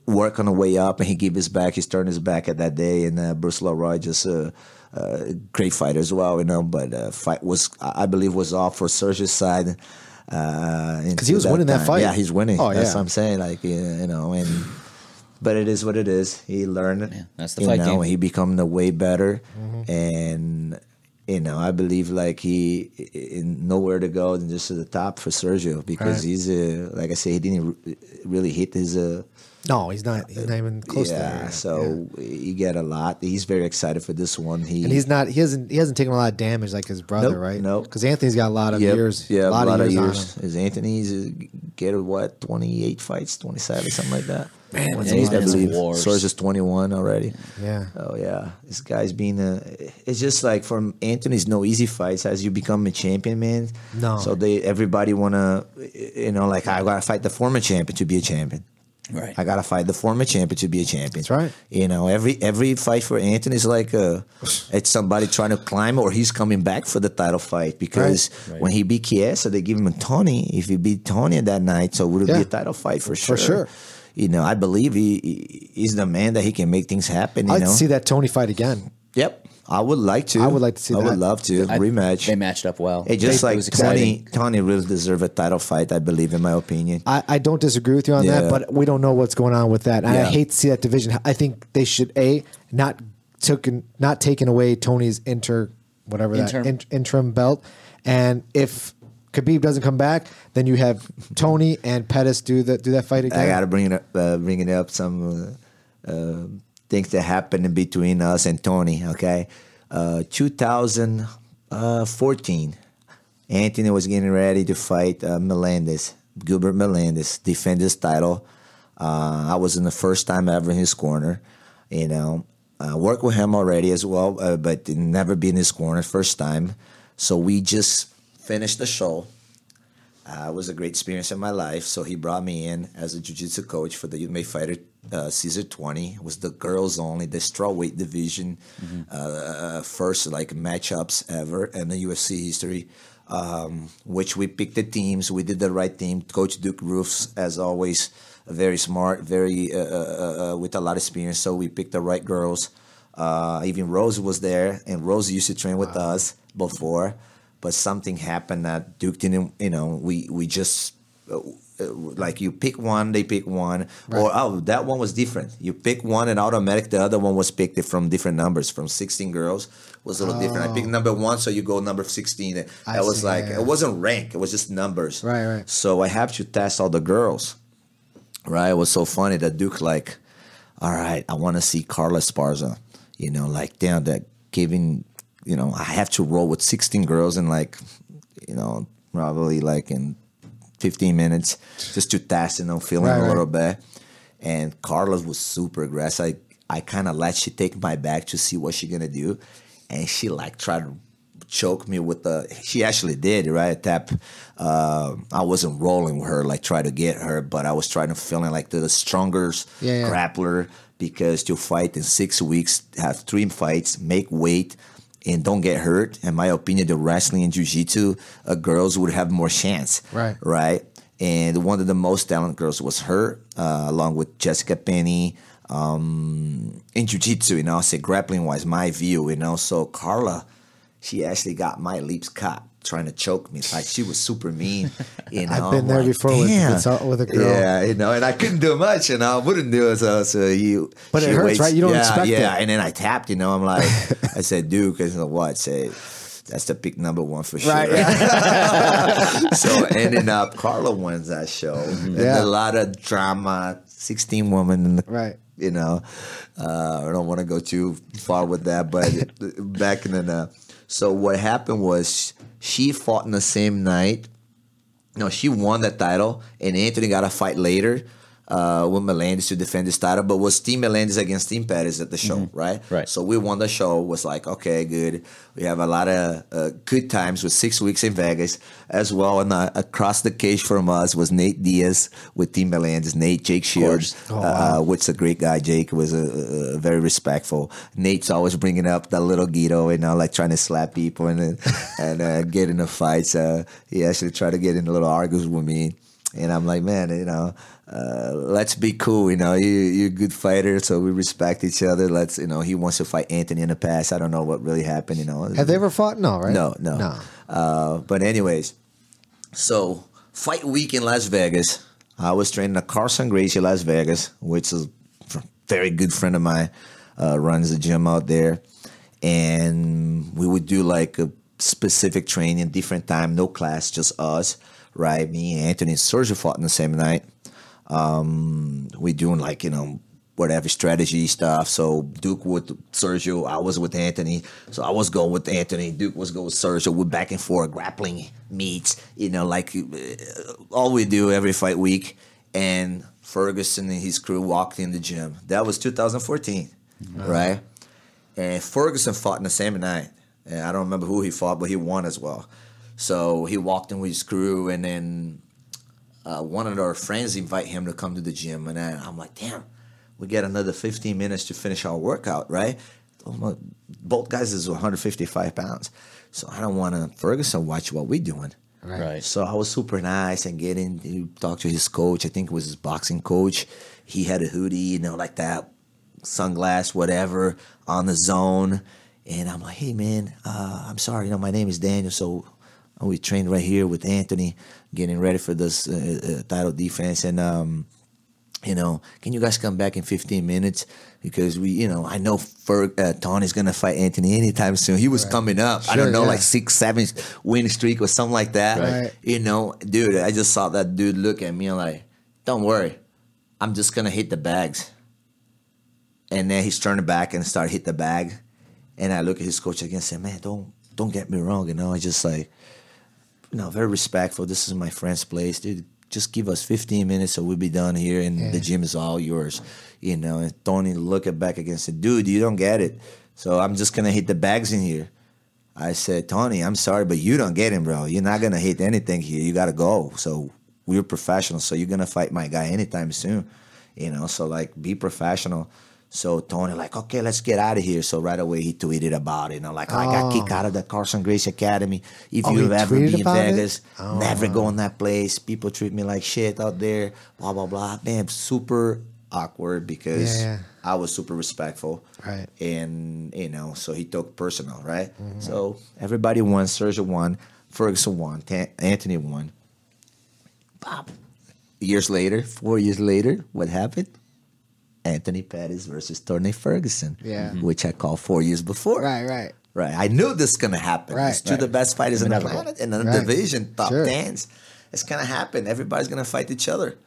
[SPEAKER 8] work on the way up, and he gave his back. He turned his back at that day, and Bruce Leroy just great fighter as well, But fight was, I believe, was off for Sergio's side. Because
[SPEAKER 7] he was winning that fight.
[SPEAKER 8] Yeah, he's winning.
[SPEAKER 7] Oh,
[SPEAKER 8] That's
[SPEAKER 7] yeah.
[SPEAKER 8] what I'm saying. Like, but it is what it is. He learned.
[SPEAKER 2] Yeah, that's the fight game.
[SPEAKER 8] He become the way better,
[SPEAKER 7] Mm-hmm.
[SPEAKER 8] and I believe like he nowhere to go than just to the top for Sergio because
[SPEAKER 7] Right.
[SPEAKER 8] he's like I say, he didn't really hit his
[SPEAKER 7] No, he's not. He's not even close to that.
[SPEAKER 8] Yeah, so you get a lot. He's very excited for this one.
[SPEAKER 7] And he's not. He hasn't taken a lot of damage like his brother,
[SPEAKER 8] Nope,
[SPEAKER 7] right?
[SPEAKER 8] nope.
[SPEAKER 7] Because Anthony's got a lot of years.
[SPEAKER 8] Yeah, a lot of
[SPEAKER 7] on
[SPEAKER 8] years.
[SPEAKER 7] him.
[SPEAKER 8] Is Anthony's get 28 fights, 27, something like that.
[SPEAKER 2] Man,
[SPEAKER 7] What's
[SPEAKER 2] he's
[SPEAKER 7] he
[SPEAKER 2] been
[SPEAKER 7] got?
[SPEAKER 2] some wars.
[SPEAKER 8] Sergio's 21 already.
[SPEAKER 7] Yeah.
[SPEAKER 8] Oh yeah, this guy's been. It's just like from Anthony's no easy fights as you become a champion, man.
[SPEAKER 7] No.
[SPEAKER 8] So everybody wanna, like I gotta fight the former champion to be a champion.
[SPEAKER 2] Right.
[SPEAKER 8] I gotta fight the former champion to be a champion.
[SPEAKER 7] That's right.
[SPEAKER 8] Every fight for Anthony is like it's somebody trying to climb or he's coming back for the title fight because
[SPEAKER 2] Right.
[SPEAKER 8] when he beat Chiesa, they give him a Tony. If he beat Tony that night, so would it be
[SPEAKER 7] Yeah.
[SPEAKER 8] a title fight for sure?
[SPEAKER 7] For sure.
[SPEAKER 8] I believe he's the man that he can make things happen.
[SPEAKER 7] I'd like to see that Tony fight again.
[SPEAKER 8] Yep. I would like to.
[SPEAKER 7] I would like to see
[SPEAKER 8] I
[SPEAKER 7] that.
[SPEAKER 8] would love to. Rematch.
[SPEAKER 2] They matched up well.
[SPEAKER 8] Hey, just
[SPEAKER 2] It
[SPEAKER 8] like
[SPEAKER 2] was exciting.
[SPEAKER 8] Tony really deserve a title fight, I believe, in my opinion.
[SPEAKER 7] I don't disagree with you on
[SPEAKER 8] Yeah.
[SPEAKER 7] that, but we don't know what's going on with that. And I
[SPEAKER 8] Yeah.
[SPEAKER 7] hate to see that division. I think they should not taking away Tony's interim belt, and if Khabib doesn't come back, then you have Tony and Pettis do that fight again.
[SPEAKER 8] I got to bring it up some things that happened in between us and Tony. Okay, 2014, Anthony was getting ready to fight Gilbert Melendez, defend his title. I was in the first time ever in his corner. Worked with him already as well, but never been in his corner first time. So we just finished the show. It was a great experience in my life. So he brought me in as a jiu-jitsu coach for the MMA Fighter Caesar 20. It was the girls only, the strawweight division, first like matchups ever in the UFC history. Which we picked the teams. We did the right team. Coach Duke Rufus, as always, very smart, very with a lot of experience. So we picked the right girls. Even Rose was there, and Rose used to train with us before. But something happened that Duke didn't. We just like you pick one, they pick one,
[SPEAKER 7] Right.
[SPEAKER 8] or that one was different. You pick one, and automatic the other one was picked from different numbers. From 16 girls was a little different. I picked number 1, so you go number 16. That was
[SPEAKER 7] see,
[SPEAKER 8] like
[SPEAKER 7] yeah.
[SPEAKER 8] it wasn't rank; it was just numbers.
[SPEAKER 7] Right.
[SPEAKER 8] So I have to test all the girls. Right, it was so funny that Duke like, all right, I want to see Carla Esparza. Like damn that giving. I have to roll with 16 girls in probably like in 15 minutes just to test, feeling a little bit. And Carla was super aggressive. I kind of let she take my back to see what she gonna do, and she like tried to choke me with she actually did, right? Tap. I wasn't rolling with her, like try to get her, but I was trying to feeling like the strongest grappler because to fight in 6 weeks, have 3 fights, make weight, and don't get hurt. In my opinion, the wrestling and jiu-jitsu girls would have more chance. Right. And one of the most talented girls was her, along with Jessica Penny. In jiu-jitsu, I say grappling-wise, my view, So Carla, she actually got my lips cut trying to choke me. Like she was super mean.
[SPEAKER 7] I've been there before with a girl.
[SPEAKER 8] Yeah, and I couldn't do much, I wouldn't do it. So
[SPEAKER 7] but it hurts, right? You don't expect it.
[SPEAKER 8] Yeah, and then I tapped, I'm like, I said, Duke, what? Say, that's the pick number 1 for sure.
[SPEAKER 7] Right.
[SPEAKER 8] So ending up, Carla wins that show. And a lot of drama, 16 women in the
[SPEAKER 7] right.
[SPEAKER 8] I don't want to go too far with that, but back in the so what happened was she fought in the same night. No, she won that title, and Anthony got a fight later with Melendez to defend his title, but was Team Melendez against Team Pettis at the show, right? So we won the show. Was like, okay, good. We have a lot of good times with 6 weeks in Vegas as well. And across the cage from us was Nate Diaz with Team Melendez. Jake Shields, which is a great guy. Jake was very respectful. Nate's always bringing up that little Guido, like trying to slap people and get in a fight. So he actually tried to get in a little arguments with me. And I'm like, man, let's be cool. You're a good fighter, so we respect each other. Let's, he wants to fight Anthony in the past. I don't know what really happened.
[SPEAKER 7] Have they ever fought? No, right?
[SPEAKER 8] No. But anyways, so fight week in Las Vegas. I was training at Carson, Gracie, Las Vegas, which is a very good friend of mine. Runs the gym out there, and we would do like a specific training, different time, no class, just us. Right, me, Anthony, and Sergio fought on the same night. We doing like, whatever strategy stuff. So Duke with Sergio, I was with Anthony. So I was going with Anthony. Duke was going with Sergio. We're back and forth, grappling meets, like all we do every fight week. And Ferguson and his crew walked in the gym. That was 2014, right? And Ferguson fought in the same night. And I don't remember who he fought, but he won as well. So he walked in with his crew, and then one of our friends invite him to come to the gym. And then I'm like, damn, we get another 15 minutes to finish our workout, right? Both guys is 155 pounds. So I don't want to Ferguson watch what we're doing.
[SPEAKER 2] Right.
[SPEAKER 8] So I was super nice and to talk to his coach. I think it was his boxing coach. He had a hoodie, like that, sunglass, whatever, on the zone. And I'm like, hey, man, I'm sorry. My name is Daniel. So we trained right here with Anthony, getting ready for this title defense. And, can you guys come back in 15 minutes? Because I know Tony's going to fight Anthony anytime soon. He was coming up.
[SPEAKER 7] Sure,
[SPEAKER 8] I don't know,
[SPEAKER 7] yeah.
[SPEAKER 8] like 6-7 win streak or something like that.
[SPEAKER 7] Right.
[SPEAKER 8] Dude, I just saw that dude look at me and like, don't worry. I'm just going to hit the bags. And then he's turning back and start hit the bag. And I look at his coach again and say, man, don't get me wrong. I just like, very respectful. This is my friend's place, dude. Just give us 15 minutes so we'll be done here, and the gym is all yours. And Tony looked back again and said, dude, you don't get it. So I'm just going to hit the bags in here. I said, Tony, I'm sorry, but you don't get him, bro. You're not going to hit anything here. You got to go. So we're professionals, so you're going to fight my guy anytime soon. So like, be professional. So Tony like, okay, let's get out of here. So right away he tweeted about it. I got kicked out of the Carson Gracie Academy. If you've ever been in Vegas, never go in that place. People treat me like shit out there. Blah blah blah. Man, super awkward because I was super respectful.
[SPEAKER 7] Right.
[SPEAKER 8] And so he took personal, right? Mm-hmm. So everybody won. Sergio won. Ferguson won. Anthony won. Bob. 4 years later, what happened? Anthony Pettis versus Tony Ferguson, which I called 4 years before.
[SPEAKER 7] Right.
[SPEAKER 8] I knew this was going to happen.
[SPEAKER 7] Right,
[SPEAKER 8] It's two of the best fighters in the planet, in the division, top 10s. It's going to happen. Everybody's going to fight each other.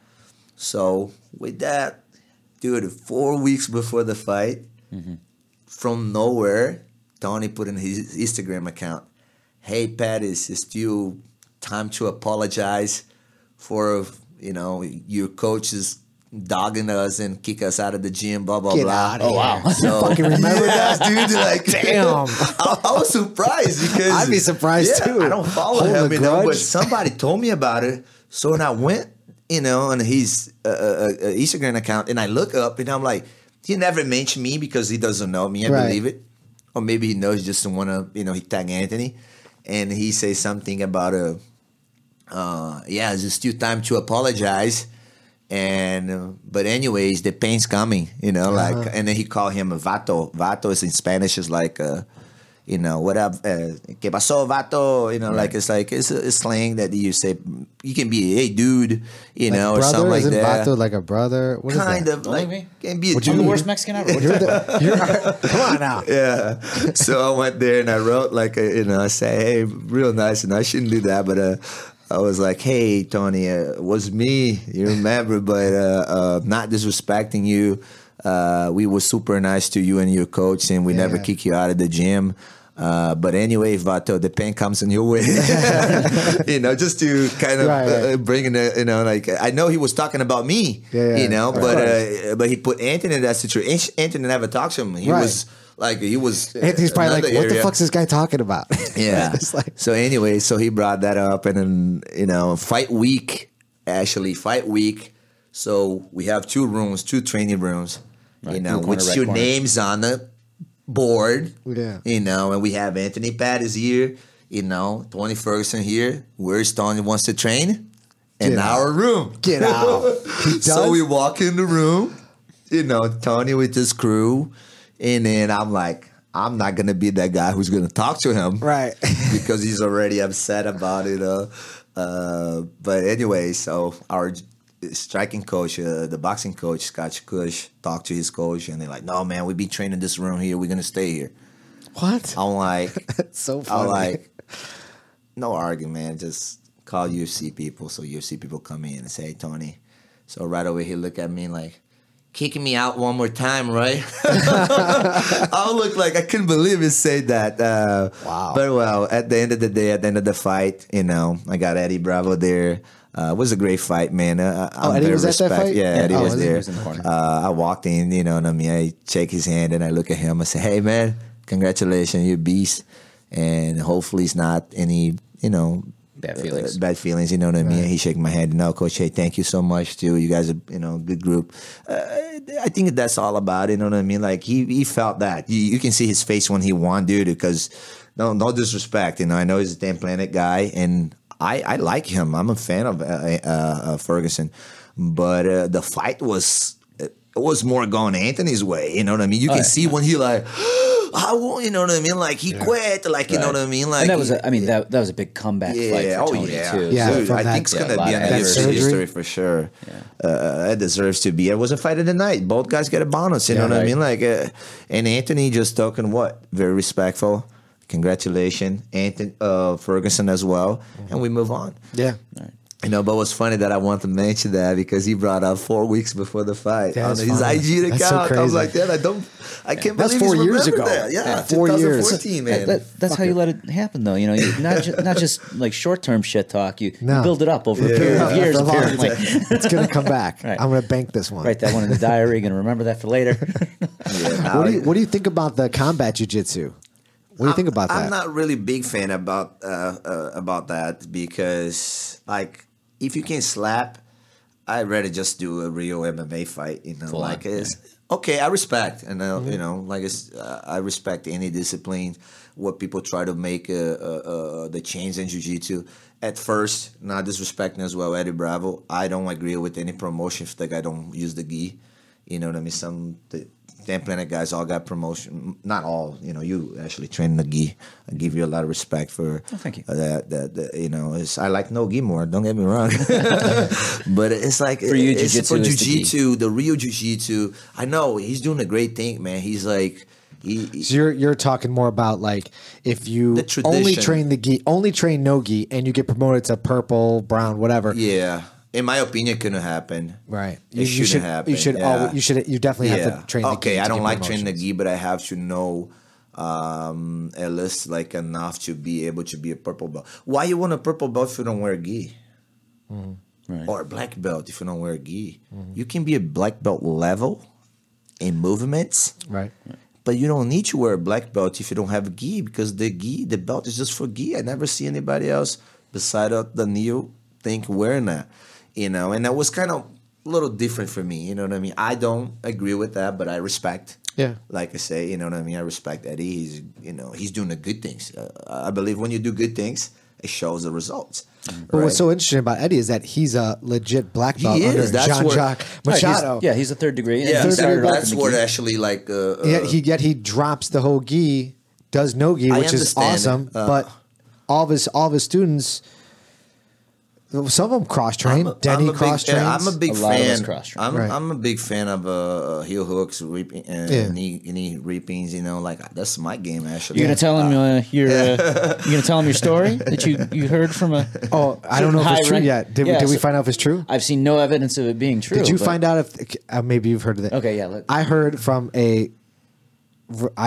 [SPEAKER 8] So with that, dude, 4 weeks before the fight, from nowhere, Tony put in his Instagram account, hey, Pettis, it's still time to apologize for, your coaches dogging us and kick us out of the gym, blah, blah,
[SPEAKER 7] Get
[SPEAKER 8] blah.
[SPEAKER 7] out of here.
[SPEAKER 2] Wow.
[SPEAKER 8] So,
[SPEAKER 7] Fucking remember that?
[SPEAKER 8] dude, like,
[SPEAKER 7] Damn.
[SPEAKER 8] I was surprised because
[SPEAKER 7] I'd be surprised too.
[SPEAKER 8] I don't follow
[SPEAKER 7] Hold
[SPEAKER 8] him,
[SPEAKER 7] a grudge.
[SPEAKER 8] but somebody told me about it. So when I went, on his Instagram account, and I look up, and I'm like, he never mentioned me because he doesn't know me. I believe it. Or maybe he knows just to want to, he tag Anthony. And he says something about, it's still time to apologize. And but anyways, the pain's coming, and then he called him a vato. Vato is in Spanish is like, what up? Que pasó, vato? Like it's a slang that you say. You can be, hey, dude,
[SPEAKER 7] like
[SPEAKER 8] or something like
[SPEAKER 7] isn't
[SPEAKER 8] that.
[SPEAKER 7] Vato like a brother? What
[SPEAKER 8] Kind
[SPEAKER 7] is
[SPEAKER 8] of like can be.
[SPEAKER 2] I'm the worst Mexican ever.
[SPEAKER 7] Come on now.
[SPEAKER 8] Yeah. So I went there and I wrote like, I say, hey, real nice, and I shouldn't do that, but I was like, hey, Tony, it was me, you remember, but not disrespecting you. We were super nice to you and your coach, and we never kick you out of the gym. But anyway, Vato, the pain comes in your way. Just to kind of bring in, like, I know he was talking about me, but he put Anthony in that situation. Anthony never talked to him. He was...
[SPEAKER 7] Anthony's probably like, what the fuck's this guy talking about?
[SPEAKER 8] Yeah. So anyway, so he brought that up, and then, fight week. So we have two training rooms, with your names on the board. Yeah. And we have Anthony Pettis here, Tony Ferguson here. Where's Tony wants to train? In our room.
[SPEAKER 7] Get out.
[SPEAKER 8] So we walk in the room, Tony with his crew. And then I'm like, I'm not going to be that guy who's going to talk to him.
[SPEAKER 7] Right.
[SPEAKER 8] Because he's already upset about it. But anyway, so our striking coach, the boxing coach, Scott Kush, talked to his coach. And they're like, no, man, we be training this room here. We're going to stay here.
[SPEAKER 7] What?
[SPEAKER 8] I'm like.
[SPEAKER 7] That's so funny.
[SPEAKER 8] I'm like, no argument. Just call UFC people. So UFC people come in and say, hey, Tony. So right away he looked at me like, kicking me out one more time, right? I looked like I couldn't believe he said that.
[SPEAKER 7] Wow.
[SPEAKER 8] But well, at the end of the day, at the end of the fight, you know, I got Eddie Bravo there. It was a great fight, man.
[SPEAKER 7] Eddie was at that fight?
[SPEAKER 8] Yeah, Eddie was
[SPEAKER 2] he
[SPEAKER 8] there.
[SPEAKER 2] was in the corner.
[SPEAKER 8] I walked in, you know what I mean? I shake his hand and I look at him. I say, hey, man, congratulations, you're a beast. And hopefully it's not any, you know,
[SPEAKER 2] Bad feelings.
[SPEAKER 8] Bad feelings, you know what I mean? He shook my hand. No, Coach, hey, thank you so much, too. You guys are, you know, good group. I think that's all about it, you know what I mean? Like, he felt that. You can see his face when he won, dude, because no disrespect, you know. I know he's a 10-planet guy, and I like him. I'm a fan of Ferguson. But the fight was more going Anthony's way, you know what I mean? You can see when he like... I won't, you know what I mean? Like he quit, like you know what I mean? Like
[SPEAKER 2] and that was, that was a big comeback fight for Tony too.
[SPEAKER 7] Yeah,
[SPEAKER 8] dude, I think it's gonna be an history for sure.
[SPEAKER 2] Yeah.
[SPEAKER 8] It deserves to be. It was a fight of the night. Both guys get a bonus. You know what I mean? Like, and Anthony just talking very respectful. Congratulations, Anthony Ferguson as well, and we move on.
[SPEAKER 7] Yeah.
[SPEAKER 2] Right.
[SPEAKER 8] You know, but what's funny that I want to mention that because he brought up 4 weeks before the fight on his IG account.
[SPEAKER 7] That's so crazy.
[SPEAKER 8] I was like, I can't
[SPEAKER 7] That's
[SPEAKER 8] believe
[SPEAKER 7] 4 years ago.
[SPEAKER 8] that. Yeah,
[SPEAKER 7] 4 years.
[SPEAKER 8] 2014, man.
[SPEAKER 2] That's how you let it happen, though. You know, not just like short-term shit talk. You build it up over a period of years. Apparently,
[SPEAKER 7] it's gonna come back.
[SPEAKER 2] Right.
[SPEAKER 7] I'm gonna bank this one.
[SPEAKER 2] Write that one in the diary. Gonna remember that for later.
[SPEAKER 7] What do you think about the combat jiu-jitsu? What do you think about that?
[SPEAKER 8] I'm not really big fan about that because like. If you can slap, I'd rather just do a real MMA fight. You know, okay. I respect, and you know, like I respect any discipline. What people try to make the change in jiu-jitsu. At first, not disrespecting as well, Eddie Bravo. I don't agree with any promotion if the guy don't use the gi. You know what I mean? Some 10-planet guys all got promotion. Not all. You know, you actually train the gi. I give you a lot of respect for
[SPEAKER 2] thank you.
[SPEAKER 8] That you know, I like Nogi more. Don't get me wrong. But it's like
[SPEAKER 2] for you,
[SPEAKER 8] for jiu-jitsu, the real jiu-jitsu. I know he's doing a great thing, man. He's like.
[SPEAKER 7] So you're talking more about like if you only train the gi, only train no gi, and you get promoted to purple, brown, whatever.
[SPEAKER 8] Yeah. In my opinion, couldn't happen.
[SPEAKER 7] Right.
[SPEAKER 8] It shouldn't happen.
[SPEAKER 7] You definitely have to train the gi.
[SPEAKER 8] Okay, I don't like training the gi, but I have to know at least like enough to be able to be a purple belt. Why you want a purple belt if you don't wear gi?
[SPEAKER 2] Right.
[SPEAKER 8] Or a black belt if you don't wear gi? You can be a black belt level in movements.
[SPEAKER 7] Right.
[SPEAKER 8] But you don't need to wear a black belt if you don't have gi because the belt is just for gi. I never see anybody else beside the Neo think wearing that. You know, and that was kind of a little different for me. You know what I mean? I don't agree with that, but I respect.
[SPEAKER 7] Yeah.
[SPEAKER 8] Like I say, you know what I mean? I respect Eddie. He's doing the good things. I believe when you do good things, it shows the results.
[SPEAKER 7] But what's so interesting about Eddie is that he's a legit black belt under Jean-Jacques Machado.
[SPEAKER 2] He's a third degree.
[SPEAKER 8] Yeah, that's where actually like.
[SPEAKER 7] Yet he drops the whole gi, does no gi, which is awesome. But all of his students. Some of them cross-train. Denny cross-trains.
[SPEAKER 8] I'm a big fan.
[SPEAKER 7] I'm
[SPEAKER 8] a big fan of heel hooks, reaping, and knee reapings. You know, like that's my game. Actually,
[SPEAKER 2] you're gonna tell him you're gonna tell him your story that you heard from a.
[SPEAKER 7] Oh, I don't know if it's true yet. Did we find out if it's true?
[SPEAKER 2] I've seen no evidence of it being true.
[SPEAKER 7] Did you find out if maybe you've heard of it?
[SPEAKER 2] Okay, yeah.
[SPEAKER 7] I heard from I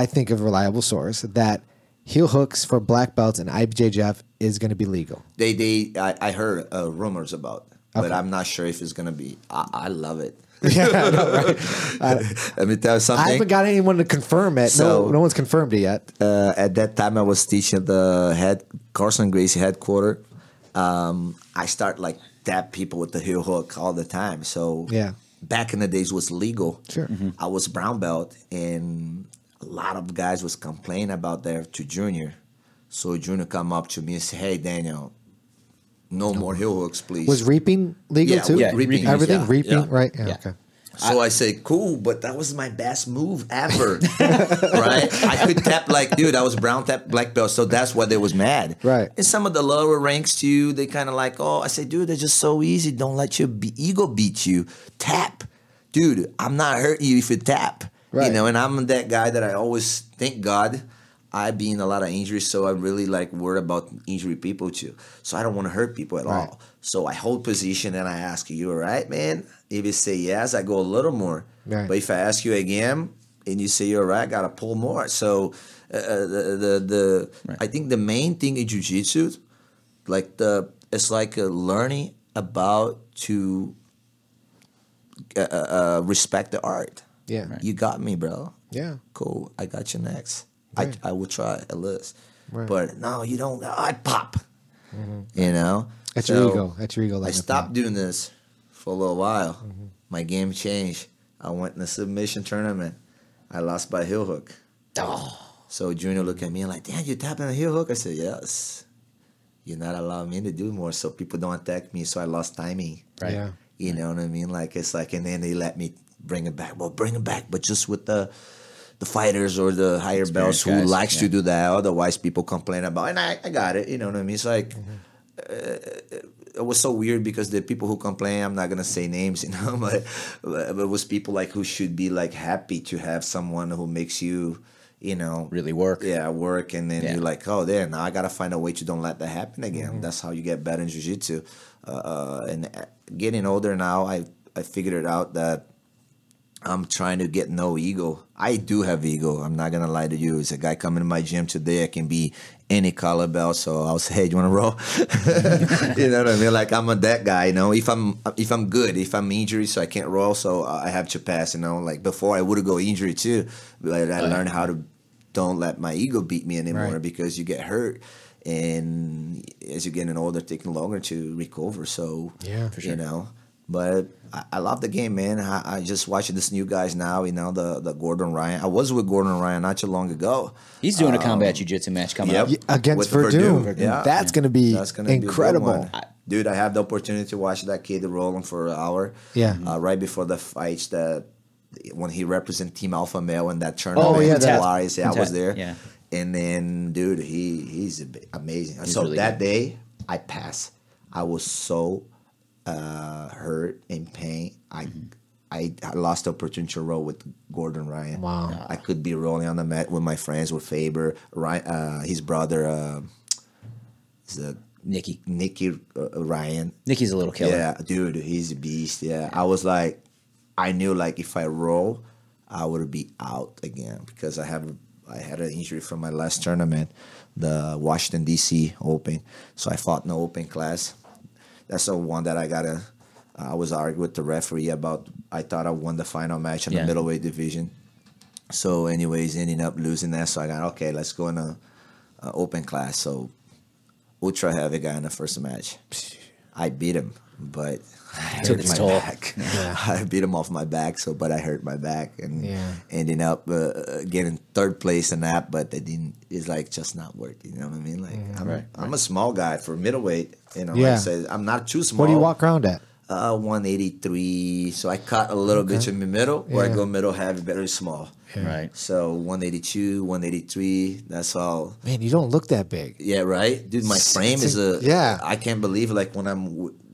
[SPEAKER 7] think a reliable source that heel hooks for black belts and IBJJF is going to be legal.
[SPEAKER 8] I heard rumors about, but I'm not sure if it's going to be. I love it.
[SPEAKER 7] Yeah, I know, right?
[SPEAKER 8] Let me tell you something.
[SPEAKER 7] I haven't got anyone to confirm it.
[SPEAKER 8] So,
[SPEAKER 7] no one's confirmed it yet.
[SPEAKER 8] At that time, I was teaching at the Carson Gracie headquarters. I start like tap people with the heel hook all the time. So back in the days was legal.
[SPEAKER 7] Sure. Mm-hmm.
[SPEAKER 8] I was brown belt and a lot of guys was complaining about that to Junior. So Junior come up to me and say, hey, Daniel, no more heel hooks, please.
[SPEAKER 7] Was reaping legal too?
[SPEAKER 2] Yeah,
[SPEAKER 8] reaping.
[SPEAKER 7] Everything? Reaping, right? Yeah, okay.
[SPEAKER 8] So I say, cool, but that was my best move ever, right? I could tap like, dude, I was brown tap black belt, so that's why they was mad.
[SPEAKER 7] Right.
[SPEAKER 8] And some of the lower ranks too, they kind of like, oh, I say, dude, they're just so easy. Don't let your ego beat you. Tap. Dude, I'm not hurting you if you tap. Right. You know, and I'm that guy that I always, thank God, I've been in a lot of injuries, so I really like worry about injury people too. So I don't want to hurt people at all. So I hold position and I ask you, all right, man? If you say yes, I go a little more.
[SPEAKER 7] Right.
[SPEAKER 8] But if I ask you again and you say you're all right, I gotta pull more. So I think the main thing in jiu-jitsu, like it's like learning about to respect the art.
[SPEAKER 7] Yeah.
[SPEAKER 8] You got me, bro.
[SPEAKER 7] Yeah.
[SPEAKER 8] Cool. I got you next.
[SPEAKER 7] Right.
[SPEAKER 8] I will try at least.
[SPEAKER 7] Right.
[SPEAKER 8] But no, you don't. I pop. You know?
[SPEAKER 7] That's your ego. That's your ego.
[SPEAKER 8] I stopped doing this for a little while. My game changed. I went in a submission tournament. I lost by heel hook. So Junior looked at me and like, damn, you tapping a heel hook? I said, yes. You're not allowing me to do more so people don't attack me. So I lost timing.
[SPEAKER 2] Right.
[SPEAKER 7] Yeah.
[SPEAKER 8] You know what I mean? Like, it's like, and then they let me bring it back. Well, bring it back, but just with the fighters or the higher belts who
[SPEAKER 2] guys,
[SPEAKER 8] likes to do that. Otherwise, people complain about it. And I got it. You know what I mean? It's like, it was so weird because the people who complain, I'm not going to say names, you know, but it was people like who should be like happy to have someone who makes you, you know.
[SPEAKER 2] Really work.
[SPEAKER 8] Yeah, work. And then you're like, oh, there, now I got to find a way to don't let that happen again. That's how you get better in jiu-jitsu. And getting older now, I figured it out that I'm trying to get no ego. I do have ego. I'm not gonna lie to you. It's a guy coming to my gym today. I can be any color belt. So I'll say, hey, do you want to roll? You know what I mean? Like I'm that guy. You know, if I'm good, if I'm injured, so I can't roll, so I have to pass. You know, like before I would go injury too, but I learned how to don't let my ego beat me anymore because you get hurt. And as you're getting older, taking longer to recover. So
[SPEAKER 7] Yeah, for sure.
[SPEAKER 8] You know. But I love the game, man. I just watching this new guys now, you know, the Gordon Ryan. I was with Gordon Ryan not too long ago.
[SPEAKER 2] He's doing a combat jiu-jitsu match coming up.
[SPEAKER 7] Against
[SPEAKER 8] With
[SPEAKER 7] Verdun.
[SPEAKER 8] Yeah.
[SPEAKER 7] That's going to be
[SPEAKER 8] That's gonna be a good
[SPEAKER 7] incredible.
[SPEAKER 8] one. Dude, I have the opportunity to watch that kid roll him for an hour.
[SPEAKER 7] Yeah.
[SPEAKER 8] Right before the fights when he represented Team Alpha Male in that tournament.
[SPEAKER 7] Oh, yeah,
[SPEAKER 8] that
[SPEAKER 2] that-
[SPEAKER 8] I was there.
[SPEAKER 2] Yeah.
[SPEAKER 8] And then, dude, he's amazing. So
[SPEAKER 2] really
[SPEAKER 8] that
[SPEAKER 2] good.
[SPEAKER 8] day, I passed. I was so hurt, in pain. I lost the opportunity to roll with Gordon Ryan.
[SPEAKER 7] Wow.
[SPEAKER 8] I could be rolling on the mat with my friends, with Faber, Ryan, his brother, is
[SPEAKER 2] Nicky.
[SPEAKER 8] Ryan.
[SPEAKER 2] Nicky's a little killer.
[SPEAKER 8] Yeah, dude, he's a beast. Yeah, I was like, I knew like if I roll, I would be out again because I had an injury from my last tournament, the Washington D.C. Open. So I fought in the open class. That's the one that I was arguing with the referee about. I thought I won the final match in the middleweight division. So anyways, ending up losing that. So I got, okay, let's go in a open class. So ultra heavy guy in the first match. I beat him, but I
[SPEAKER 2] Took
[SPEAKER 8] hurt
[SPEAKER 2] its
[SPEAKER 8] my
[SPEAKER 2] toll.
[SPEAKER 8] back. I beat him off my back, but I hurt my back and ending up getting third place in that. But they didn't. It's like just not worth it. You know what I mean? Like I'm a small guy for middleweight. You know, like I said, I'm not too small.
[SPEAKER 7] What do you walk around at?
[SPEAKER 8] 183. So I cut a little bit in the middle, where I go middle heavy, very small.
[SPEAKER 2] Right.
[SPEAKER 8] So 182, 183. That's all.
[SPEAKER 7] Man, you don't look that big.
[SPEAKER 8] Yeah, right, dude. My frame is I can't believe like when I'm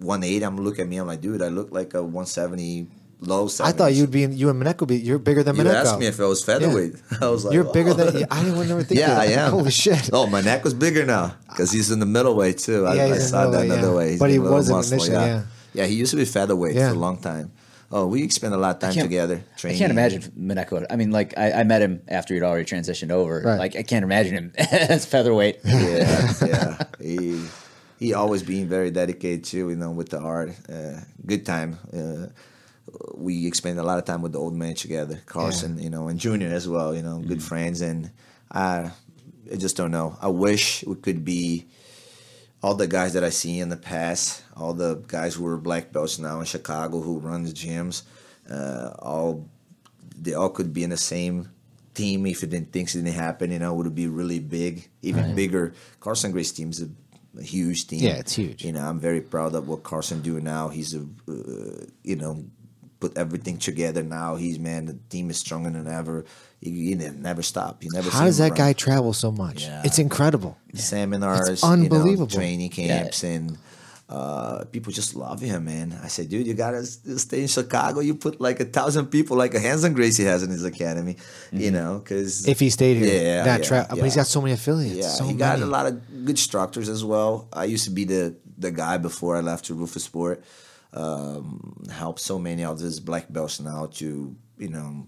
[SPEAKER 8] 180, I'm looking at me. I'm like, dude, I look like a 170, low 70s.
[SPEAKER 7] I thought you and Mineko you're bigger than
[SPEAKER 8] You
[SPEAKER 7] Mineko.
[SPEAKER 8] asked me if I was featherweight. I was like,
[SPEAKER 7] You're bigger
[SPEAKER 8] oh.
[SPEAKER 7] than. I didn't never think.
[SPEAKER 8] Yeah,
[SPEAKER 7] that.
[SPEAKER 8] I am.
[SPEAKER 7] Holy shit.
[SPEAKER 8] Oh, my neck was bigger now because he's in the middleweight too.
[SPEAKER 7] Yeah,
[SPEAKER 8] I
[SPEAKER 7] he's in
[SPEAKER 8] saw that
[SPEAKER 7] middleweight,
[SPEAKER 8] another
[SPEAKER 7] yeah.
[SPEAKER 8] way. He's
[SPEAKER 7] But he
[SPEAKER 8] a little
[SPEAKER 7] wasn't
[SPEAKER 8] muscle,
[SPEAKER 7] initially, yeah.
[SPEAKER 8] Yeah, he used to be featherweight
[SPEAKER 7] Yeah.
[SPEAKER 8] for a long time. Oh, we spent a lot of time together
[SPEAKER 2] I
[SPEAKER 8] training.
[SPEAKER 2] can't imagine Mineko. I mean, like I met him after he'd already transitioned over.
[SPEAKER 7] Right.
[SPEAKER 2] Like I can't imagine him as featherweight.
[SPEAKER 8] Yeah. He always being very dedicated too, you know, with the art. Good time. We spent a lot of time with the old man together, Carson, you know, and Junior as well, you know, good friends. And I just don't know. I wish we could be all the guys that I see in the past, all the guys who are black belts now in Chicago who run the gyms, they all could be in the same team if things didn't happen, you know, would it be really big, even bigger. Carson Grace team is a huge team.
[SPEAKER 7] Yeah, it's huge.
[SPEAKER 8] You know, I'm very proud of what Carson doing now. He's you know, put everything together now. The team is stronger than ever. You never stop. You never.
[SPEAKER 7] How does that guy travel so much?
[SPEAKER 8] Yeah.
[SPEAKER 7] It's incredible.
[SPEAKER 8] Seminars,
[SPEAKER 7] It's unbelievable.
[SPEAKER 8] training camps, and people just love him, man. I said, dude, you gotta stay in Chicago. You put like 1,000 people, like a Hanson Gracie has in his academy, you know, because
[SPEAKER 7] If he stayed here,
[SPEAKER 8] yeah,
[SPEAKER 7] but he's got so many affiliates.
[SPEAKER 8] yeah,
[SPEAKER 7] so
[SPEAKER 8] he got
[SPEAKER 7] many.
[SPEAKER 8] a lot of good instructors as well. I used to be the guy before I left to Roufusport. Help so many of these black belts now to, you know,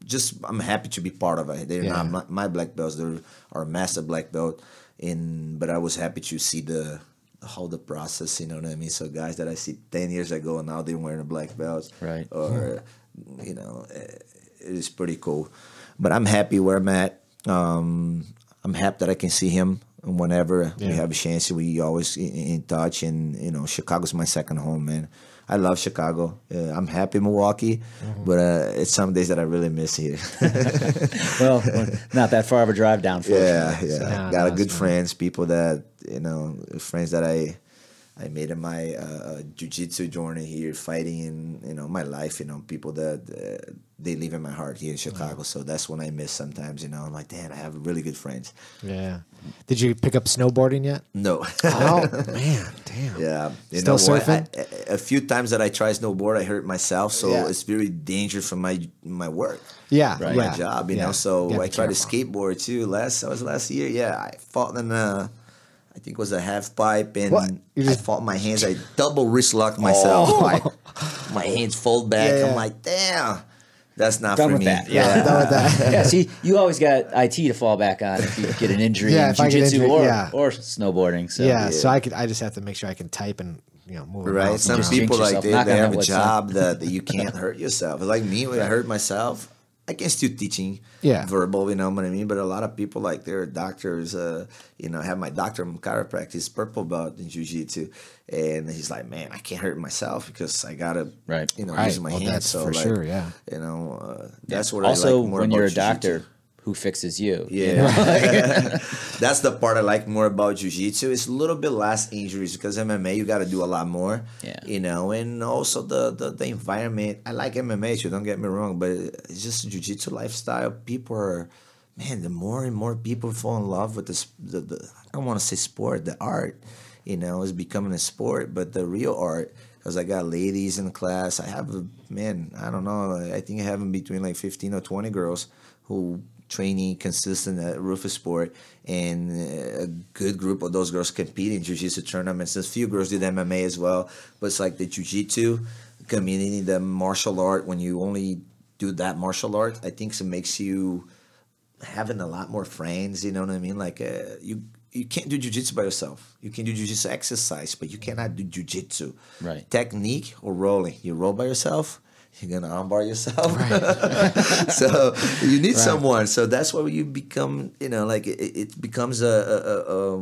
[SPEAKER 8] just I'm happy to be part of it. They're not my black belts; they are master black belt. But I was happy to see the whole process. You know what I mean? So guys that I see 10 years ago now they're wearing a black belts,
[SPEAKER 2] right?
[SPEAKER 8] Or you know, it is pretty cool. But I'm happy where I'm at. I'm happy that I can see him whenever we have a chance. We always in touch, and you know, Chicago's my second home, man. I love Chicago. I'm happy in Milwaukee, but it's some days that I really miss here.
[SPEAKER 2] Well, not that far of a drive down.
[SPEAKER 8] Yeah.
[SPEAKER 7] No,
[SPEAKER 8] Got a good
[SPEAKER 7] fine.
[SPEAKER 8] friends, people that you know, friends that I made in my jiu-jitsu journey here, fighting in, you know, my life. You know, people that they live in my heart here in Chicago. So that's when I miss sometimes. You know, I'm like, damn, I have really good friends.
[SPEAKER 7] Yeah. Did you pick up snowboarding yet?
[SPEAKER 8] No.
[SPEAKER 7] Oh man, damn.
[SPEAKER 8] Yeah, you
[SPEAKER 7] Still
[SPEAKER 8] know what?
[SPEAKER 7] surfing?
[SPEAKER 8] A few times that I try snowboard, I hurt myself, so
[SPEAKER 7] Yeah.
[SPEAKER 8] it's very dangerous for my work,
[SPEAKER 7] Yeah,
[SPEAKER 2] Right.
[SPEAKER 7] yeah.
[SPEAKER 8] my job. You
[SPEAKER 7] yeah.
[SPEAKER 8] know, so
[SPEAKER 7] Yeah,
[SPEAKER 8] I
[SPEAKER 7] be
[SPEAKER 8] tried to
[SPEAKER 7] careful.
[SPEAKER 8] skateboard too. Last year. Yeah, I fought in I think it was a half pipe, and
[SPEAKER 7] What? You
[SPEAKER 8] I
[SPEAKER 7] just-
[SPEAKER 8] fought my hands. I double wrist locked myself.
[SPEAKER 7] Oh.
[SPEAKER 8] Like my hands fold back.
[SPEAKER 7] Yeah, yeah.
[SPEAKER 8] I'm like, damn, that's not
[SPEAKER 2] Done
[SPEAKER 8] for
[SPEAKER 2] with
[SPEAKER 8] me.
[SPEAKER 2] that.
[SPEAKER 7] Yeah, done with that.
[SPEAKER 2] Yeah, see, you always got IT to fall back on if you get an injury
[SPEAKER 7] Yeah,
[SPEAKER 2] in
[SPEAKER 7] if I get
[SPEAKER 2] jiu-jitsu
[SPEAKER 7] injured,
[SPEAKER 2] or snowboarding. So
[SPEAKER 7] Yeah, so I just have to make sure I can type and move
[SPEAKER 8] Right.
[SPEAKER 7] around.
[SPEAKER 8] Some
[SPEAKER 2] Just
[SPEAKER 8] people
[SPEAKER 2] jinx
[SPEAKER 8] like
[SPEAKER 2] yourself. Knock
[SPEAKER 8] they
[SPEAKER 2] on
[SPEAKER 8] have
[SPEAKER 2] that
[SPEAKER 8] a
[SPEAKER 2] wood,
[SPEAKER 8] job that you can't hurt yourself. Like me, when I hurt myself, I can still teaching verbal, you know what I mean? But a lot of people like they're doctors, you know, I have my doctor in chiropractic, purple belt in jiu-jitsu. And he's like, man, I can't hurt myself because I gotta you know, use my hands.
[SPEAKER 7] That's
[SPEAKER 8] So
[SPEAKER 7] for
[SPEAKER 8] like,
[SPEAKER 7] sure, yeah.
[SPEAKER 8] you know, that's what
[SPEAKER 2] also,
[SPEAKER 8] I like more
[SPEAKER 2] when
[SPEAKER 8] about
[SPEAKER 2] you're a
[SPEAKER 8] jiu-jitsu.
[SPEAKER 2] doctor, who fixes you?
[SPEAKER 8] Yeah,
[SPEAKER 2] You know?
[SPEAKER 8] that's the part I like more about jiu-jitsu. It's a little bit less injuries because MMA you got to do a lot more.
[SPEAKER 2] Yeah.
[SPEAKER 8] You know, and also the environment. I like MMA too. Don't get me wrong, but it's just jiu-jitsu lifestyle. People are, man. The more and more people fall in love with this. I don't want to say sport. The art. You know, is becoming a sport, but the real art. Because I got ladies in class. I have I don't know. I think I have in between like 15 or 20 girls who training consistent at Roufusport, and a good group of those girls compete in jiu-jitsu tournaments. A few girls did MMA as well, but it's like the jiu-jitsu community, the martial art. When you only do that martial art, I think it makes you having a lot more friends. You know what I mean? Like you can't do jiu-jitsu by yourself. You can do jiu-jitsu exercise, but you cannot do jiu-jitsu.
[SPEAKER 2] Right.
[SPEAKER 8] Technique or rolling. You roll by yourself, you're going to armbar yourself. So you need someone. So that's why you become, you know, like it becomes a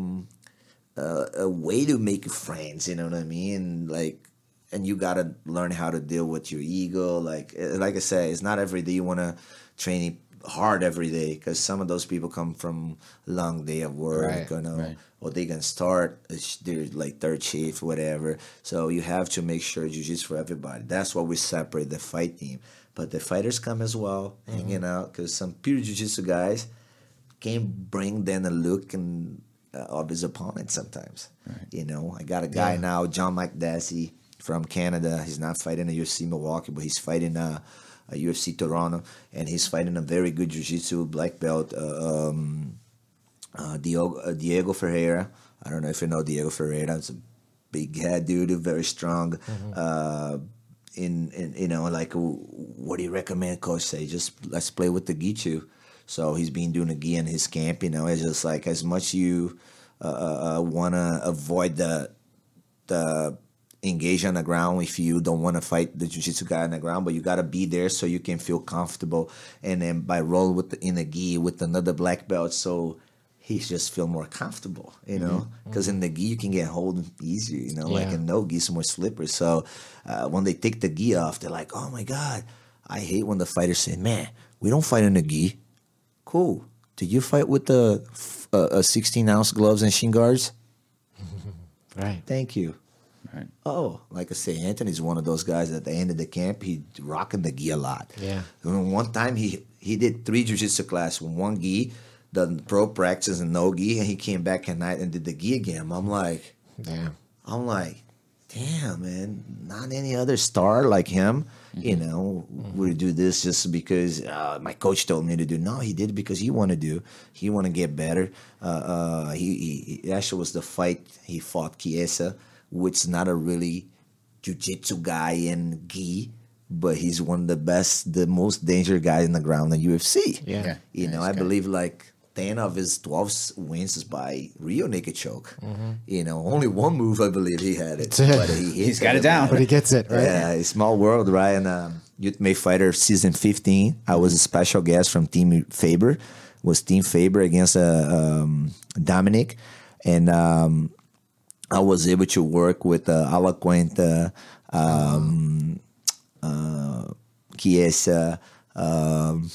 [SPEAKER 8] way to make friends, you know what I mean? And you got to learn how to deal with your ego. Like I said, it's not every day you want to train hard every day, because some of those people come from a long day of work, you know, or they can start they're like third shift, whatever. So you have to make sure jiu-jitsu for everybody. That's why we separate the fight team, but the fighters come as well, hanging out, because some pure jiu-jitsu guys can bring then a look and of his opponent sometimes. You know, I got a guy now, John Mike Dassey from Canada. He's not fighting at UFC Milwaukee, but he's fighting a UFC Toronto, and he's fighting a very good jiu-jitsu black belt, Diego Ferreira. I don't know if you know Diego Ferreira. It's a big head dude, very strong. In you know, like, what do you recommend, coach? Say, just let's play with the Gitu. So he's been doing a gi in his camp. You know, it's just like as much you wanna avoid the engage on the ground if you don't want to fight the jiu-jitsu guy on the ground, but you got to be there so you can feel comfortable, and then by rolling in the gi with another black belt, so he just feel more comfortable, you know, because in the gi you can get hold easier, you know, like in Nogi it's more slippery. So when they take the gi off, they're like, oh my god. I hate when the fighters say, man, we don't fight in the gi. Cool. Do you fight with the 16-ounce gloves and shin guards?
[SPEAKER 7] Right.
[SPEAKER 8] Thank you.
[SPEAKER 2] Right.
[SPEAKER 8] Oh, like I say, Anthony's one of those guys at the end of the camp, he rocking the gi a lot.
[SPEAKER 7] Yeah.
[SPEAKER 8] And one time he did 3 jiu-jitsu classes with one gi, the pro practice and no gi, and he came back at night and did the gi again. I'm like,
[SPEAKER 7] Damn.
[SPEAKER 8] I'm like, damn, man, not any other star like him, you know, would do this just because my coach told me to do. No, he did it because he wanted to do. He want to get better. He actually was the fight he fought Chiesa, which is not a really jiu-jitsu guy in gi, but he's one of the best, the most dangerous guys in the ground in UFC.
[SPEAKER 7] Yeah.
[SPEAKER 8] You know, I believe like 10 of his 12 wins is by real naked choke. You know, only one move I believe he had it. But
[SPEAKER 2] He's got it down.
[SPEAKER 7] But he gets it, right?
[SPEAKER 8] Yeah, a small world, right? And Ultimate Fighter season 15, I was a special guest from Team Faber. Was Team Faber against Dominic. And I was able to work with Eloquent, Chiesa,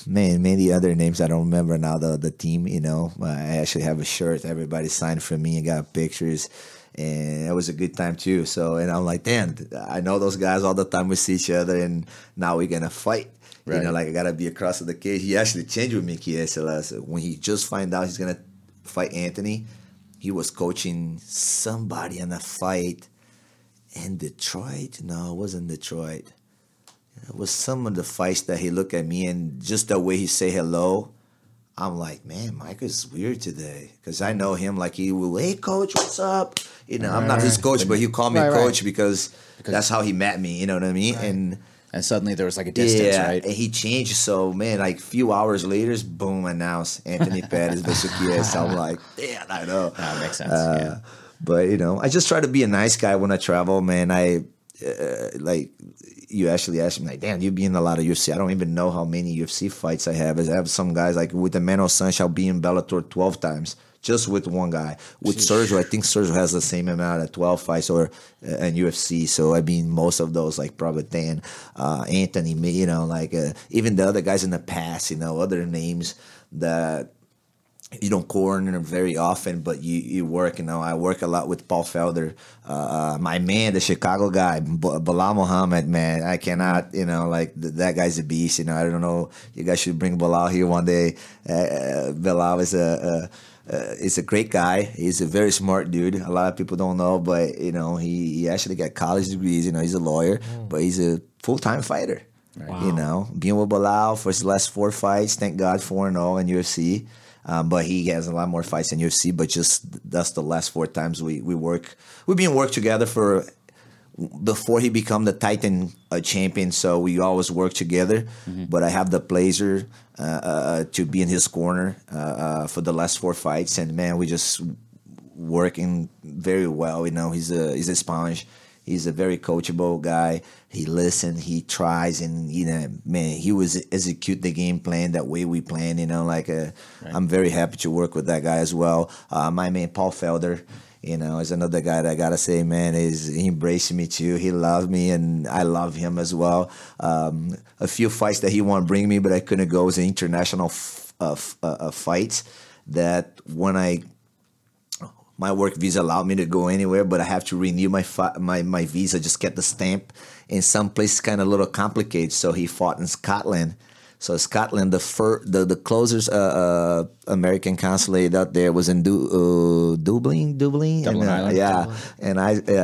[SPEAKER 8] many other names I don't remember now. The team, you know, I actually have a shirt everybody signed for me and got pictures, and it was a good time too. So, and I'm like, damn, I know those guys all the time. We see each other, and now we're gonna fight. Right. You know, like I gotta be across the cage. He actually changed with me, Chiesa, when he just find out he's gonna fight Anthony. He was coaching somebody in a fight in Detroit. No, it wasn't Detroit. It was some of the fights that he looked at me and just the way he say hello, I'm like, man, Mike is weird today. Because I know him like he will, hey, coach, what's up? You know, I'm not his coach, but he'll call me coach because that's how he met me. You know what I mean?
[SPEAKER 2] Right. And suddenly there was like a distance, right?
[SPEAKER 8] And he changed. So, man, like a few hours later, boom, announced Anthony Pettis versus Chiesa. I'm like, damn, I know.
[SPEAKER 2] That makes sense,
[SPEAKER 8] But, you know, I just try to be a nice guy when I travel, man. Like, you actually asked me, like, damn, you be in a lot of UFC. I don't even know how many UFC fights I have. I have some guys, like with the Mano Sancho, I'll be in Bellator 12 times, just with one guy. With Sergio, I think Sergio has the same amount of 12 fights or in UFC. So, I mean, most of those, like, probably 10. Anthony, you know, like, even the other guys in the past, you know, other names that you don't corner very often, but you work, you know. I work a lot with Paul Felder. My man, the Chicago guy, Bilal Muhammad, man. I cannot, you know, like, that guy's a beast, you know. I don't know. You guys should bring Bilal here one day. Bilal is a great guy. He's a very smart dude. A lot of people don't know, but, you know, he actually got college degrees. You know, he's a lawyer, but he's a full-time fighter. Wow. You know, being with Bilal for his last 4 fights, thank God, 4-0 in UFC. But he has a lot more fights in UFC. But just that's the last 4 times we work. We've been work together for before he become the Titan champion. So we always work together. But I have the pleasure to be in his corner for the last 4 fights. And man, we just working very well. You know, he's a sponge. He's a very coachable guy. He listens, he tries, and, you know, man, he was execute the game plan that way we plan. You know, like I'm very happy to work with that guy as well. My man Paul Felder, you know, is another guy that I gotta say, man, he embraced me too. He loved me, and I love him as well. A few fights that he wanted to bring me, but I couldn't go. It was an international fights that when my work visa allowed me to go anywhere, but I have to renew my visa, just get the stamp. In some places, kind of a little complicated. So he fought in Scotland. So Scotland, the closest American consulate out there was in Dublin,
[SPEAKER 2] Island.
[SPEAKER 8] Yeah,
[SPEAKER 2] Dublin.
[SPEAKER 8] And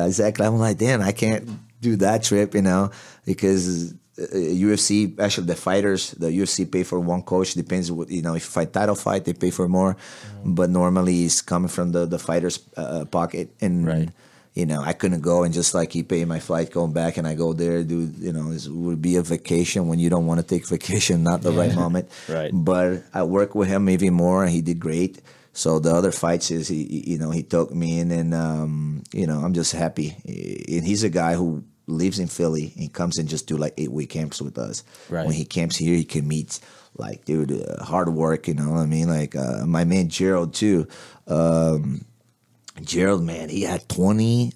[SPEAKER 8] exactly. I'm like, damn, I can't do that trip, you know, because UFC, actually the UFC pay for one coach. Depends what, you know, if you fight title fight, they pay for more, but normally it's coming from the fighter's pocket. And you know, I couldn't go and just like he paid my flight going back, and I go there, do, you know, it would be a vacation when you don't want to take vacation, not the right moment. Right. But I worked with him even more, and he did great. So the other fights is he took me in, and you know, I'm just happy. And he's a guy who lives in Philly and comes and just do like 8-week camps with us. Right. When he camps here, he can meet like, dude, hard work, you know what I mean? Like my man Gerald too. Gerald, man, he had 20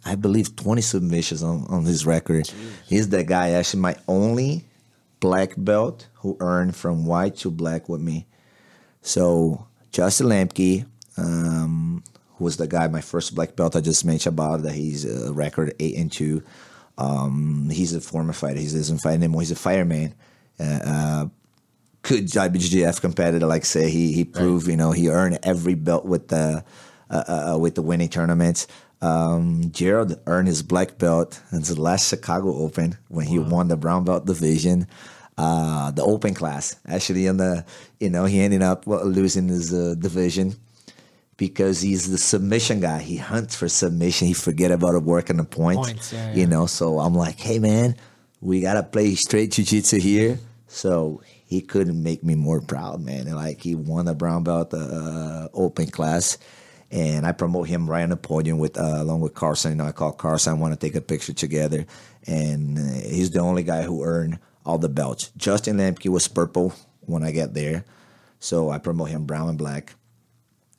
[SPEAKER 8] submissions on his record. Jeez. He's the guy, actually my only black belt who earned from white to black with me. So Justin Lemke, who was the guy, my first black belt I just mentioned about, that he's a record 8-2. He's a former fighter. He doesn't fight anymore. He's a fireman. Good IBJJF competitor, like say he proved, you know, he earned every belt with the winning tournaments. Gerald earned his black belt in the last Chicago Open when he won the brown belt division, the open class. Actually, he ended up losing his division because he's the submission guy. He hunts for submission. He forget about working the points. Yeah. So I'm like, hey, man, we got to play straight jiu-jitsu here. So he couldn't make me more proud, man. And like, he won the brown belt open class. And I promote him right on the podium along with Carson. I call Carson. I want to take a picture together. And he's the only guy who earned all the belts. Justin Lemke was purple when I got there. So I promote him brown and black.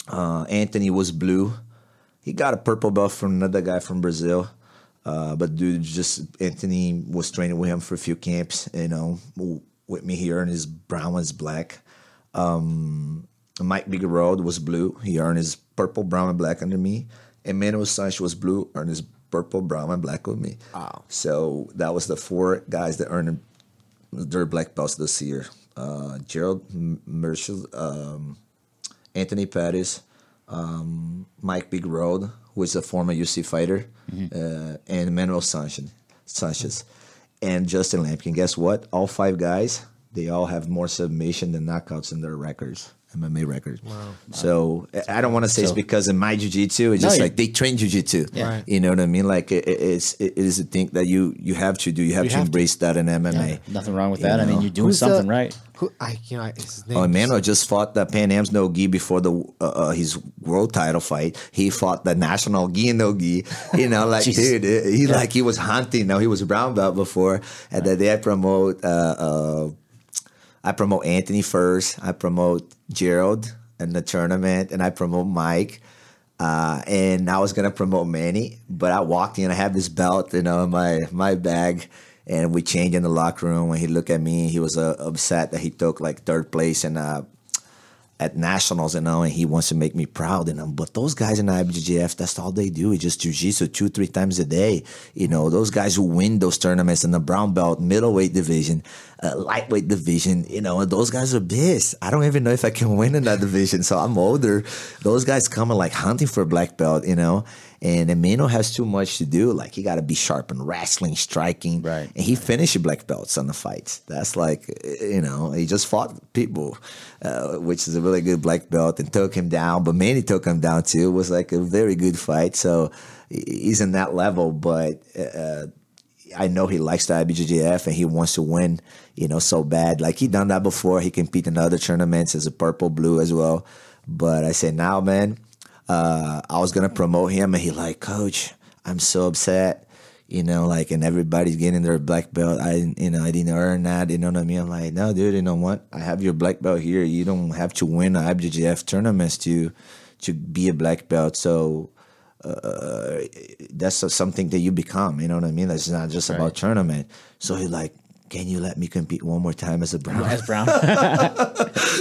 [SPEAKER 8] Anthony was blue. He got a purple belt from another guy from Brazil. But dude, Anthony was training with him for a few camps. With me, he earned his brown and his black. Mike Biggerode was blue. He earned his purple, brown, and black under me. And Manuel Sanchez was blue, earned his purple, brown, and black with me. Wow. So that was the 4 guys that earned their black belts this year. Gerald Merschel, Anthony Pettis, Mike Biggerode, who is a former UFC fighter, and Manuel Sanchez, and Justin Lampkin. Guess what? All 5 guys, they all have more submission than knockouts in their records. MMA records. Wow. So I don't want to say it's because of my jiu-jitsu. It's just like they train jiu-jitsu. Yeah. Right. You know what I mean? Like it is a thing that you have to do. You have to embrace that in MMA.
[SPEAKER 2] Yeah. Nothing wrong with that. I mean, you're doing something right.
[SPEAKER 7] His name
[SPEAKER 8] Emmanuel just fought the Pan Am's Nogi before his world title fight. He fought the national gi Nogi. Dude, he was hunting. He was a brown belt before. And the day I promote Anthony first. I promote Gerald in the tournament, and I promote Mike. And I was gonna promote Manny, but I walked in. I have this belt, in my bag, and we changed in the locker room. When he looked at me, he was upset that he took like 3rd place at nationals, and he wants to make me proud. But those guys in the IBJJF, that's all they do. It's just jiu-jitsu 2-3 times a day. Those guys who win those tournaments in the brown belt, middleweight division, lightweight division, those guys are pissed. I don't even know if I can win in that division. So I'm older. Those guys come like hunting for a black belt, And Emmanuel has too much to do. Like, he got to be sharp in wrestling, striking. Right. And he finished black belts on the fights. That's like, he just fought people, which is a really good black belt, and took him down. But Manny took him down too. It was like a very good fight. So he's in that level. But I know he likes the IBJJF and he wants to win, so bad. Like, he done that before. He competed in other tournaments as a purple, blue as well. But I said, now, man, I was going to promote him, and he like, Coach, I'm so upset, and everybody's getting their black belt. I didn't earn that, you know what I mean? I'm like, no, dude, you know what? I have your black belt here. You don't have to win the IBJJF tournaments to be a black belt. So that's something that you become, you know what I mean? That's not just about tournament. So he like, can you let me compete one more time as a brown?
[SPEAKER 2] As brown.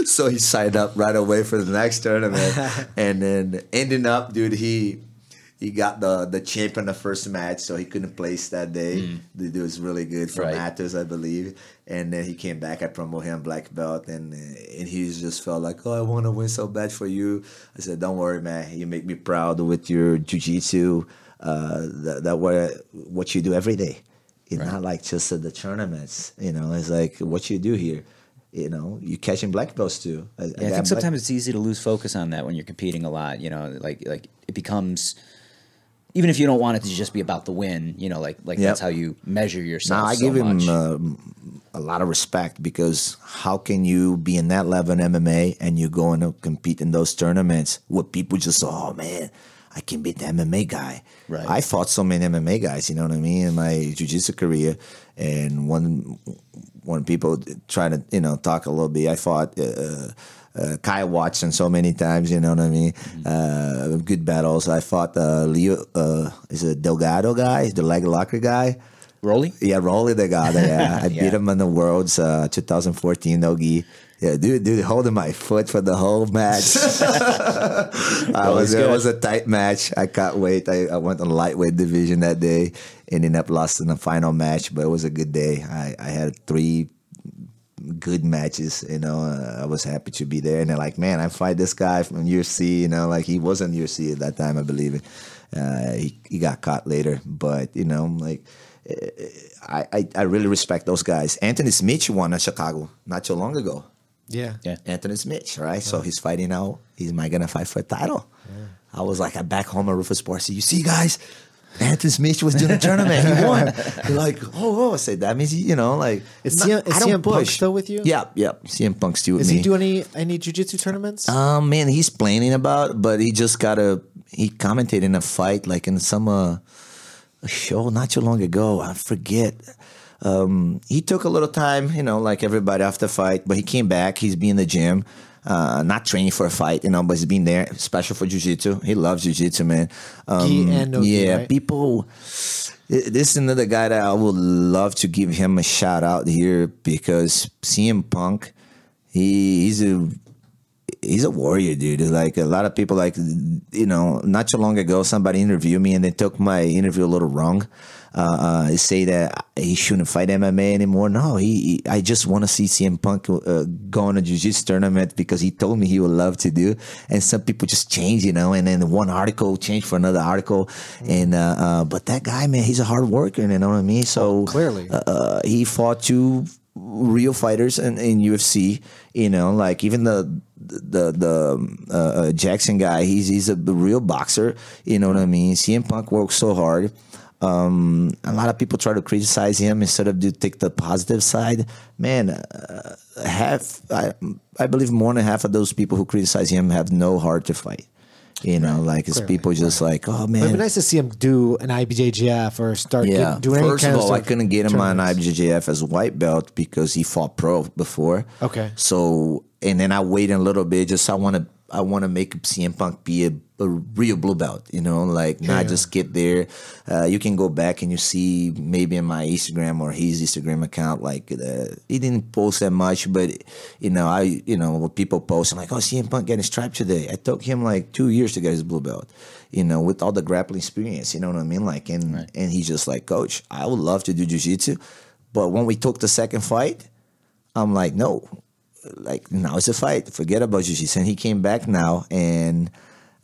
[SPEAKER 8] So he signed up right away for the next tournament. And then ending up, dude, he got the champion the first match, so he couldn't place that day. The dude was really good for Matters, I believe. And then he came back. I promoted him black belt, and he just felt like, I want to win so bad for you. I said, don't worry, man. You make me proud with your jiu-jitsu, what you do every day. It's not like just at the tournaments, it's like what you do here. You're catching black belts too. I
[SPEAKER 2] think sometimes it's easy to lose focus on that when you're competing a lot, like it becomes, even if you don't want it to just be about the win, that's how you measure yourself.
[SPEAKER 8] Now, I give him a lot of respect, because how can you be in that level in MMA and you go and compete in those tournaments with people just, oh man, I can beat the MMA guy. Right. I fought so many MMA guys, you know what I mean, in my jiu-jitsu career. And when people try to, talk a little bit, I fought Kyle Watson so many times, you know what I mean? Good battles. I fought Leo, is it Delgado guy, the leg locker guy?
[SPEAKER 2] Rolly?
[SPEAKER 8] Yeah, Rolly Delgado, yeah. I beat him in the Worlds 2014 Nogi. Yeah, dude, holding my foot for the whole match. It was a tight match. I cut weight. I went on the lightweight division that day. Ended up lost in the final match, but it was a good day. I had 3 good matches. I was happy to be there. And they're like, man, I fight this guy from UFC. Like he wasn't UFC at that time, I believe. He got caught later, but like I really respect those guys. Anthony Smith won at Chicago not too long ago.
[SPEAKER 7] Yeah.
[SPEAKER 8] Anthony Smith, right? So he's fighting now. He's gonna fight for a title. Yeah. I was like, I'm back home at Roufusport. I said, you see, guys, Anthony Smith was doing a tournament. He won. They're like, oh, I said that means like
[SPEAKER 7] is CM Punk still with you?
[SPEAKER 8] Yeah. CM Punk still with
[SPEAKER 7] me.
[SPEAKER 8] Does
[SPEAKER 7] he do any jiu-jitsu tournaments?
[SPEAKER 8] Man, he's planning about, but he just he commented in a fight like in some a show not too long ago. I forget. He took a little time, like everybody after the fight, but he came back. He's been in the gym. Not training for a fight, but he's been there, special for jiu-jitsu. He loves jiu-jitsu, man.
[SPEAKER 7] He and Nogi,
[SPEAKER 8] yeah,
[SPEAKER 7] right?
[SPEAKER 8] people. This is another guy that I would love to give him a shout out here because CM Punk, he's a warrior, dude. Like a lot of people, like not too long ago, somebody interviewed me and they took my interview a little wrong. Say that he shouldn't fight MMA anymore. No, I just want to see CM Punk go on a jiu-jitsu tournament because he told me he would love to do. And some people just change, and then one article changed for another article. And but that guy, man, he's a hard worker. You know what I mean? So
[SPEAKER 7] clearly,
[SPEAKER 8] he fought two real fighters in UFC. Like even the Jackson guy, he's a real boxer. You know what I mean? CM Punk works so hard. A lot of people try to criticize him instead of take the positive side. Man, I believe more than half of those people who criticize him have no heart to fight. Like it's people just like, oh man.
[SPEAKER 7] It'd be nice to see him do an IBJJF or start doing any
[SPEAKER 8] First
[SPEAKER 7] kind
[SPEAKER 8] of all, I
[SPEAKER 7] stuff.
[SPEAKER 8] couldn't get him on IBJJF as a white belt because he fought pro before.
[SPEAKER 7] Okay.
[SPEAKER 8] So, and then I waited a little bit. Just I want to make CM Punk be a real blue belt, not just get there. You can go back and you see maybe in my Instagram or his Instagram account, like he didn't post that much, but when people post, I'm like, oh, CM Punk getting striped today. It took him like 2 years to get his blue belt, with all the grappling experience, you know what I mean? Like, and he's just like, coach, I would love to do jiu-jitsu, but when we took the second fight, I'm like, no. Like, now it's a fight. Forget about jiu-jitsu. And he came back now, and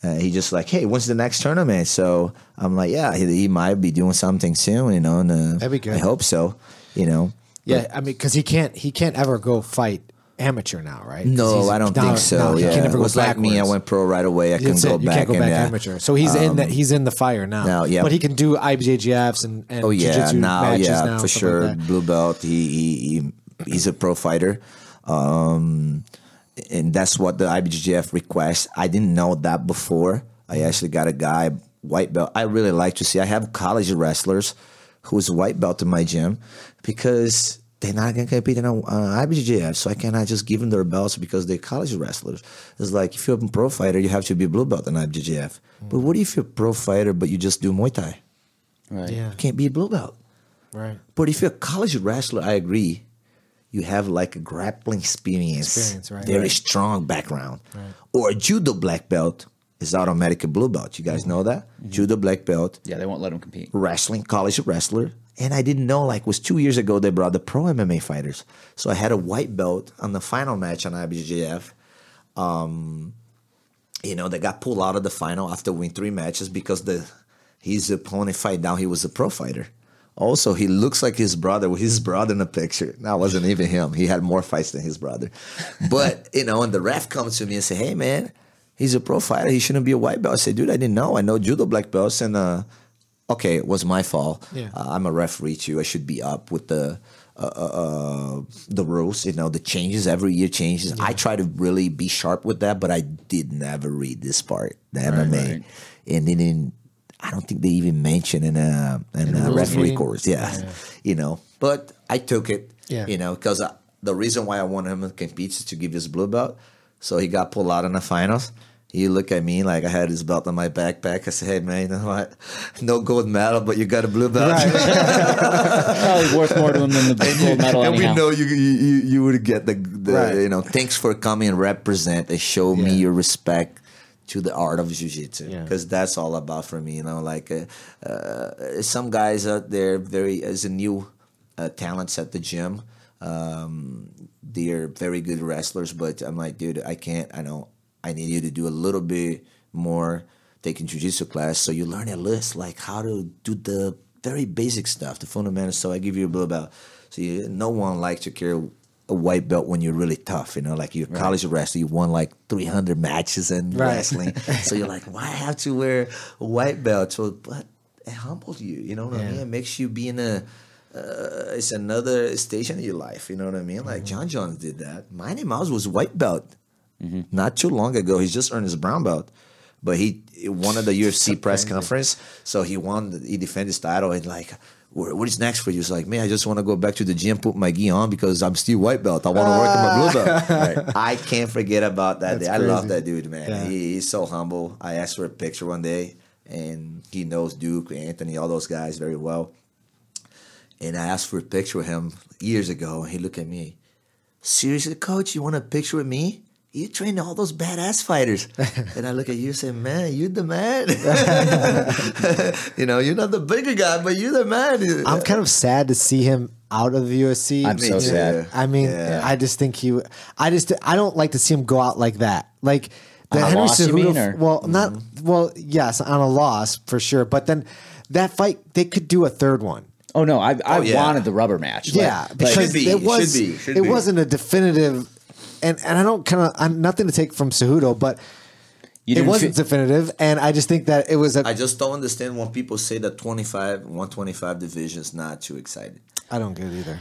[SPEAKER 8] he just like, hey, when's the next tournament? So I'm like, yeah, he might be doing something soon, and
[SPEAKER 7] that'd be good.
[SPEAKER 8] I hope so,
[SPEAKER 7] Yeah, I mean, because he can't ever go fight amateur now, right?
[SPEAKER 8] No, I don't think so.
[SPEAKER 7] No, he
[SPEAKER 8] yeah.
[SPEAKER 7] can never
[SPEAKER 8] It was
[SPEAKER 7] go
[SPEAKER 8] like me. I went pro right away. I couldn't go
[SPEAKER 7] you
[SPEAKER 8] back.
[SPEAKER 7] Can't go back
[SPEAKER 8] and,
[SPEAKER 7] amateur. So he's in the fire now.
[SPEAKER 8] Yeah.
[SPEAKER 7] But he can do IBJJFs and jiu-jitsu matches now.
[SPEAKER 8] For sure.
[SPEAKER 7] Like
[SPEAKER 8] blue belt. He's a pro fighter. And that's what the IBJJF requests. I didn't know that before. I actually got a guy, white belt. I really like to see. I have college wrestlers who's white belt in my gym because they're not going to compete in IBJJF. So I cannot just give them their belts because they're college wrestlers. It's like if you're a pro fighter, you have to be blue belt in IBJJF. But what if you're a pro fighter but you just do Muay Thai?
[SPEAKER 2] Right.
[SPEAKER 7] Yeah.
[SPEAKER 8] You can't be a blue belt.
[SPEAKER 7] Right.
[SPEAKER 8] But if you're a college wrestler, I agree. You have like a grappling experience
[SPEAKER 7] right.
[SPEAKER 8] Very strong background. Right. Or a judo black belt is automatic a blue belt. You guys know that? Mm-hmm. Judo black belt.
[SPEAKER 2] Yeah, they won't let him compete.
[SPEAKER 8] Wrestling, college wrestler. And I didn't know, like, it was 2 years ago they brought the pro MMA fighters. So I had a white belt on the final match on IBJJF. They got pulled out of the final after winning 3 matches because his opponent fight down, he was a pro fighter. Also, he looks like his brother with his brother in the picture. That wasn't even him. He had more fights than his brother. But, and the ref comes to me and say, hey, man, he's a pro fighter. He shouldn't be a white belt. I said, dude, I didn't know. I know judo black belts. And, okay, it was my fault.
[SPEAKER 7] Yeah.
[SPEAKER 8] I'm a referee, too. I should be up with the rules, the changes. Every year changes. Yeah. I try to really be sharp with that, but I did never read this part, the MMA. Right. And then I don't think they even mention in a referee course. Yeah. But I took it, because the reason why I wanted him to compete is to give his blue belt. So he got pulled out in the finals. He looked at me like I had his belt on my backpack. I said, hey, man, you know what? No gold medal, but you got a blue belt.
[SPEAKER 2] Right. Probably worth more to him than the gold medal.
[SPEAKER 8] And
[SPEAKER 2] anyhow.
[SPEAKER 8] we know you would get the right. Thanks for coming and represent and show me your respect to the art of jiu-jitsu, because that's all about for me. Some guys out there as a new talents at the gym. They're very good wrestlers, but I'm like, dude, I can't. I know I need you to do a little bit more taking jiu-jitsu class, so you learn a list like how to do the very basic stuff, the fundamentals. So I give you a blue belt. So no one likes to carry a white belt when you're really tough, like you're a college wrestler, you won like 300 matches in wrestling. So you're like, why have to wear a white belt? So, but it humbles you, you know what I mean? It makes you be in it's another station in your life, you know what I mean? Like John Jones did that. Mighty Mouse was white belt not too long ago. He's just earned his brown belt. But he won at the UFC press conference, so he defended his title, and like, what is next for you? It's like, man, I just want to go back to the gym, put my gi on because I'm still white belt. I want to work in my blue belt. Right. I can't forget about that day. I love that dude, man. Yeah. He's so humble. I asked for a picture one day, and he knows Duke, Anthony, all those guys very well. And I asked for a picture with him years ago, and he looked at me. Seriously, coach, you want a picture with me? You train all those badass fighters. And I look at you and say, man, you the man. You're not the bigger guy, but you're the man.
[SPEAKER 7] I'm kind of sad to see him out of the UFC.
[SPEAKER 2] I'm so sad.
[SPEAKER 7] I mean, I just think I don't like to see him go out like that. Like the
[SPEAKER 2] on a loss, you mean, or?
[SPEAKER 7] Yes, on a loss for sure. But then that fight, they could do a third one.
[SPEAKER 2] Oh no, I wanted the rubber match.
[SPEAKER 7] Yeah, because it wasn't a definitive. And I don't I'm nothing to take from Cejudo, but it wasn't definitive. And I just think that it was
[SPEAKER 8] I just don't understand when people say that 125 division is not too exciting.
[SPEAKER 7] I don't get it either.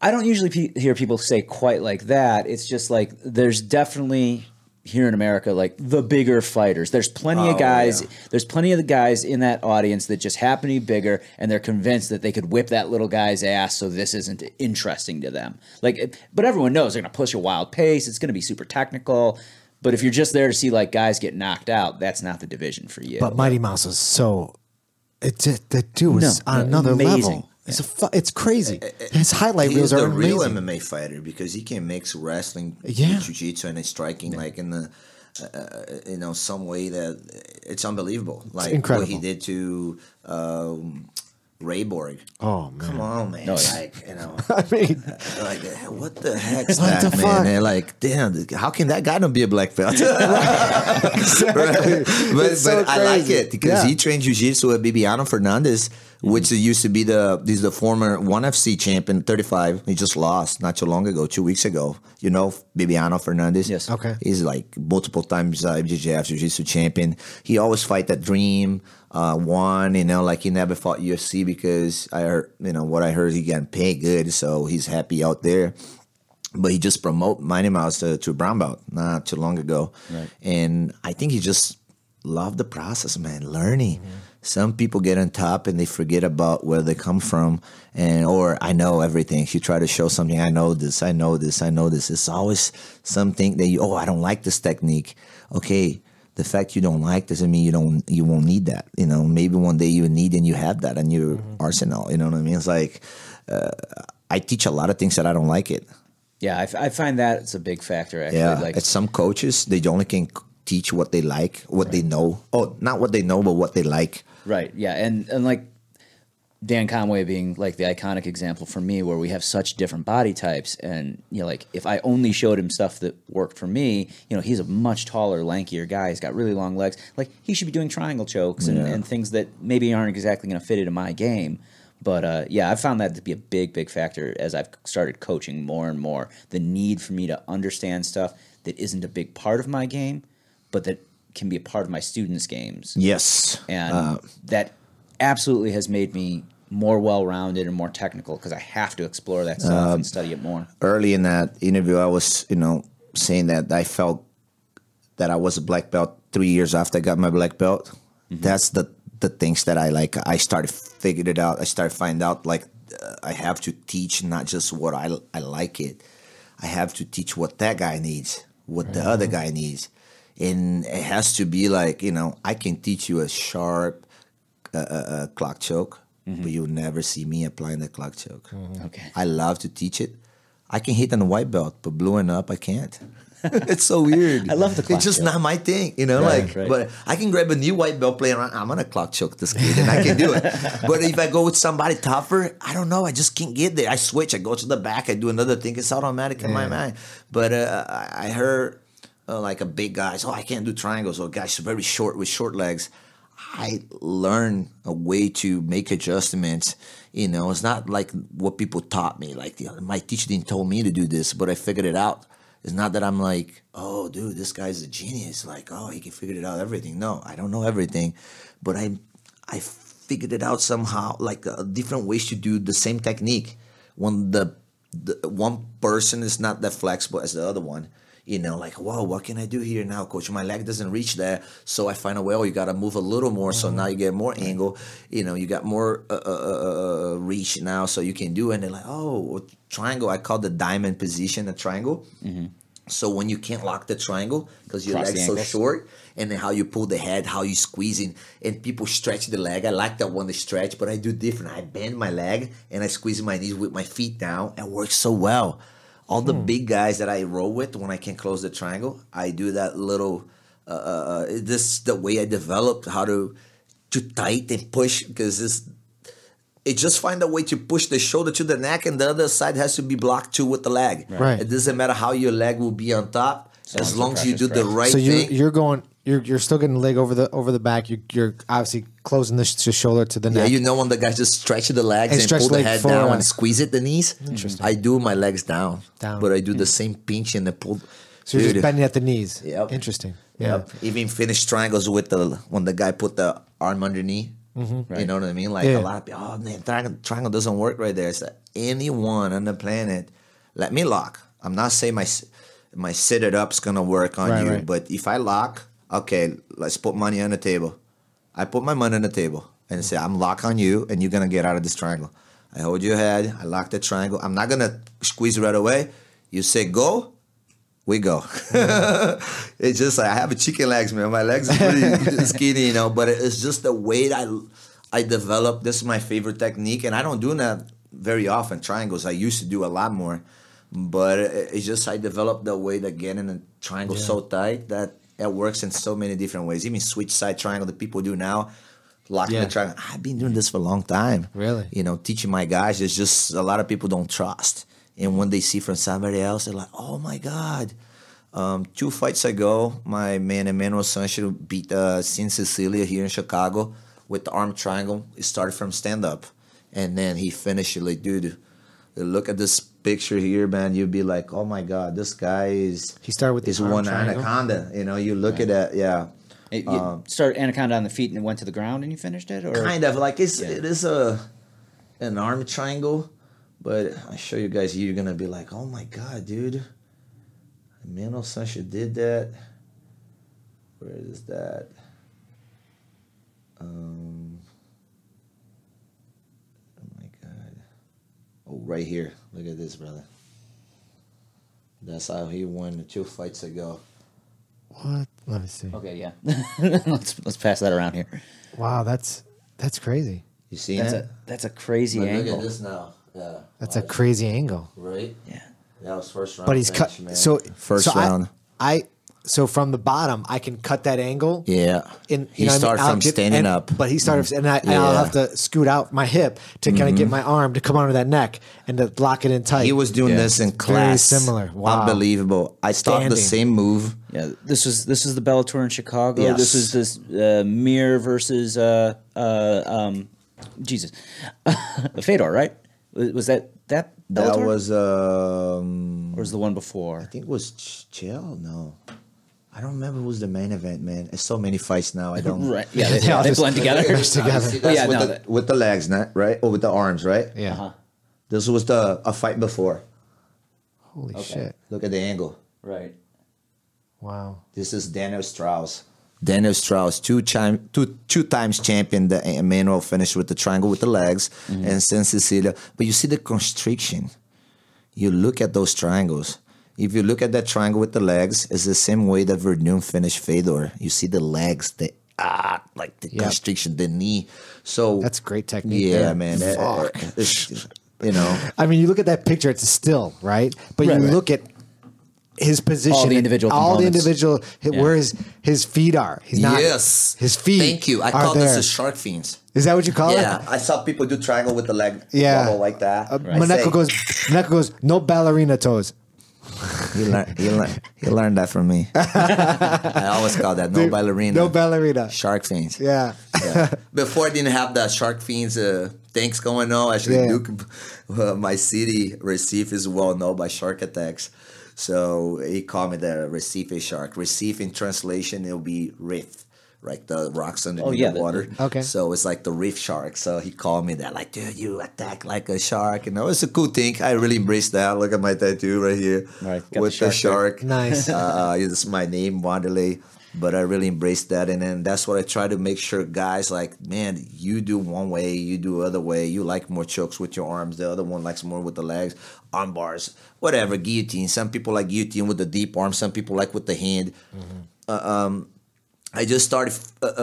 [SPEAKER 2] I don't usually hear people say quite like that. It's just like there's definitely here in America like the bigger fighters. There's plenty of guys. Yeah. There's plenty of the guys in that audience that just happen to be bigger, and they're convinced that they could whip that little guy's ass. So this isn't interesting to them. But everyone knows they're going to push a wild pace. It's going to be super technical. But if you're just there to see like guys get knocked out, that's not the division for you.
[SPEAKER 7] But Mighty Mouse was that dude was on another level. It's crazy. His highlight reels are amazing.
[SPEAKER 8] He's the real MMA fighter because he can mix wrestling, jiu-jitsu, and striking like in the some way that it's unbelievable. Like it's incredible. What he did to Rayborg.
[SPEAKER 7] Oh man!
[SPEAKER 8] Come on, man!
[SPEAKER 2] No,
[SPEAKER 8] I mean, what the heck's that, man? And like, damn, how can that guy not be a black belt?
[SPEAKER 7] Exactly.
[SPEAKER 8] But I like it because he trained jiu-jitsu with Bibiano Fernandez, which used to be he's the former 1FC champion, 35. He just lost not too long ago, 2 weeks ago. You know, Bibiano Fernandez.
[SPEAKER 2] Yes.
[SPEAKER 7] Okay.
[SPEAKER 8] He's like multiple times BJJF jiu-jitsu champion. He always fight that dream. Won, like he never fought UFC because I heard, what I heard, he getting paid good, so he's happy out there. But he just promoted Mighty Mouse to brown belt not too long ago. Right. And I think he just loved the process, man, learning. Mm-hmm. Some people get on top and they forget about where they come from, or I know everything. If you try to show something, I know this. It's always something that I don't like this technique. Okay. The fact you don't like doesn't mean you won't need that. Maybe one day you need and you have that in your arsenal. You know what I mean? It's like I teach a lot of things that I don't like it.
[SPEAKER 2] Yeah, I find that it's a big factor. Actually,
[SPEAKER 8] yeah, some coaches they only can teach what they like, what they know. Oh, not what they know, but what they like.
[SPEAKER 2] Right. Yeah, and like Dan Conway being like the iconic example for me, where we have such different body types, and like if I only showed him stuff that worked for me, he's a much taller, lankier guy. He's got really long legs. Like he should be doing triangle chokes and things that maybe aren't exactly going to fit into my game. But I found that to be a big, big factor as I've started coaching more and more. The need for me to understand stuff that isn't a big part of my game, but that can be a part of my students' games.
[SPEAKER 8] Yes,
[SPEAKER 2] and that absolutely has made me more well-rounded and more technical because I have to explore that stuff and study it more.
[SPEAKER 8] Early in that interview, I was, saying that I felt that I was a black belt 3 years after I got my black belt. Mm-hmm. That's the things that I like. I started figuring it out. I started finding out like I have to teach not just what I like it. I have to teach what that guy needs, what the other guy needs. And it has to be like, I can teach you a sharp clock choke. Mm-hmm. But you'll never see me applying the clock choke. Mm-hmm.
[SPEAKER 2] Okay.
[SPEAKER 8] I love to teach it. I can hit on the white belt, but blue and up, I can't. It's so weird.
[SPEAKER 2] I love the clock
[SPEAKER 8] It's just
[SPEAKER 2] choke.
[SPEAKER 8] not my thing, you know.
[SPEAKER 2] Right,
[SPEAKER 8] like,
[SPEAKER 2] right.
[SPEAKER 8] but I can grab a new white belt playing around. I'm gonna clock choke this kid, and I can do it. But if I go with somebody tougher, I don't know. I just can't get there. I switch. I go to the back. I do another thing. It's automatic in my mind. But I heard like a big guy. So I can't do triangles. Or guys very short with short legs. I learned a way to make adjustments. You know, it's not like what people taught me. Like my teacher didn't tell me to do this, but I figured it out. It's not that I'm like, oh, dude, this guy's a genius. Like, oh, he can figure it out everything. No, I don't know everything, but I figured it out somehow. Like different ways to do the same technique. When the one person is not that flexible as the other one. You know, like, whoa, what can I do here now, coach? My leg doesn't reach there. So I find a way, you got to move a little more. So now you get more angle. You know, you got more reach now, so you can do it. And they're like, oh, triangle. I call the diamond position a triangle. Mm-hmm. So when you can't lock the triangle because your leg's so short, and then how you pull the head, how you squeezing, and people stretch the leg. I like that one to stretch, but I do different. I bend my leg, and I squeeze my knees with my feet down. It works so well. All the big guys that I roll with, when I can close the triangle, I do that little. This is the way I developed how to tight and push, because it just find a way to push the shoulder to the neck, and the other side has to be blocked too with the leg.
[SPEAKER 7] Right.
[SPEAKER 8] It doesn't matter how your leg will be on top, as long as you do the right
[SPEAKER 7] So
[SPEAKER 8] thing.
[SPEAKER 7] you're still getting the leg over the back. You're obviously closing the shoulder to the
[SPEAKER 8] Yeah,
[SPEAKER 7] neck.
[SPEAKER 8] you know when the guys just stretch the legs
[SPEAKER 7] And
[SPEAKER 8] and,
[SPEAKER 7] stretch
[SPEAKER 8] pull the
[SPEAKER 7] leg
[SPEAKER 8] head
[SPEAKER 7] forward.
[SPEAKER 8] down and squeeze it, the knees. Interesting. I do my legs down. But I do the same pinch and the pull.
[SPEAKER 7] So you're
[SPEAKER 8] Dude.
[SPEAKER 7] just bending at the knees.
[SPEAKER 8] Yep.
[SPEAKER 7] Interesting.
[SPEAKER 8] Yep. Even finish triangles with when the guy put the arm underneath.
[SPEAKER 2] Right.
[SPEAKER 8] You know what I mean? Like a lot of people, oh man, triangle doesn't work right there. It's like anyone on the planet, let me lock. I'm not saying my sit it up's gonna work on you, but if I lock, okay, let's put money on the table. I put my money on the table and say I'm lock on you, and you're gonna get out of this triangle. I hold your head. I lock the triangle. I'm not gonna squeeze right away. You say go. We go. It's just like I have a chicken legs, man. My legs are pretty skinny, you know. But it's just the way I developed. This is my favorite technique, and I don't do that very often. Triangles, I used to do a lot more, but it's just I developed the way that getting a triangle so tight that it works in so many different ways. Even switch side triangle that people do now, locking the triangle. I've been doing this for a long time.
[SPEAKER 7] Really,
[SPEAKER 8] you know, teaching my guys. It's just a lot of people don't trust. And when they see from somebody else, they're like, oh, my God. 2 fights ago, my man Emmanuel Sancho beat Sin Cecilia here in Chicago with the arm triangle. It started from stand-up. And then he finished it like, dude, look at this picture here, man. You'd be like, oh, my God, this guy is...
[SPEAKER 7] He started with
[SPEAKER 8] his
[SPEAKER 7] the arm
[SPEAKER 8] one
[SPEAKER 7] triangle?
[SPEAKER 8] anaconda. You know, you look at that,
[SPEAKER 2] You started anaconda on the feet and went to the ground and you finished it? Or?
[SPEAKER 8] Kind of. Like, it is an arm triangle. But I show you guys here, you're going to be like, oh, my God, dude. Emmanuel Sancho did that. Where is that? Oh, my God. Oh, right here. Look at this, brother. That's how he won the 2 fights ago.
[SPEAKER 7] What? Let me see.
[SPEAKER 2] Okay, yeah. let's pass that around here.
[SPEAKER 7] Wow, that's crazy.
[SPEAKER 8] You see that?
[SPEAKER 2] That's a crazy
[SPEAKER 8] But
[SPEAKER 2] angle.
[SPEAKER 8] look at this now. Yeah.
[SPEAKER 7] That's a crazy angle.
[SPEAKER 8] Right?
[SPEAKER 2] Yeah.
[SPEAKER 8] That was first round.
[SPEAKER 7] But he's
[SPEAKER 8] finish,
[SPEAKER 7] cut.
[SPEAKER 8] man.
[SPEAKER 7] So
[SPEAKER 8] First round.
[SPEAKER 7] So from the bottom, I can cut that angle.
[SPEAKER 8] Yeah. He started from standing up.
[SPEAKER 7] But he started, and I'll have to scoot out my hip to kind of get my arm to come under that neck and to lock it in tight.
[SPEAKER 8] He was doing this in class.
[SPEAKER 7] Very similar. Wow.
[SPEAKER 8] Unbelievable. I taught the same move.
[SPEAKER 2] Yeah, this is the Bellator in Chicago.
[SPEAKER 8] Yes.
[SPEAKER 2] This is this Mir versus Jesus Fedor, right? Was that Bellator?
[SPEAKER 8] That was
[SPEAKER 2] or was the one before?
[SPEAKER 8] I think it was Chill. No, I don't remember who was the main event, man. It's so many fights now. I don't.
[SPEAKER 2] Right? Yeah, they blend together.
[SPEAKER 8] See, that's with the legs, not right, or with the arms, right?
[SPEAKER 7] Yeah.
[SPEAKER 8] This was a fight before.
[SPEAKER 7] Holy shit!
[SPEAKER 8] Look at the angle.
[SPEAKER 2] Right.
[SPEAKER 7] Wow.
[SPEAKER 8] This is Daniel Strauss. Daniel Strauss, two times champion. The Emmanuel finished with the triangle with the legs, and San Cecilia. But you see the constriction. You look at those triangles. If you look at that triangle with the legs, it's the same way that Verdun finished Fedor. You see the legs, like the constriction, the knee. So
[SPEAKER 7] that's great technique.
[SPEAKER 8] Yeah,
[SPEAKER 7] there.
[SPEAKER 8] man. You know.
[SPEAKER 7] I mean, you look at that picture; it's a still, right? But you look at his position,
[SPEAKER 2] All the individual
[SPEAKER 7] all the
[SPEAKER 2] components.
[SPEAKER 7] individual, where his feet are. He's not.
[SPEAKER 8] Yes.
[SPEAKER 7] His feet.
[SPEAKER 8] Thank you. I
[SPEAKER 7] are
[SPEAKER 8] call
[SPEAKER 7] there.
[SPEAKER 8] this the shark fins.
[SPEAKER 7] Is that what you call
[SPEAKER 8] Yeah,
[SPEAKER 7] it?
[SPEAKER 8] I saw people do triangle with the leg wobble like that.
[SPEAKER 7] Maneko goes, no ballerina toes.
[SPEAKER 8] He learned that from me. I always call that no ballerina.
[SPEAKER 7] No ballerina.
[SPEAKER 8] Shark fins.
[SPEAKER 7] Yeah.
[SPEAKER 8] Before I didn't have the shark fins things going on. Actually, my city, Recife, is well known by shark attacks. So he called me the Recife shark. Recife in translation, it'll be reef, right? The rocks underneath the water.
[SPEAKER 7] Okay.
[SPEAKER 8] So it's like the reef shark. So he called me that, like, dude, you attack like a shark. You know, it's a cool thing. I really embrace that. Look at my tattoo right here with the shark.
[SPEAKER 7] Nice.
[SPEAKER 8] It's my name, Wanderley. But I really embrace that. And then that's what I try to make sure guys, like, man, you do one way, you do other way. You like more chokes with your arms. The other one likes more with the legs, arm bars, whatever, guillotine. Some people like guillotine with the deep arm. Some people like with the hand. I just started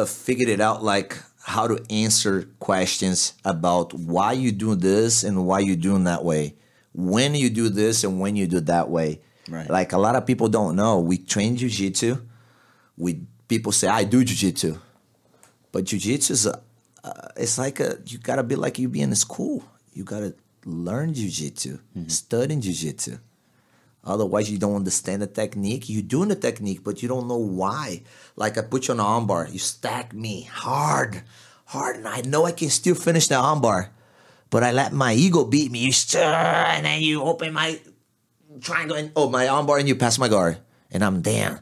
[SPEAKER 8] figured it out, like how to answer questions about why you do this and why you doing that way. When you do this and when you do that way.
[SPEAKER 2] Right.
[SPEAKER 8] Like a lot of people don't know. We train jiu-jitsu. People say I do jiu-jitsu, but jiu-jitsu is it's like you gotta be like you be in school. You gotta learn jiu-jitsu, study jiu-jitsu. Otherwise, you don't understand the technique. You're doing the technique, but you don't know why. Like I put you on an arm bar, you stack me hard, and I know I can still finish the arm bar, but I let my ego beat me. You stir, and then you open my triangle and my arm bar, and you pass my guard, and I'm damn.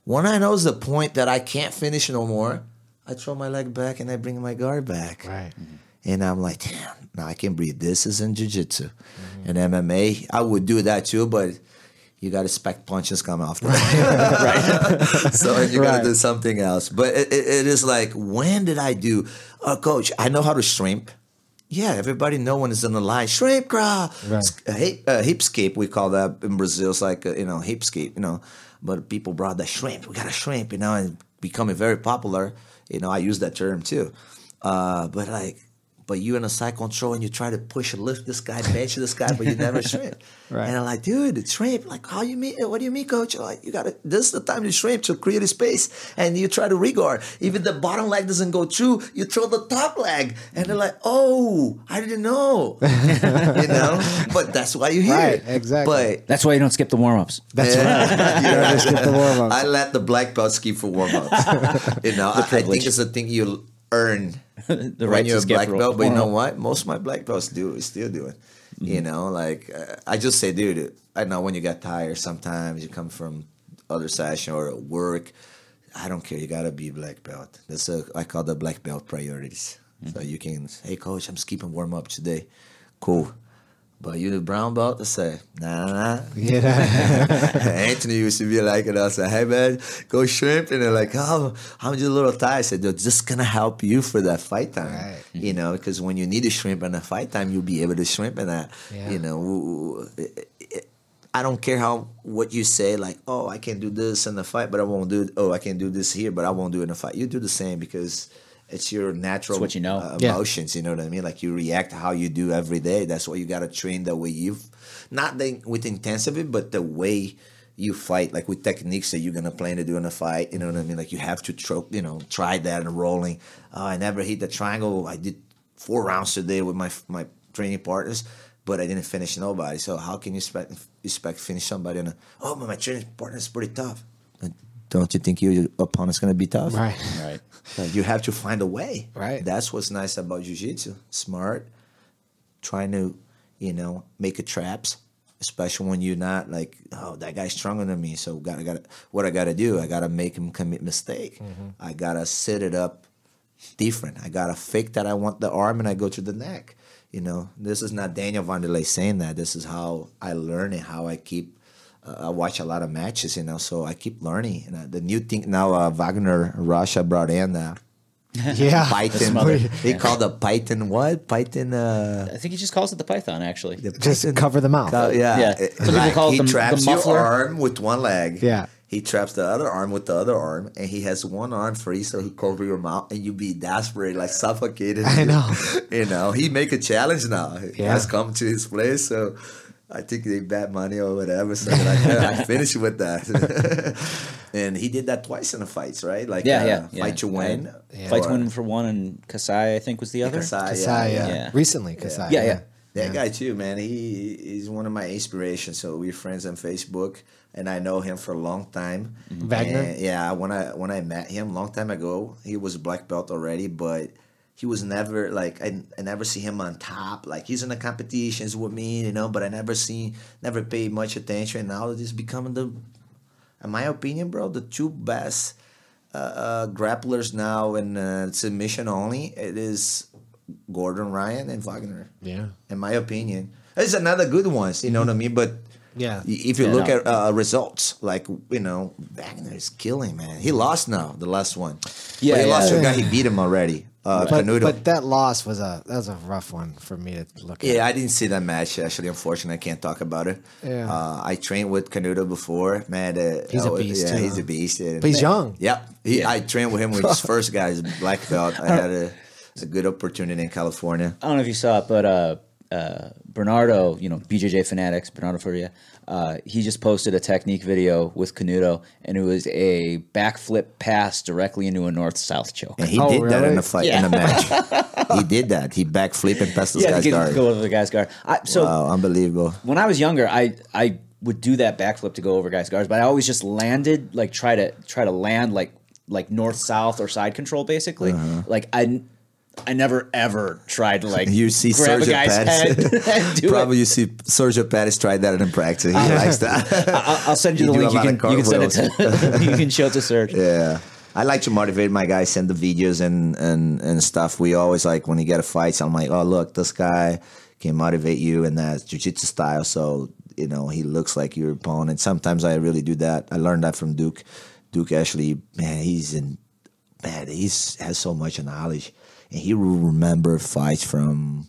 [SPEAKER 8] When I know the point that I can't finish no more, I throw my leg back and I bring my guard back.
[SPEAKER 7] Right.
[SPEAKER 8] And I'm like, damn, now I can breathe. This is in jiu-jitsu. In MMA, I would do that too, but you got to expect punches come off. Right. So you got to do something else. But it is like, when did I do? Coach, I know how to shrimp. Yeah, everybody know when it's in the line. Shrimp crawl. Right. Hip scape, we call that in Brazil. It's like, hip scape, But people brought the shrimp. We got a shrimp, and becoming very popular. I use that term too. But you in a side control and you try to push and lift this guy, bench this guy, but you never shrimp. Right. And I'm like, dude, it's shrimp. Like, how you mean? What do you mean, coach? Like, this is the time to shrimp to create a space. And you try to regard. Even the bottom leg doesn't go through, you throw the top leg. And they're like, oh, I didn't know. But that's why you're here.
[SPEAKER 7] Right, exactly.
[SPEAKER 8] But
[SPEAKER 2] That's why you don't skip the warm-ups.
[SPEAKER 7] That's right. Skip the warm-ups.
[SPEAKER 8] I let the black belt skip for warm-ups. I think it's a thing you earn
[SPEAKER 2] The
[SPEAKER 8] when
[SPEAKER 2] right
[SPEAKER 8] you're
[SPEAKER 2] to
[SPEAKER 8] a black
[SPEAKER 2] skip
[SPEAKER 8] belt. But you know
[SPEAKER 2] warm-up.
[SPEAKER 8] what? Most of my black belts still do it. I just say, dude, I know when you get tired, sometimes you come from other session or work. I don't care. You got to be black belt. I call the black belt priorities. So you can, hey, coach, I'm skipping warm-up today. Cool. But you the brown belt, I say, nah.
[SPEAKER 7] Yeah.
[SPEAKER 8] Anthony used to be like it. I said, hey, man, go shrimp. And they're like, oh, I'm just a little tired. I said, this is going to help you for that fight time.
[SPEAKER 7] Right.
[SPEAKER 8] Because when you need a shrimp in a fight time, you'll be able to shrimp in that. Yeah. I don't care what you say, like, oh, I can do this in the fight, but I won't do it. Oh, I can do this here, but I won't do it in the fight. You do the same because it's your natural
[SPEAKER 2] what you know.
[SPEAKER 8] emotions, you know what I mean? Like you react how you do every day. That's why you got to train the way not with intensity, but the way you fight, like with techniques that you're going to plan to do in a fight, you know what I mean? Like you have to try that and rolling. I never hit the triangle. I did 4 rounds today with my training partners, but I didn't finish nobody. So how can you expect finish somebody but my training partner is pretty tough. Don't you think your opponent's going to be tough?
[SPEAKER 2] Right.
[SPEAKER 8] You have to find a way.
[SPEAKER 7] Right. That's
[SPEAKER 8] what's nice about jiu-jitsu. Smart. Trying to, make a traps, especially when you're not like, oh, that guy's stronger than me. So what I got to do, I got to make him commit mistake. I got to set it up different. I got to fake that I want the arm and I go to the neck. This is not Daniel Wanderley saying that. This is how I learn and how I keep I watch a lot of matches, so I keep learning. And the new thing now, Wagner Russia brought in Python. They call the Python what? Python.
[SPEAKER 2] I think he just calls it the Python, actually.
[SPEAKER 7] Just cover the mouth.
[SPEAKER 8] Yeah.
[SPEAKER 2] Some people call it
[SPEAKER 8] he traps
[SPEAKER 2] the
[SPEAKER 8] your
[SPEAKER 2] muffler.
[SPEAKER 8] arm with one leg.
[SPEAKER 7] Yeah.
[SPEAKER 8] He traps the other arm with the other arm, and he has one arm free, so he cover your mouth, and you be desperate, like suffocated.
[SPEAKER 7] I know.
[SPEAKER 8] He make a challenge now. He has come to his place, so I think they bet money or whatever. So I finished with that. And he did that twice in the fights, right? Like fight to win.
[SPEAKER 2] Fight to win for one, and Kasai, I think, was the other.
[SPEAKER 7] Kasai,
[SPEAKER 2] yeah.
[SPEAKER 7] Recently, Kasai.
[SPEAKER 2] Yeah.
[SPEAKER 8] That guy too, man. He's one of my inspirations. So we're friends on Facebook, and I know him for a long time.
[SPEAKER 7] Wagner.
[SPEAKER 8] And, yeah, when I met him long time ago, he was black belt already, but he was never like I never see him on top. Like he's in the competitions with me, you know, but I never paid much attention. And now he's becoming in my opinion, bro, the two best grapplers now in submission only. It is Gordon Ryan and Wagner.
[SPEAKER 7] Yeah.
[SPEAKER 8] In my opinion. There's another good ones, you know what I mean? But
[SPEAKER 7] yeah,
[SPEAKER 8] if you look at results, like, you know, Wagner is killing, man. He lost now, the last one.
[SPEAKER 2] Yeah,
[SPEAKER 8] but he lost to a guy, he beat him already.
[SPEAKER 7] But that loss was a rough one for me to look at.
[SPEAKER 8] Yeah, I didn't see that match, actually. Unfortunately, I can't talk about it.
[SPEAKER 7] Yeah.
[SPEAKER 8] I trained with Canuto before. Man,
[SPEAKER 7] he's a beast, too.
[SPEAKER 8] Yeah, he's a beast.
[SPEAKER 7] But he's young.
[SPEAKER 8] Yep. I trained with him with his first guy, his black belt. I had a good opportunity in California.
[SPEAKER 2] I don't know if you saw it, but Bernardo, you know, BJJ Fanatics, Bernardo Furia, he just posted a technique video with Canuto, and it was a backflip pass directly into a north-south choke.
[SPEAKER 8] And he did that in the fight, in the match. He did that. He backflipped and passed this guy's guard.
[SPEAKER 2] Go over the guy's guard.
[SPEAKER 8] Wow, unbelievable.
[SPEAKER 2] When I was younger, I would do that backflip to go over guys' guards, but I always just landed, like try to land like north-south or side control, basically. Like I never ever tried to like
[SPEAKER 8] you see
[SPEAKER 2] grab
[SPEAKER 8] Sergio
[SPEAKER 2] a guy's
[SPEAKER 8] Pettis.
[SPEAKER 2] head and do
[SPEAKER 8] Probably
[SPEAKER 2] it.
[SPEAKER 8] you see Sergio Pettis tried that in practice. He likes that.
[SPEAKER 2] I'll send you the link. You can send it to you can show it to Serge.
[SPEAKER 8] Yeah. I like to motivate my guys, send the videos and stuff. We always like when you get a fight, so I'm like, oh look, this guy can motivate you in that jiu-jitsu style. So, you know, he looks like your opponent. Sometimes I really do that. I learned that from Duke. Duke actually, man, he has so much knowledge. And he will remember fights from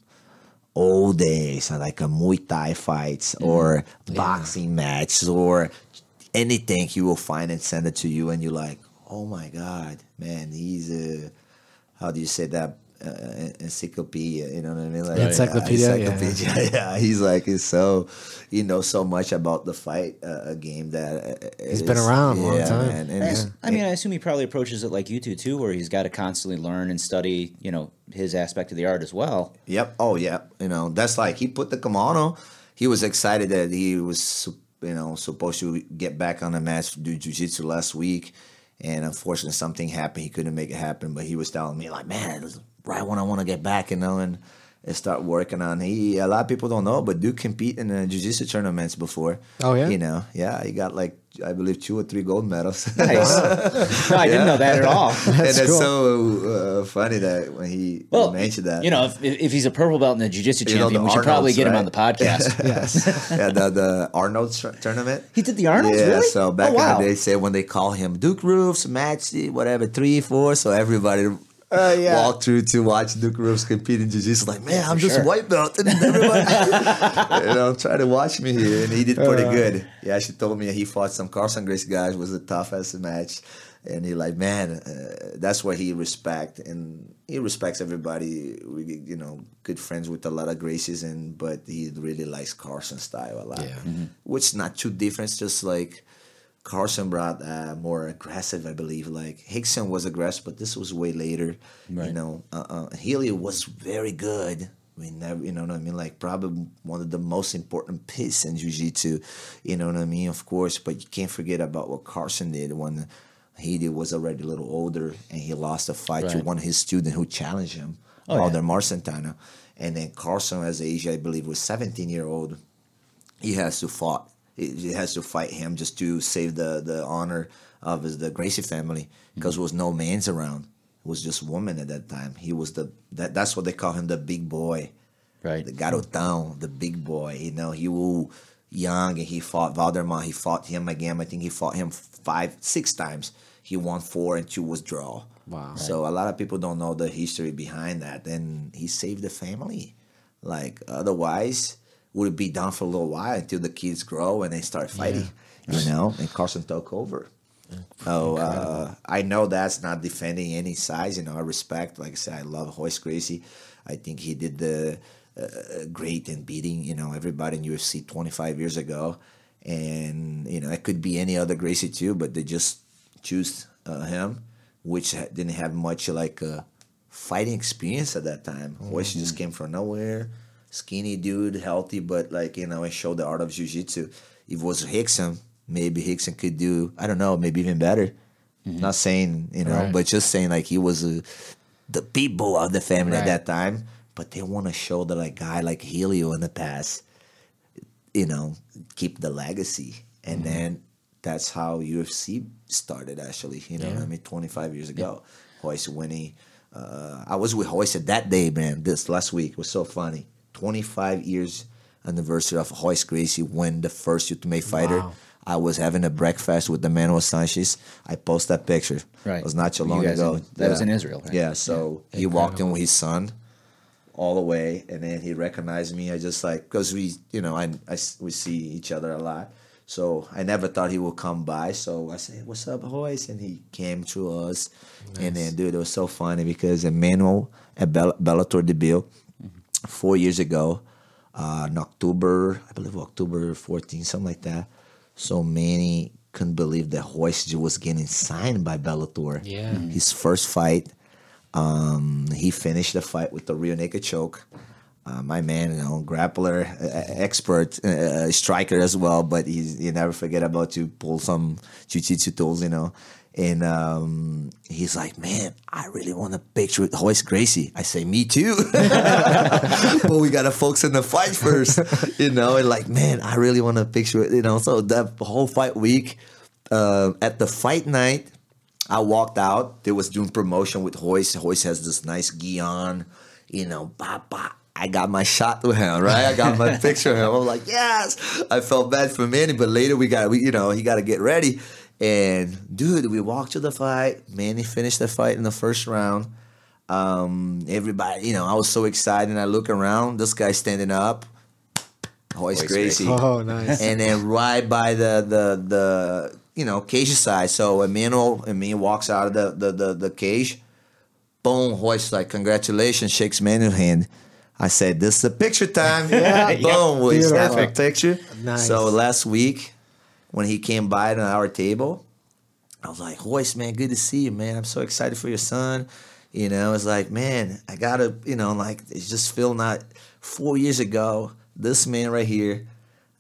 [SPEAKER 8] old days, like a Muay Thai fights or boxing matches or anything he will find and send it to you. And you're like, oh my God, man, he's a, how do you say that? Encyclopedia, you know what I mean? Like,
[SPEAKER 7] encyclopedia.
[SPEAKER 8] Yeah. He's like, he knows so much about the fight game that
[SPEAKER 7] he's been around a long time.
[SPEAKER 8] Man.
[SPEAKER 2] I mean, I assume he probably approaches it like you do too, where he's got to constantly learn and study, you know, his aspect of the art as well.
[SPEAKER 8] Yep. Oh, yeah. You know, that's like he put the kimono. He was excited that he was, you know, supposed to get back on the mat to do jiu-jitsu last week. And unfortunately, something happened. He couldn't make it happen. But he was telling me, like, man, right when I want to get back, you know, and start working on. A lot of people don't know, but Duke compete in the jiu-jitsu tournaments before.
[SPEAKER 7] Oh, yeah?
[SPEAKER 8] You know, yeah, he got like, I believe 2 or 3 gold medals.
[SPEAKER 2] Nice. No, I didn't know that at all.
[SPEAKER 8] That's
[SPEAKER 7] cool.
[SPEAKER 8] so funny that when he mentioned that.
[SPEAKER 2] You know, if he's a purple belt and a jiu-jitsu champion, we should probably get him on the podcast.
[SPEAKER 7] Yes.
[SPEAKER 8] Yeah, the Arnold's tournament.
[SPEAKER 2] He did the Arnold's,
[SPEAKER 8] yeah,
[SPEAKER 2] really?
[SPEAKER 8] So back in the day, say when they call him Duke Roofs, match, whatever, 3, 4, so everybody walk through to watch Duke Roofs compete in jiu-jitsu. Like, man, I'm just white belt, and everybody, you know, try to watch me here, and he did pretty good. He actually told me he fought some Carson Gracie guys, was the toughest match, and he like, man, that's what he respects, and he respects everybody. We, you know, good friends with a lot of Gracies, but he really likes Carson style a lot, which is not too different, just like. Carson brought more aggressive, I believe. Like Hickson was aggressive, but this was way later. Right. You know, Healy was very good. We never, you know what I mean? Like probably one of the most important pieces in jiu-jitsu. You know what I mean? Of course, but you can't forget about what Carson did when Healy was already a little older and he lost a fight to one of his students who challenged him, Alder Marcentano. And then Carson, as age, I believe, was 17-year-old. He has to fight. He has to fight him just to save the honor of the Gracie family because there was no man's around. It was just women at that time. He was that's what they call him, the big boy. Right. The garotão, the big boy. You know, he was young and he fought Valdemar. He fought him again. I think he fought him 5, 6 times. He won 4 and 2 was draw. Wow. So a lot of people don't know the history behind that. And he saved the family. Like otherwise would be down for a little while until the kids grow and they start fighting, you know, and Carson took over. So I know that's not defending any size, you know, I respect, like I said, I love Royce Gracie. I think he did the great and beating, everybody in UFC 25 years ago. And, it could be any other Gracie too, but they just choose him, which didn't have much fighting experience at that time. Royce just came from nowhere, skinny dude, healthy, but and showed the art of jiu-jitsu. If it was Rickson, maybe Rickson could do, I don't know, maybe even better. Not saying, but just saying he was the people of the family at that time. But they want to show that a guy like Helio in the past, keep the legacy. And then that's how UFC started, actually. You know what I mean? 25 years ago. Royce winning. I was with Royce that day, man. This last week. It was so funny. 25 years anniversary of Royce Gracie win the first Ultimate Fighter.
[SPEAKER 2] Wow.
[SPEAKER 8] I was having a breakfast with Manuel Sanchez. I posted that picture.
[SPEAKER 2] Right.
[SPEAKER 8] It was not too long ago.
[SPEAKER 2] That was in Israel, right?
[SPEAKER 8] Yeah, so he walked in with his son all the way, and then he recognized me. I just because we, we see each other a lot. So I never thought he would come by. So I said, "What's up, Royce?" And he came to us. Nice. And then, dude, it was so funny because Emmanuel at Bellator debut 4 years ago, in October, I believe October 14, something like that. So many couldn't believe that Royce was getting signed by Bellator.
[SPEAKER 7] Yeah.
[SPEAKER 8] His first fight, he finished the fight with the rear naked choke. My man, grappler, expert, striker as well, but you never forget about to pull some jiu-jitsu tools, And he's like, man, I really want a picture with Royce Gracie. I say, me too. But we got to focus on the fight first, And man, I really want a picture with, So that whole fight week, at the fight night, I walked out. They was doing promotion with Royce. Royce has this nice gi on, I got my shot with him, right? I got my picture of him. I was like, yes. I felt bad for Manny, but later he got to get ready. And dude, we walked to the fight. Manny finished the fight in the first round. Everybody, I was so excited. And I look around, this guy standing up, Royce Gracie.
[SPEAKER 7] Oh, nice.
[SPEAKER 8] And then right by the cage side. So Emmanuel walks out of the cage. Boom, Royce congratulations, shakes Manuel's hand. I said, this is a picture time. Yeah. Boom, we snap a picture.
[SPEAKER 7] Nice.
[SPEAKER 8] So last week, when he came by to our table, I was like, Royce, man, good to see you, man. I'm so excited for your son. It's like, man, I got to, it's just feel not 4 years ago, this man right here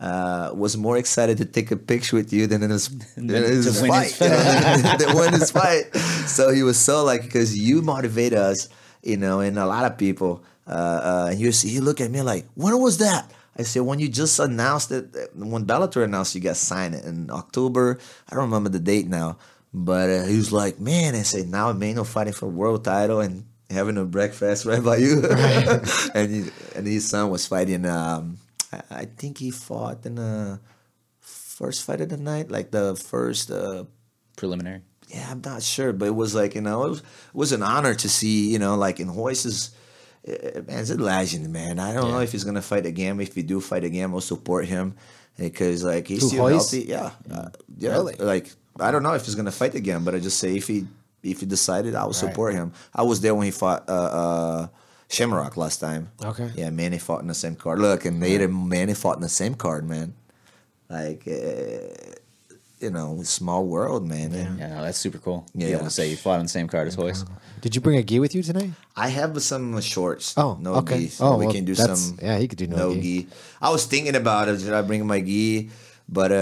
[SPEAKER 8] was more excited to take a picture with you than in his fight. To win his fight. So he was so because you motivate us, and a lot of people. And he looked at me like, when was that? I said, when you just announced it, when Bellator announced you got signed in October. I don't remember the date now. But he was like, man, I said, now Emmanuel fighting for a world title and having a breakfast right by you. Right. and his son was fighting, I think he fought in the first fight of the night, the first...
[SPEAKER 2] preliminary?
[SPEAKER 8] Yeah, I'm not sure. But it was it was an honor to see, in Royce's... Man's a legend, man. I don't know if he's gonna fight again. If he do fight again, we'll support him because he's still healthy. Yeah,
[SPEAKER 7] Really?
[SPEAKER 8] I don't know if he's gonna fight again, but I just say if he decided, I will support him. I was there when he fought Shamrock last time.
[SPEAKER 7] Okay.
[SPEAKER 8] Yeah, Manny fought in the same card. Look, and later Manny fought in the same card, man. Small world, man.
[SPEAKER 2] Yeah, no, that's super cool.
[SPEAKER 8] Yeah.
[SPEAKER 2] Be able to say you fought on the same card as Royce.
[SPEAKER 7] Did you bring a gi with you tonight?
[SPEAKER 8] I have some shorts.
[SPEAKER 7] Oh,
[SPEAKER 8] no
[SPEAKER 7] okay.
[SPEAKER 8] gi. So we can do some.
[SPEAKER 7] Yeah, he could do no gi.
[SPEAKER 8] I was thinking about it. Should I bring my gi? But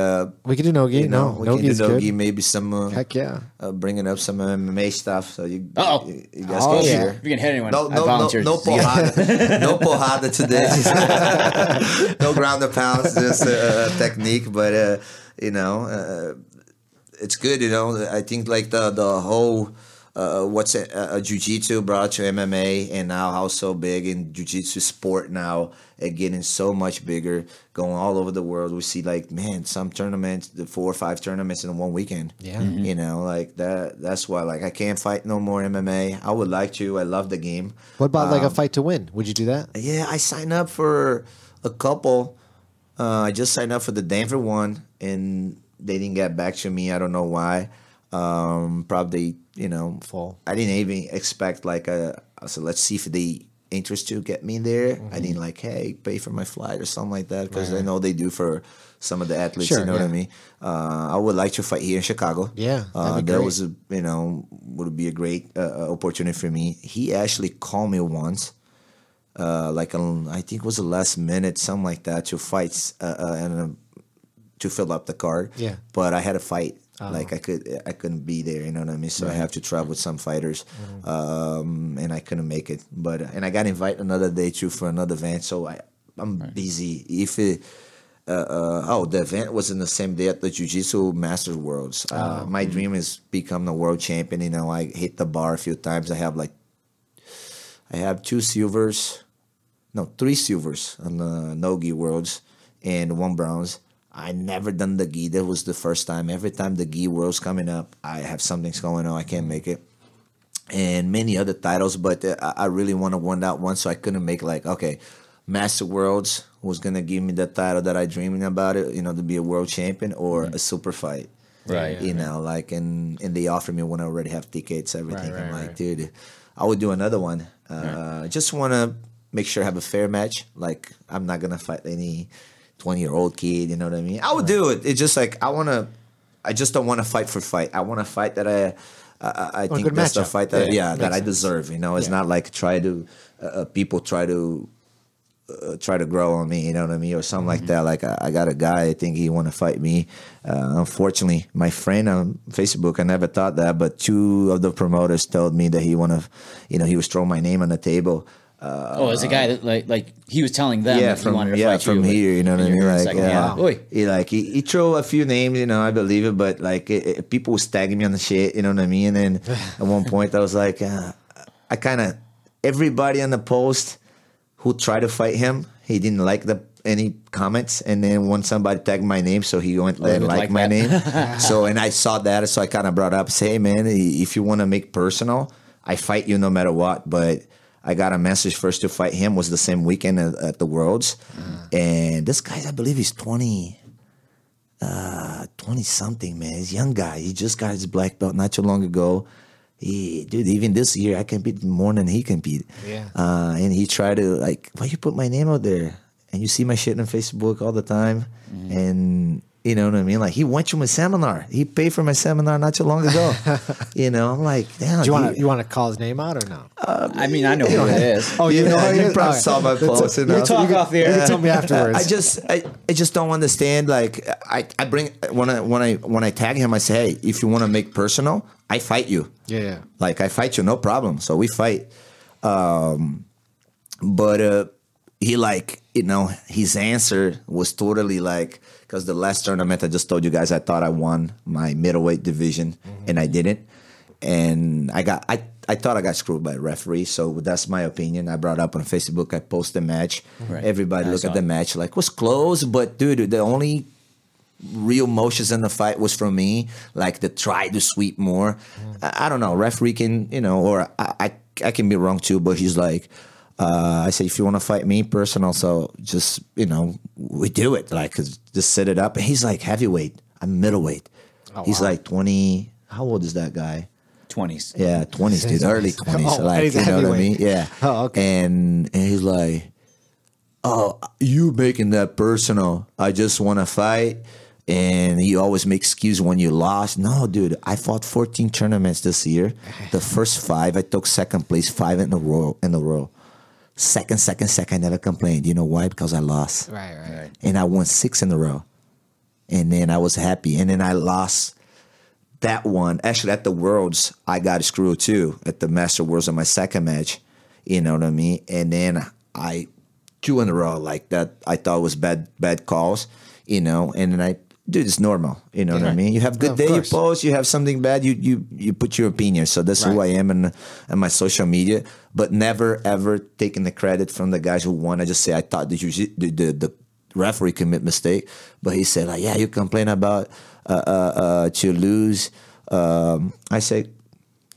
[SPEAKER 7] we could do no gi. No,
[SPEAKER 8] we
[SPEAKER 7] no
[SPEAKER 8] can do no
[SPEAKER 7] good.
[SPEAKER 8] gi. Maybe some.
[SPEAKER 7] Heck yeah.
[SPEAKER 8] Bringing up some MMA stuff. So you
[SPEAKER 2] Uh-oh.
[SPEAKER 8] you guys
[SPEAKER 7] Oh,
[SPEAKER 8] can
[SPEAKER 7] yeah.
[SPEAKER 8] share.
[SPEAKER 2] If you can hit anyone,
[SPEAKER 8] No
[SPEAKER 2] I volunteer.
[SPEAKER 8] no porrada. No porrada today. No ground and pounds. Just technique. But it's good. I think the whole. Jiu-jitsu brought to MMA, and now how so big in jiu-jitsu sport now, and getting so much bigger, going all over the world. We see some tournaments, the 4 or 5 tournaments in one weekend.
[SPEAKER 7] Yeah.
[SPEAKER 8] That. That's why I can't fight no more MMA. I would like to. I love the game.
[SPEAKER 7] What about a fight to win? Would you do that?
[SPEAKER 8] Yeah, I signed up for a couple. I just signed up for the Denver one, and they didn't get back to me. I don't know why. Probably,
[SPEAKER 7] Full.
[SPEAKER 8] I didn't even expect I said, let's see if they interest to get me there. I didn't like, hey, pay for my flight or something like that, because I know they do for some of the athletes.
[SPEAKER 7] Sure,
[SPEAKER 8] you know what I mean? I would like to fight here in Chicago.
[SPEAKER 7] Yeah, that'd be
[SPEAKER 8] that
[SPEAKER 7] great.
[SPEAKER 8] was would be a great opportunity for me. He actually called me once, I think it was the last minute, something like that, to fight and to fill up the card.
[SPEAKER 7] Yeah.
[SPEAKER 8] But I had a fight. I couldn't be there, you know what I mean? So I have to travel with some fighters, and I couldn't make it. But and I got invited another day too for another event, so I'm busy. If it, the event was in the same day at the Jiu-Jitsu Masters Worlds. My dream is become the world champion. You know, I hit the bar a few times. I have 3 silvers on the Nogi Worlds and 1 bronze. I never done the gi. That was the first time. Every time the gi world's coming up, I have something's going on. I can't make it. And many other titles, but I really want to win that one, so I couldn't make Master Worlds was going to give me the title that I dreaming about it, you know, to be a world champion or a super fight.
[SPEAKER 2] Right.
[SPEAKER 8] You know, and they offered me when I already have tickets, everything. I'm like, dude, I would do another one. Just want to make sure I have a fair match. Like, I'm not going to fight any 20-year-old kid, you know what I mean? I would do it. It's just like I just don't want to fight for fight. I want to fight that I think that's the fight that that I deserve. You know, it's not like people try to grow on me, you know what I mean, or something like that. Like I got a guy, I think he want to fight me. Unfortunately, my friend on Facebook, I never thought that, but 2 of the promoters told me that he want to, you know, he was throwing my name on the table.
[SPEAKER 2] It's a guy that like he was telling them that he wanted to fight
[SPEAKER 8] from
[SPEAKER 2] you,
[SPEAKER 8] here, you know what I mean?
[SPEAKER 2] Like,
[SPEAKER 8] he threw a few names, you know, I believe it, but people was tagging me on the shit, you know what I mean? And then at one point I was like, everybody on the post who tried to fight him, he didn't like any comments, and then when somebody tagged my name, so he went and liked my name. So, and I saw that, so I kind of brought up, say, hey man, if you want to make personal, I fight you no matter what, but I got a message first to fight him. Was the same weekend at the Worlds. And this guy, I believe he's 20 something, man. He's a young guy. He just got his black belt not too long ago. Dude, even this year, I compete more than he compete.
[SPEAKER 7] Yeah.
[SPEAKER 8] And he tried to, why you put my name out there? And you see my shit on Facebook all the time. And you know what I mean? Like, he went to my seminar. He paid for my seminar not too long ago. You know, I'm like, damn.
[SPEAKER 7] Do you want to call his name out or no?
[SPEAKER 2] I mean, I know who it is.
[SPEAKER 7] Oh, you know who it is?
[SPEAKER 8] Probably saw my post.
[SPEAKER 2] We'll talk off the air.
[SPEAKER 7] You tell me afterwards.
[SPEAKER 8] I just don't understand. Like, I bring when I tag him, I say, hey, if you want to make personal, I fight you.
[SPEAKER 7] Yeah.
[SPEAKER 8] Like, I fight you, no problem. So we fight. But he, like, you know, his answer was totally like, because the last tournament I just told you guys, I thought I won my middleweight division, and I didn't. And I thought I got screwed by a referee, so that's my opinion. I brought up on Facebook, I posted the match. Right. Everybody looked at the match, like, was close, but dude, the only real motions in the fight was from me, like the try to sweep more. I don't know, referee can, you know, or I can be wrong too, but he's like, I said, if you want to fight me, personal, so just, you know, we do it. Like, just set it up. And he's like, heavyweight. I'm middleweight. Oh, he's like 20. How old is that guy?
[SPEAKER 2] 20s.
[SPEAKER 8] Yeah, 20s, dude. Early 20s.
[SPEAKER 7] Oh,
[SPEAKER 8] like, you know what I mean? Yeah.
[SPEAKER 7] Oh, okay.
[SPEAKER 8] And he's like, oh, you making that personal. I just want to fight. And you always make excuses when you lost. No, dude, I fought 14 tournaments this year. The first 5, I took second place, 5 in a row. Second, I never complained. You know why? Because I lost.
[SPEAKER 7] Right.
[SPEAKER 8] And I won 6 in a row. And then I was happy. And then I lost that one. Actually, at the Worlds, I got screwed too. At the Master Worlds on my second match. You know what I mean? And then 2 in a row like that. I thought was bad calls. You know, and then dude, it's normal. You know what I mean? You have good day, you post. You have something bad, you put your opinion. So that's who I am in my social media. But never ever taking the credit from the guys who won. I just say I thought the referee commit mistake, but he said like, yeah, you complain about to lose. I say,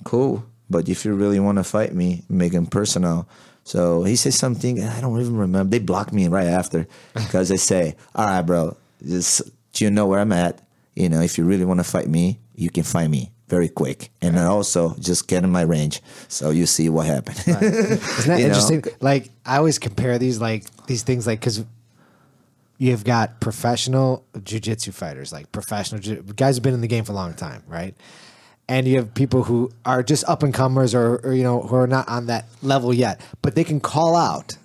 [SPEAKER 8] cool. But if you really want to fight me, make him personal. So he said something I don't even remember. They blocked me right after because they say, all right, bro, just. You know where I'm at. You know, if you really want to fight me, you can fight me. very quick, and I also just get in my range, so you see what happened.
[SPEAKER 7] Right. Isn't that interesting? Like I always compare these things because you've got professional jiu-jitsu fighters, like professional guys who've been in the game for a long time, right? And you have people who are just up and comers or who are not on that level yet, but they can call out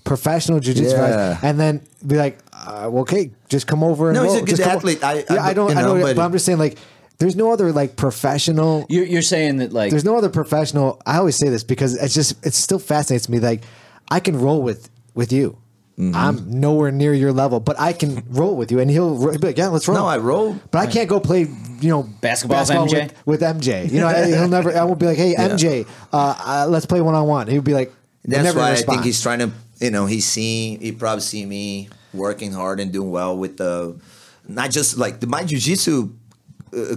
[SPEAKER 7] professional jiu-jitsu fighters and then be like, okay, just come over and
[SPEAKER 8] no,
[SPEAKER 7] roll.
[SPEAKER 8] he's a good athlete.
[SPEAKER 7] I know, but I'm just saying, like, there's no other like professional.
[SPEAKER 2] You're saying that like
[SPEAKER 7] there's no other professional. I always say this because it still fascinates me. Like I can roll with you. Mm-hmm. I'm nowhere near your level, but I can roll with you, and he'll be like, "Yeah, let's roll."
[SPEAKER 8] No, I roll,
[SPEAKER 7] but I can't go play,
[SPEAKER 2] basketball with MJ.
[SPEAKER 7] With MJ. He'll never. I won't be like, "Hey, MJ, let's play one-on-one." He'll be like,
[SPEAKER 8] "That's why
[SPEAKER 7] respond.
[SPEAKER 8] I think he's trying to." He probably see me working hard and doing well with not just like my jiu-jitsu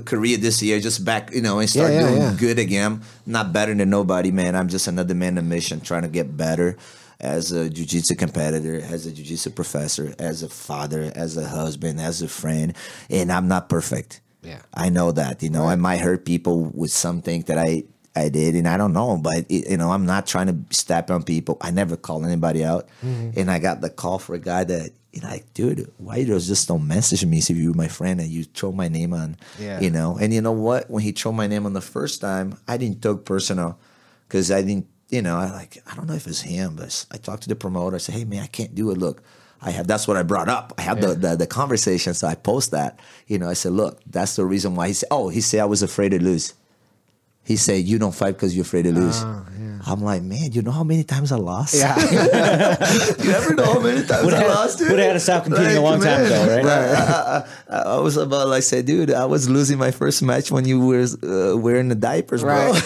[SPEAKER 8] career this year, just back, and start doing good again. Not better than nobody, man. I'm just another man on a mission, trying to get better. As a jiu-jitsu competitor, as a jiu-jitsu professor, as a father, as a husband, as a friend, and I'm not perfect.
[SPEAKER 7] Yeah,
[SPEAKER 8] I know that. I might hurt people with something that I did, and I don't know, but I'm not trying to step on people. I never call anybody out, and I got the call for a guy that like, dude, why you just don't message me if you're my friend and you throw my name on, And you know what? When he threw my name on the first time, I didn't take personal because I didn't. I don't know if it's him, but I talked to the promoter. I said, hey, man, I can't do it. Look, that's what I brought up. I had the conversation, so I post that. I said, look, that's the reason why. He said I was afraid to lose. He said, you don't fight because you're afraid to lose. I'm like, man, you know how many times I lost? Yeah. You ever know how many times I lost, dude?
[SPEAKER 2] Would have had to stop competing a long time ago, right?
[SPEAKER 8] I was about like, say, dude, I was losing my first match when you were wearing the diapers, bro.
[SPEAKER 7] Right.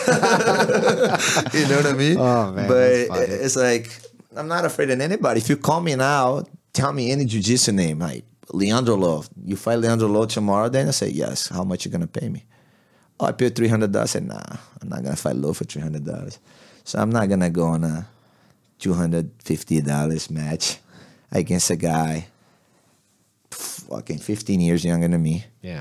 [SPEAKER 8] You know what I mean?
[SPEAKER 7] Oh, man.
[SPEAKER 8] But it's like, I'm not afraid of anybody. If you call me now, tell me any jiu-jitsu name, like Leandro Lowe. You fight Leandro Lowe tomorrow, then I say, yes. How much you going to pay me? Oh, I paid $300. I said, nah, I'm not going to fight Lowe for $300. So I'm not going to go on a $250 match against a guy fucking 15 years younger than me.
[SPEAKER 7] Yeah.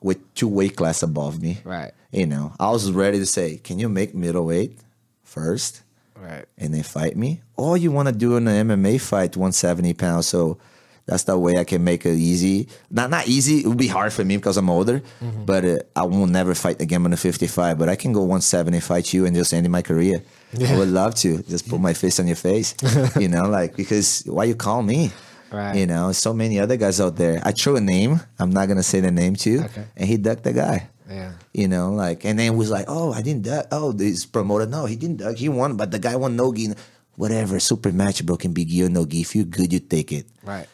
[SPEAKER 8] With 2 weight class above me.
[SPEAKER 7] Right.
[SPEAKER 8] I was ready to say, can you make middleweight first?
[SPEAKER 7] Right.
[SPEAKER 8] And then fight me? Or you want to do an MMA fight, 170 pounds, so that's the way I can make it easy. Not easy. It would be hard for me because I'm older. Mm-hmm. But I will never fight again on a 55. But I can go 170, fight you, and just end my career. Yeah. I would love to. Just put my face on your face. Because why you call me?
[SPEAKER 7] Right.
[SPEAKER 8] So many other guys out there. I threw a name. I'm not going to say the name to you.
[SPEAKER 7] Okay.
[SPEAKER 8] And he ducked the guy.
[SPEAKER 7] Yeah.
[SPEAKER 8] And then was like, oh, I didn't duck. Oh, this promoter. No, he didn't duck. He won. But the guy won Nogi. Whatever, super match, bro, can be gi or no gi. If you're good, you take it.
[SPEAKER 7] Right.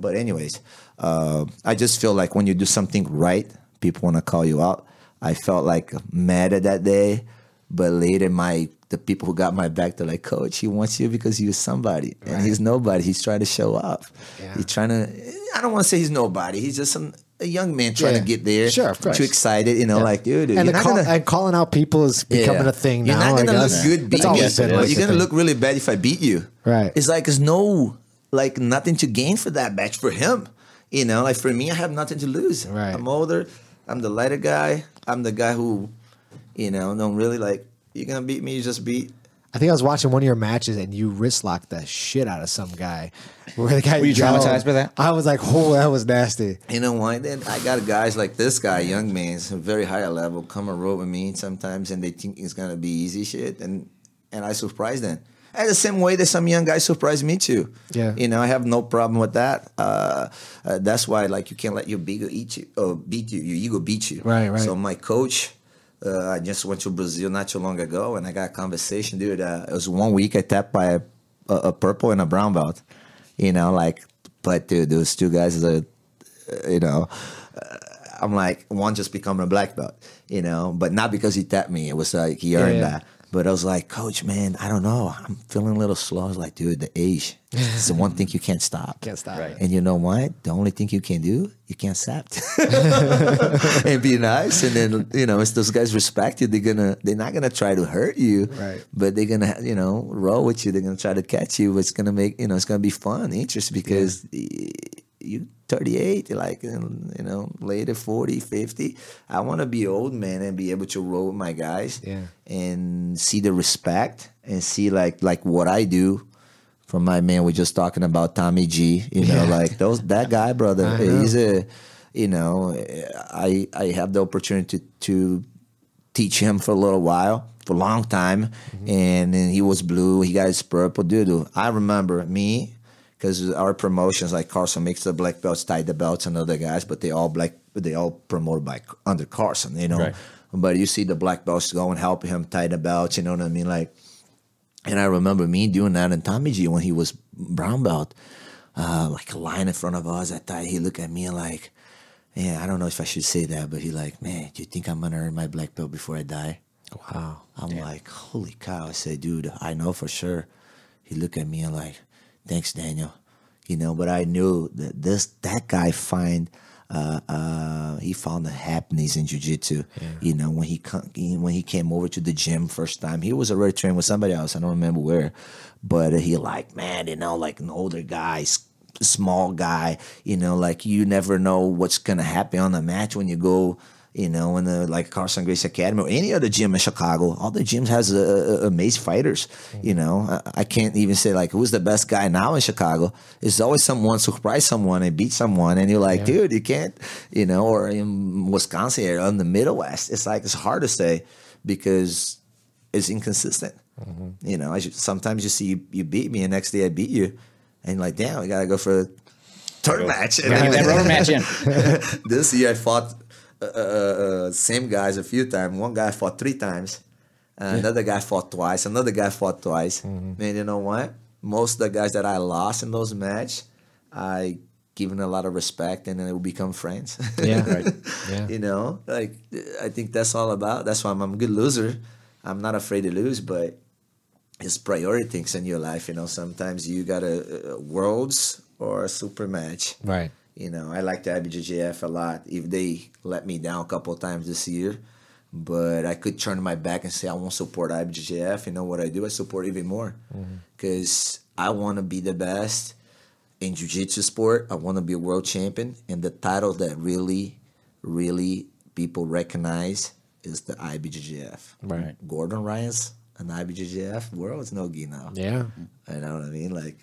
[SPEAKER 8] But anyways, I just feel like when you do something right, people want to call you out. I felt like mad at that day, but later the people who got my back, they're like, Coach, he wants you because you're somebody. Right. And he's nobody. He's trying to show up. Yeah. He's trying to, I don't want to say he's nobody. He's just a young man trying to get there.
[SPEAKER 7] Sure, of course.
[SPEAKER 8] Too excited, like, dude.
[SPEAKER 7] And calling out people is becoming a thing now.
[SPEAKER 8] You're not going to look good beating me. You're going to look really bad if I beat you.
[SPEAKER 7] Right.
[SPEAKER 8] It's like, there's nothing to gain for that match for him. Like for me, I have nothing to lose.
[SPEAKER 7] Right.
[SPEAKER 8] I'm older. I'm the lighter guy. I'm the guy who, don't really you're going to beat me, you just beat.
[SPEAKER 7] I think I was watching one of your matches and you wrist locked the shit out of some guy. Where the guy
[SPEAKER 2] Were you traumatized by that?
[SPEAKER 7] I was like, oh, that was nasty.
[SPEAKER 8] You know why? Then I got guys like this guy, young man, a very high level, come and roll with me sometimes and they think it's going to be easy shit. And I surprise them. And the same way that some young guys surprise me too.
[SPEAKER 7] Yeah.
[SPEAKER 8] I have no problem with that. That's why you can't let your ego eat you or beat you. Your ego beat you.
[SPEAKER 7] Right.
[SPEAKER 8] So my coach, I just went to Brazil not too long ago, and I got a conversation, dude. It was 1 week I tapped by a purple and a brown belt. But dude, those 2 guys are, I'm like, one just become a black belt, but not because he tapped me. It was like he earned that. But I was like, Coach, man, I don't know. I'm feeling a little slow. I was like, dude, the age is the one thing you can't stop.
[SPEAKER 7] Can't stop.
[SPEAKER 2] Right.
[SPEAKER 8] And you know what? The only thing you can do, you can't accept. And be nice. And then, if those guys respect you, they're not gonna try to hurt you.
[SPEAKER 7] Right.
[SPEAKER 8] But they're gonna, roll with you. They're gonna try to catch you. It's gonna make, it's gonna be fun, interesting because you 38, like, later 40, 50. I want to be old, man, and be able to roll with my guys and see the respect and see like what I do from my man. We're just talking about Tommy G, like that guy, brother. He's I have the opportunity to teach him for a little while, for a long time. And then he was blue, he got his purple. Dude, I remember me, because our promotions, like Carson makes the black belts, tie the belts, and other guys, but they all promoted by under Carson, Right. But you see the black belts go and help him tie the belts, you know what I mean? Like, and I remember me doing that, and Tommy G, when he was brown belt, like a line in front of us, I thought he looked at me and like, I don't know if I should say that, but he like, man, do you think I'm gonna earn my black belt before I die?
[SPEAKER 7] Wow.
[SPEAKER 8] I'm like, holy cow. I said, dude, I know for sure. He looked at me and like, thanks, Daniel. But I knew that that guy he found the happiness in jiu-jitsu. When he came over to the gym first time, he was already training with somebody else. I don't remember where, but he like, man, like an older guy, small guy, like you never know what's gonna happen on the match when you go. In the like Carson Gracie Academy or any other gym in Chicago, all the gyms has amazing fighters. I can't even say like who's the best guy now in Chicago. It's always someone surprise someone and beat someone, and you're like, dude, you can't. Or in Wisconsin or in the Midwest, it's like it's hard to say because it's inconsistent. Sometimes you see you beat me, and next day I beat you, and you're like, damn, we gotta go for a third match. And
[SPEAKER 2] that rubber match in.
[SPEAKER 8] This year I fought. Same guys a few times. One guy fought 3 times. Another guy fought twice. Another guy fought twice. And you know what? Most of the guys that I lost in those matches, I given a lot of respect, and then we become friends.
[SPEAKER 7] Yeah, right. Yeah.
[SPEAKER 8] Like I think that's all about. That's why I'm a good loser. I'm not afraid to lose, but it's priority things in your life. Sometimes you got a worlds or a super match.
[SPEAKER 7] Right.
[SPEAKER 8] I like the IBJJF a lot. If they let me down a couple of times this year, but I could turn my back and say I won't support IBJJF. What I do? I support even more because I want to be the best in jiu-jitsu sport. I want to be a world champion, and the title that really, really people recognize is the IBJJF.
[SPEAKER 7] Right.
[SPEAKER 8] Gordon Ryan's an IBJJF world's Nogi now.
[SPEAKER 7] Yeah.
[SPEAKER 8] You know what I mean? Like,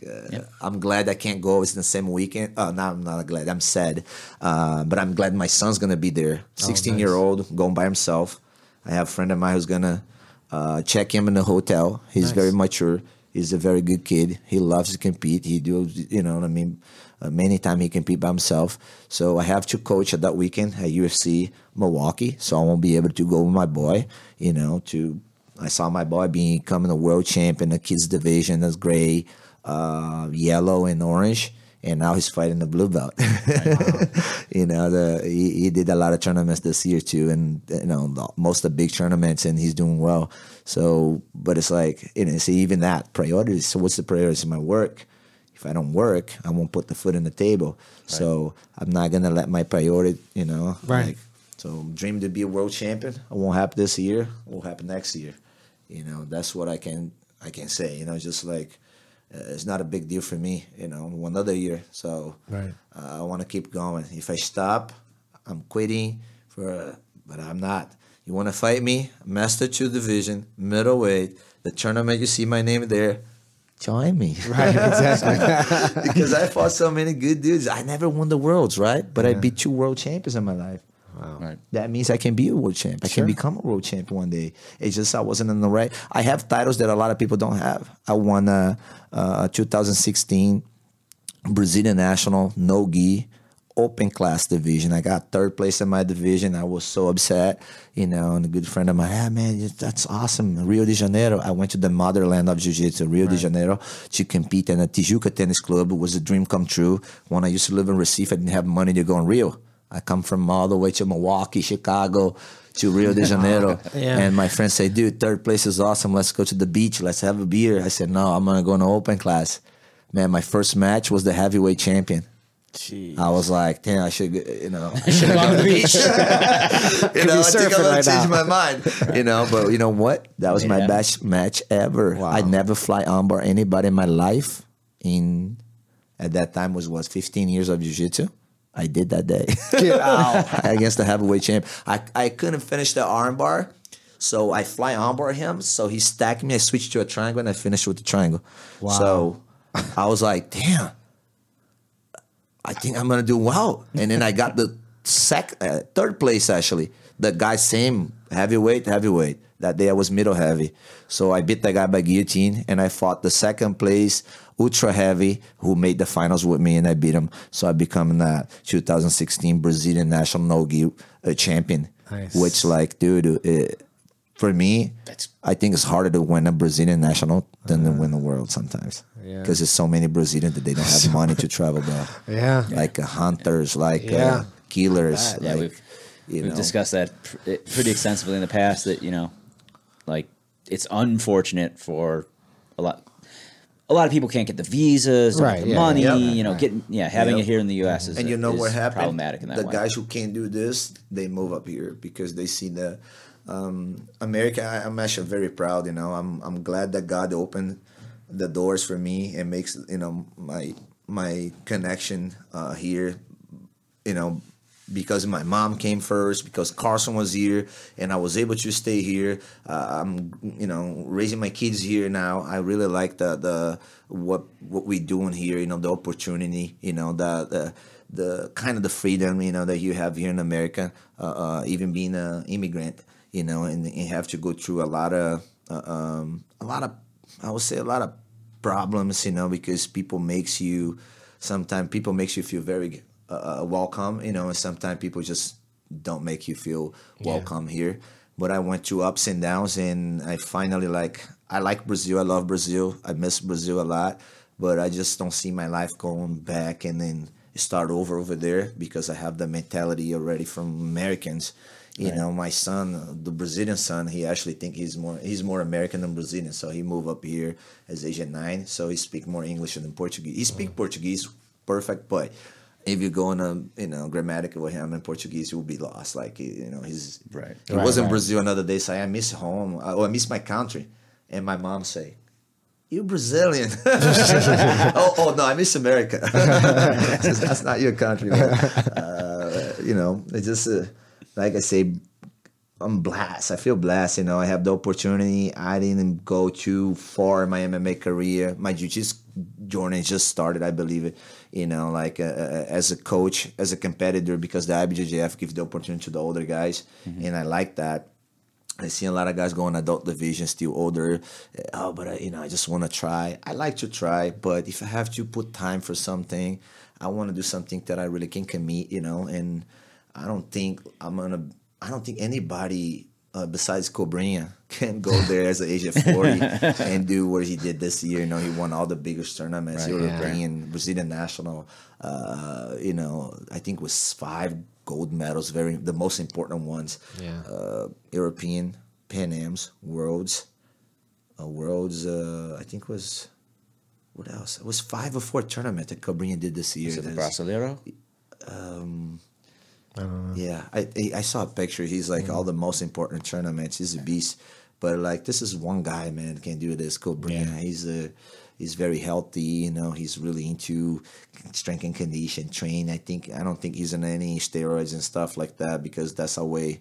[SPEAKER 8] I'm glad I can't go. It's in the same weekend. Oh, no, I'm not glad. I'm sad. But I'm glad my son's going to be there. 16-year-old, going by himself. I have a friend of mine who's going to check him in the hotel. He's very mature. He's a very good kid. He loves to compete. He do, what I mean? Many times he compete by himself. So I have to coach at that weekend at UFC Milwaukee. So I won't be able to go with my boy, I saw my boy becoming a world champion, the kids division. That's gray, yellow, and orange. And now he's fighting the blue belt. He did a lot of tournaments this year too, and most of the big tournaments, and he's doing well. So, but it's like see, even that priorities. So, what's the priorities of my work? If I don't work, I won't put the foot on the table. Right. So I'm not gonna let my priority,
[SPEAKER 7] Right.
[SPEAKER 8] Like, so dream to be a world champion. It won't happen this year. It will happen next year. That's what I can say. Just like it's not a big deal for me. One other year. So
[SPEAKER 7] right.
[SPEAKER 8] I want to keep going. If I stop, I'm quitting. But I'm not. You want to fight me? Master 2 division, middleweight. The tournament, you see my name there. Join me.
[SPEAKER 7] Right, exactly.
[SPEAKER 8] Because I fought so many good dudes. I never won the worlds, right? But I beat 2 world champions in my life.
[SPEAKER 7] Wow.
[SPEAKER 2] Right.
[SPEAKER 8] That means I can be a world champ. I can become a world champ one day. It's just I wasn't in the right. I have titles that a lot of people don't have. I won a 2016 Brazilian National Nogi open class division. I got 3rd place in my division. I was so upset, and a good friend of mine, man, that's awesome. Rio de Janeiro. I went to the motherland of jiu-jitsu, Rio de Janeiro, to compete in a Tijuca Tennis Club. It was a dream come true. When I used to live in Recife, I didn't have money to go in Rio. I come from all the way to Milwaukee, Chicago, to Rio de Janeiro. And my friends say, dude, 3rd place is awesome. Let's go to the beach. Let's have a beer. I said, no, I'm going to go in an open class. Man, my first match was the heavyweight champion.
[SPEAKER 2] Jeez.
[SPEAKER 8] I was like, damn, I should,
[SPEAKER 2] I should have gone to the beach.
[SPEAKER 8] I think I'm going to change my mind. But you know what? That was my best match ever.
[SPEAKER 7] Wow.
[SPEAKER 8] I never fly armbar anybody in my life in At that time was 15 years of jiu-jitsu. I did that day.
[SPEAKER 7] Get out.
[SPEAKER 8] Against the heavyweight champ. I couldn't finish the armbar, so I fly armbar him. So he stacked me. I switched to a triangle, and I finished with the triangle.
[SPEAKER 7] Wow.
[SPEAKER 8] So I was like, damn, I think I'm going to do well. And then I got the third place, actually. The guy, same heavyweight. That day I was middle heavy. So I beat that guy by guillotine, and I fought the second place ultra heavy who made the finals with me, and I beat him. So I become that 2016 Brazilian national Nogi champion.
[SPEAKER 7] Nice.
[SPEAKER 8] Which, like, dude, for me, I think it's harder to win a Brazilian national than to win the world sometimes.
[SPEAKER 7] Yeah.
[SPEAKER 8] Because there's so many Brazilians that they don't have money to travel, bro.
[SPEAKER 7] Yeah.
[SPEAKER 8] Like hunters, like
[SPEAKER 7] Yeah.
[SPEAKER 8] killers.
[SPEAKER 2] Yeah,
[SPEAKER 8] like,
[SPEAKER 2] we've discussed that pretty extensively in the past. That like it's unfortunate for a lot of people can't get the visas, don't
[SPEAKER 7] Right,
[SPEAKER 2] get the
[SPEAKER 7] yeah,
[SPEAKER 2] money.
[SPEAKER 8] yeah.
[SPEAKER 2] Having
[SPEAKER 8] Yep.
[SPEAKER 2] it here in the U.S. is
[SPEAKER 8] And you know
[SPEAKER 2] is
[SPEAKER 8] what happened?
[SPEAKER 2] problematic in that
[SPEAKER 8] the
[SPEAKER 2] way.
[SPEAKER 8] guys who can't do this, they move up here because they see the America. I'm actually very proud. I'm glad that God opened the doors for me and makes my connection here. Because my mom came first, because Carson was here, and I was able to stay here. I'm, raising my kids here now. I really like the what we doing here. The opportunity. The kind of the freedom. That you have here in America. Even being an immigrant. And you have to go through a lot of I would say a lot of problems. Because sometimes people makes you feel very welcome, and sometimes people just don't make you feel welcome here. But I went through ups and downs, and I finally I like Brazil. I love Brazil. I miss Brazil a lot, but I just don't see my life going back and then start over there because I have the mentality already from Americans. My son, the Brazilian son, he actually think he's more American than Brazilian, so he moved up here as Asian 9, so he speak more English than Portuguese. He speak Portuguese perfect, but if you go on a grammatical with him in Portuguese, you'll be lost. He's
[SPEAKER 2] Right.
[SPEAKER 8] He was in Brazil another day, say, I miss home, I miss my country, and my mom say, "You Brazilian?" oh no, I miss America. That's not your country, man. It's just like I say, I'm blessed. I feel blessed. I have the opportunity. I didn't go too far in my MMA career. My jiu-jitsu journey just started, I believe it. As a coach, as a competitor, because the IBJJF gives the opportunity to the older guys, and I like that. I see a lot of guys going adult division, still older. But I just want to try. I like to try, but if I have to put time for something, I want to do something that I really can commit. And I don't think anybody besides Cobrinha can go there as an age of 40 and do what he did this year. He won all the biggest tournaments,
[SPEAKER 2] Right,
[SPEAKER 8] European, Brazilian national. I think it was 5 gold medals, the most important ones.
[SPEAKER 7] Yeah.
[SPEAKER 8] European, Pan Ams, Worlds. I think was, what else? It was 5 or 4 tournaments that Cobrinha did this year.
[SPEAKER 2] Is it the Brasileiro?
[SPEAKER 7] I don't know.
[SPEAKER 8] Yeah, I saw a picture. He's all the most important tournaments. He's a beast. But this is one guy, man, that can do this. Cobrinha. Yeah. He's very healthy. He's really into strength and condition, train. I don't think he's on any steroids and stuff like that, because that's the way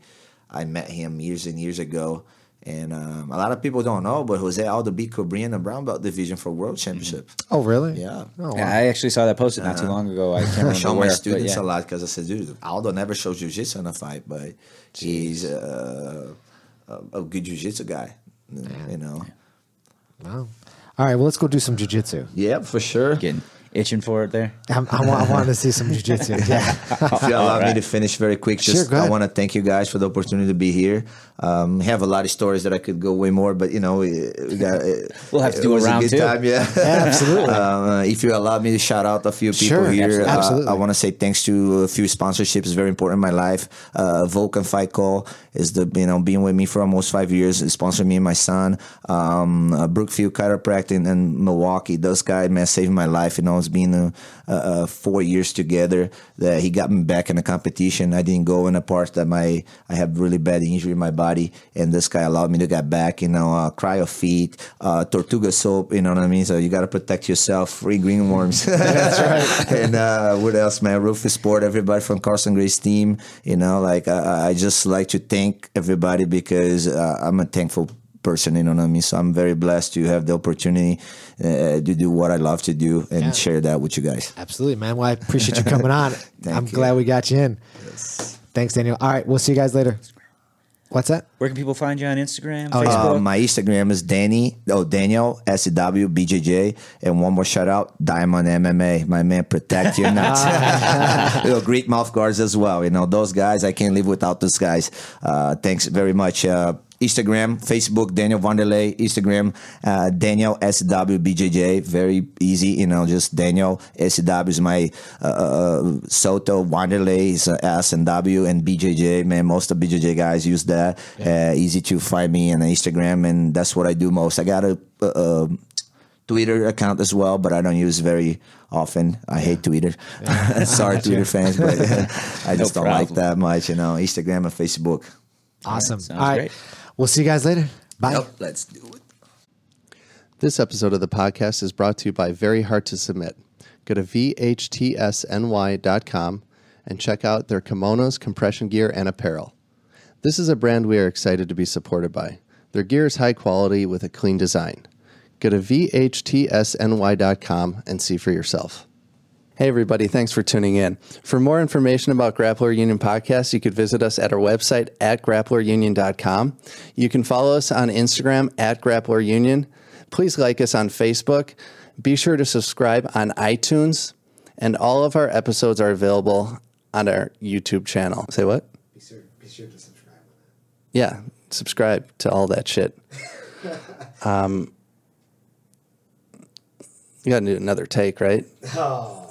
[SPEAKER 8] I met him years and years ago. And a lot of people don't know, but Jose Aldo beat Cobrinha in the brown belt division for world championship.
[SPEAKER 7] Oh, really?
[SPEAKER 8] Yeah.
[SPEAKER 7] Oh, wow.
[SPEAKER 2] Yeah, I actually saw that posted not too long ago. I can't
[SPEAKER 8] I
[SPEAKER 2] remember
[SPEAKER 8] show
[SPEAKER 2] where,
[SPEAKER 8] my students
[SPEAKER 2] but yeah.
[SPEAKER 8] a lot, because I said, dude, Aldo never showed jiu-jitsu in a fight, but he's a good jiu-jitsu guy.
[SPEAKER 7] Wow. All right, well, let's go do some jiu-jitsu.
[SPEAKER 8] Yeah, for sure.
[SPEAKER 2] Getting itching for it there.
[SPEAKER 7] I wanted to see some jiu-jitsu. Yeah.
[SPEAKER 8] If you allow me to finish very quick,
[SPEAKER 7] Sure, go ahead.
[SPEAKER 8] I want to thank you guys for the opportunity to be here. I have a lot of stories that I could go way more, but we got.
[SPEAKER 2] We'll have to do
[SPEAKER 8] it
[SPEAKER 2] a
[SPEAKER 8] was
[SPEAKER 2] round
[SPEAKER 8] good
[SPEAKER 2] two.
[SPEAKER 8] time, yeah.
[SPEAKER 7] Absolutely.
[SPEAKER 8] If you allow me to shout out a few people
[SPEAKER 7] Sure,
[SPEAKER 8] here,
[SPEAKER 7] absolutely.
[SPEAKER 8] I want to say thanks to a few sponsorships. It's very important in my life. Vulcan Fight Call is being with me for almost 5 years. It sponsored me and my son. Brookfield Chiropractic in Milwaukee. Those guys, man, saved my life. almost been 4 years together. That he got me back in the competition. I didn't go in a part that I have really bad injury in my body, and this guy allowed me to get back. Cryo feet, Tortuga soap. You know what I mean? So you got to protect yourself. Free green worms. That's right. And what else, man? Roufusport, everybody from Carson, Gracie team. I just like to thank everybody because I'm a thankful person, you know what I mean? So I'm very blessed to have the opportunity to do what I love to do and share that with you guys.
[SPEAKER 7] Absolutely, man. Well, I appreciate you coming on. I'm glad we got you in.
[SPEAKER 8] Yes.
[SPEAKER 7] Thanks, Daniel. All right, we'll see you guys later. What's that?
[SPEAKER 2] Where can people find you on Instagram, Facebook?
[SPEAKER 8] My Instagram is Daniel SWBJJ, and one more shout out, Diamond MMA. My man, protect your nuts. Great mouth guards as well. Those guys, I can't live without those guys. Thanks very much. Instagram, Facebook, Daniel Wanderley. Instagram, Daniel SWBJJ. Very easy, just Daniel. SW is my Soto. Wanderley is S and W, and BJJ. Man, most of BJJ guys use that. Easy to find me on Instagram, and that's what I do most. I got a Twitter account as well, but I don't use very often. I hate Twitter. Sorry, Twitter fans, but I just don't like that much. Instagram and Facebook.
[SPEAKER 7] Awesome.
[SPEAKER 2] Sounds
[SPEAKER 7] All right.
[SPEAKER 2] great.
[SPEAKER 7] We'll see you guys later. Bye.
[SPEAKER 8] Yep, let's do it.
[SPEAKER 1] This episode of the podcast is brought to you by Very Hard to Submit. Go to vhtsny.com and check out their kimonos, compression gear, and apparel. This is a brand we are excited to be supported by. Their gear is high quality with a clean design. Go to vhtsny.com and see for yourself. Hey everybody, thanks for tuning in. For more information about Grappler Union Podcast, you could visit us at our website at grapplerunion.com. You can follow us on Instagram at Grappler Union. Please like us on Facebook. Be sure to subscribe on iTunes. And all of our episodes are available on our YouTube channel. Say what?
[SPEAKER 7] Be sure to subscribe.
[SPEAKER 1] Yeah, subscribe to all that shit. You got to do another take, right?
[SPEAKER 7] Oh.